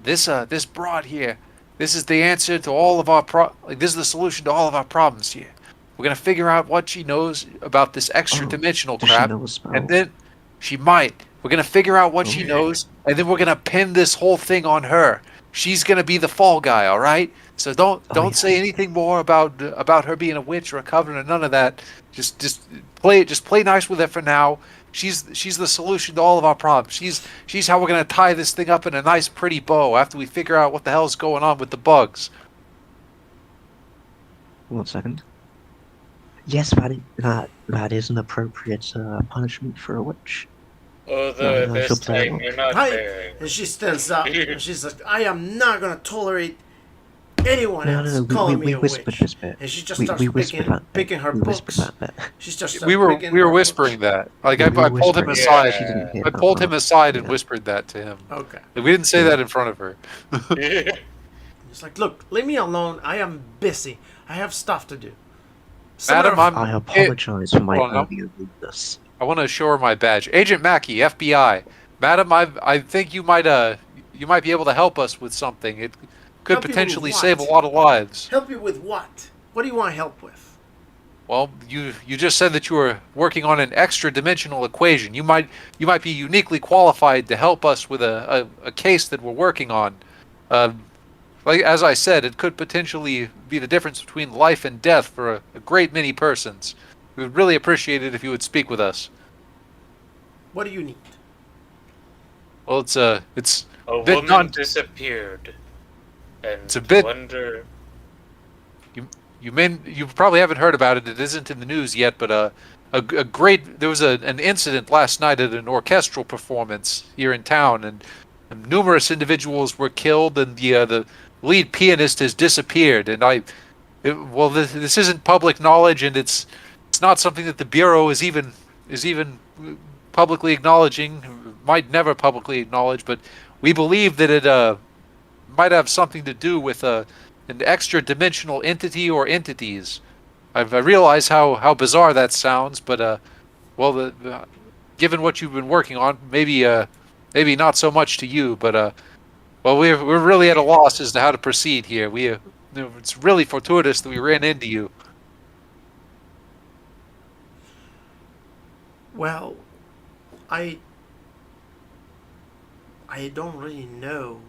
this broad here. This is the answer to all of our this is the solution to all of our problems here. We're gonna figure out what she knows about this extra dimensional Does she crap, know a spell? and then she might. We're gonna figure out what Oh. she knows, and then we're gonna pin this whole thing on her. She's gonna be the fall guy, all right? So don't yes. say anything more about her being a witch or a coven or none of that. Just play nice with her for now. She's the solution to all of our problems. She's how we're gonna tie this thing up in a nice pretty bow after we figure out what the hell's going on with the bugs. 1 second. Yes, that is an appropriate punishment for a witch. Although I shall this play time along. you're not Hi. there. And she stands up and she's like, "I am not going to tolerate anyone No, else no, calling me we a whispered witch." this bit. And she just We starts whispered that bit. picking her We whispered books. that bit. She just starts We were picking her whispering that. Like We were I pulled him whispering. aside. She didn't hear I that pulled part. him aside and Yeah. whispered that to him. Okay. We didn't say Yeah. that in front of her. It's like, "Look, leave me alone. I am busy. I have stuff to do." Madam, I apologize for my Hold on, earlier rudeness. I want to show her my badge. Agent Mackey, FBI. Madam, I think you might be able to help us with something. It could Help you with potentially what? save a lot of lives. Help you with what? What do you want help with? Well, you just said that you were working on an extra dimensional equation. You might be uniquely qualified to help us with a case that we're working on. Like as I said, it could potentially be the difference between life and death for a great many persons. We would really appreciate it if you would speak with us. What do you need? Well, it's A bit woman disappeared, and It's a bit- wonder. you probably haven't heard about it. It isn't in the news yet, but there was an incident last night at an orchestral performance here in town, and numerous individuals were killed, and the lead pianist has disappeared. And this isn't public knowledge, and it's not something that the bureau is even publicly acknowledging. Might never publicly acknowledge, but we believe that it might have something to do with an extra dimensional entity or entities. I realize how bizarre that sounds, but given what you've been working on, maybe not so much to you, but well, we're really at a loss as to how to proceed here. It's really fortuitous that we ran into you. Well, I don't really know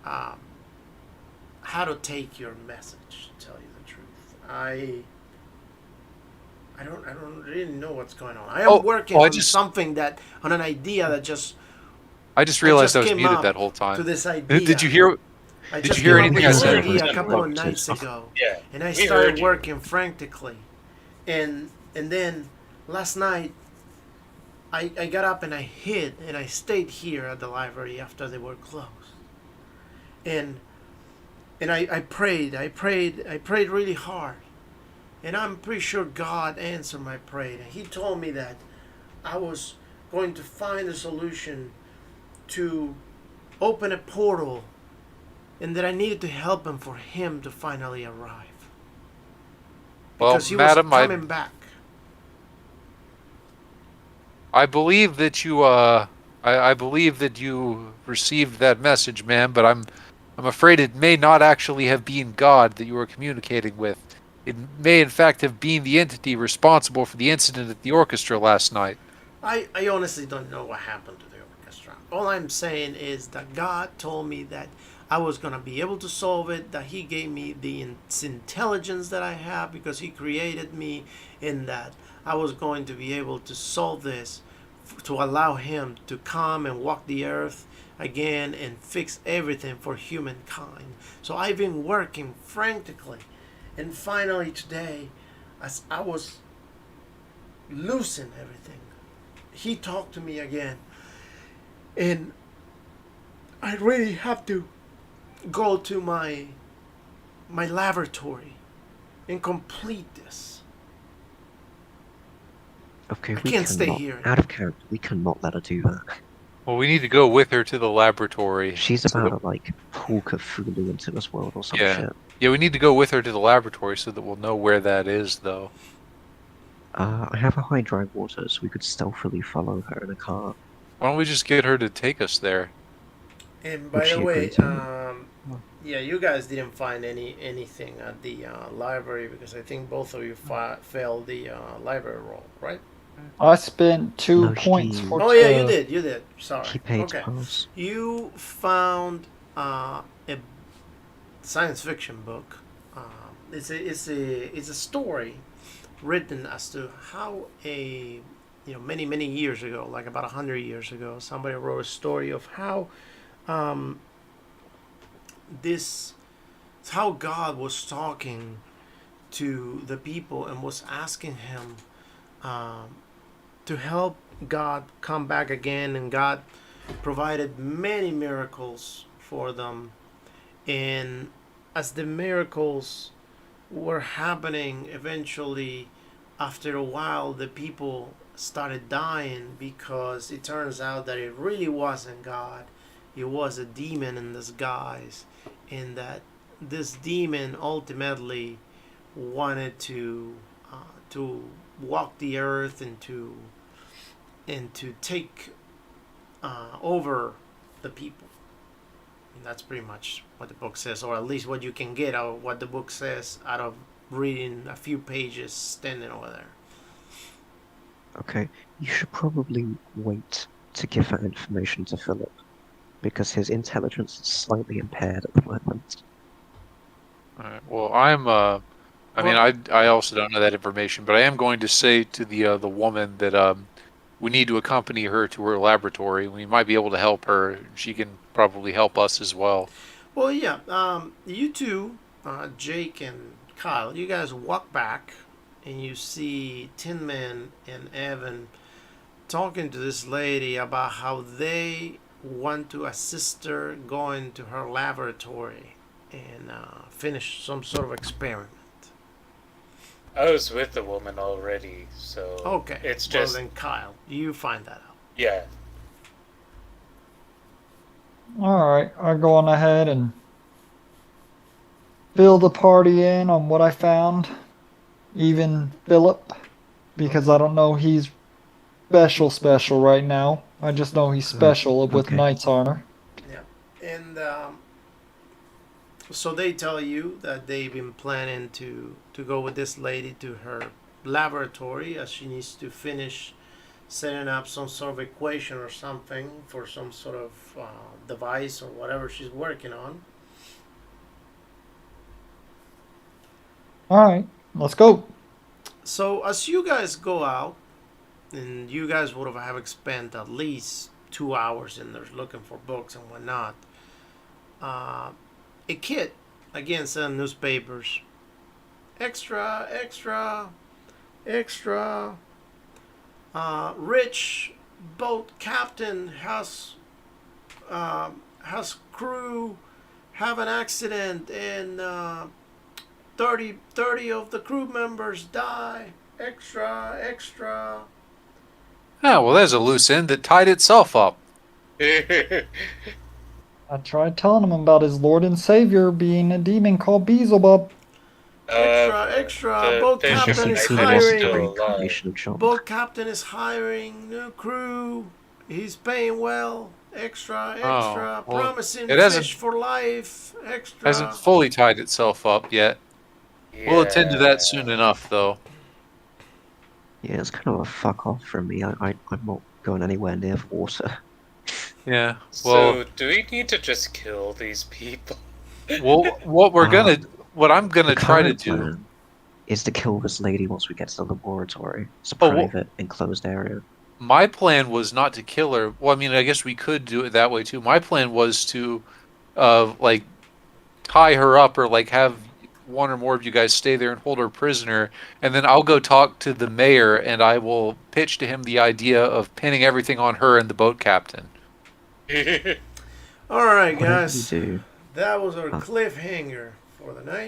how to take your message. To tell you the truth, I don't really know what's going on. I am working on something on an idea that just. I just realized I was came muted up that whole time. To this idea. Did you hear? I Did just you hear came up anything with I this said? idea a couple of nights ago, Yeah, and I we started heard you. working frantically, and then last night I got up and I hid and I stayed here at the library after they were closed, and I prayed really hard, and I'm pretty sure God answered my prayer. And He told me that I was going to find a solution to open a portal, and that I needed to help him for him to finally arrive. Well, Because he was madam, coming back. I believe that I believe that you received that message, ma'am, but I'm afraid it may not actually have been God that you were communicating with. It may, in fact, have been the entity responsible for the incident at the orchestra last night. I honestly don't know what happened to the orchestra. All I'm saying is that God told me that I was going to be able to solve it, that He gave me the intelligence that I have because He created me, and that I was going to be able to solve this to allow Him to come and walk the earth again and fix everything for humankind. So I've been working frantically, and finally today, as I was losing everything, He talked to me again, and I really have to go to my laboratory and complete this. Okay, I we can't stay cannot. here. Out of character, we cannot let her do that. Well, we need to go with her to the laboratory. She's so about that- to, like, pull Cthulhu into this world or some Yeah. shit. Yeah, we need to go with her to the laboratory so that we'll know where that is, though. I have a high drive water, so we could stealthily follow her in a car. Why don't we just get her to take us there? And Would by she the agree way, to it? yeah, you guys didn't find anything at the library because I think both of you failed the library roll, right? I spent 2 No, points she- for Oh yeah, you did. You did. Sorry. She paid Okay. to pass. You found a science fiction book. It's a story written as to how many years ago, like about 100 years ago, somebody wrote a story of how um, this how God was talking to the people and was asking him um, to help God come back again, and God provided many miracles for them. And as the miracles were happening, eventually, after a while, the people started dying because it turns out that it really wasn't God. It was a demon in disguise, and that this demon ultimately wanted to walk the earth and to take over the people. And that's pretty much what the book says, or at least what you can get out of what the book says out of reading a few pages standing over there. Okay, you should probably wait to give that information to Philip, because his intelligence is slightly impaired at the moment. Alright, well, I mean, I also don't know that information, but I am going to say to the woman that we need to accompany her to her laboratory. We might be able to help her. She can probably help us as well. Well, yeah, you two, Jake and Kyle, you guys walk back and you see Tin Man and Evan talking to this lady about how they want to assist her going to her laboratory and finish some sort of experiment. I was with the woman already, so Okay, it's well just then, Kyle, you find that out. yeah. Alright, I go on ahead and fill the party in on what I found. Even Philip, because I don't know he's special right now. I just know he's special with okay. knight's armor. Yeah, and so they tell you that they've been planning to go with this lady to her laboratory as she needs to finish setting up some sort of equation or something for some sort of device or whatever she's working on. Alright, let's go. So as you guys go out, and you guys would have spent at least 2 hours in there looking for books and whatnot. A kid, again, selling newspapers. Extra, extra, extra. Rich boat captain has crew have an accident and 30 of the crew members die. Extra, extra. Ah, well, there's a loose end that tied itself up. I tried telling him about his Lord and Savior being a demon called Beelzebub. Extra, extra! The Boat I Bishop guess captain he is truly Knight was is a hiring. still great alive. combination of John. Boat captain is hiring new crew. He's paying well. Extra, Oh, extra! well, Promising it fish for life. hasn't Extra. fully tied itself up yet. We'll attend to that soon Yeah. enough, though. Yeah, it's kind of a fuck off from me. I'm not going anywhere near the water. Yeah. So, do we need to just kill these people? Well, what I'm The gonna try to current do. plan is to kill this lady once we get to the laboratory. It's a Oh, well, private, enclosed area. my plan was not to kill her. Well, I mean, I guess we could do it that way too. My plan was to, like, tie her up or like have one or more of you guys stay there and hold her prisoner, and then I'll go talk to the mayor and I will pitch to him the idea of pinning everything on her and the boat captain. All right, Whatever you guys. do, That was our uh, cliffhanger for the night.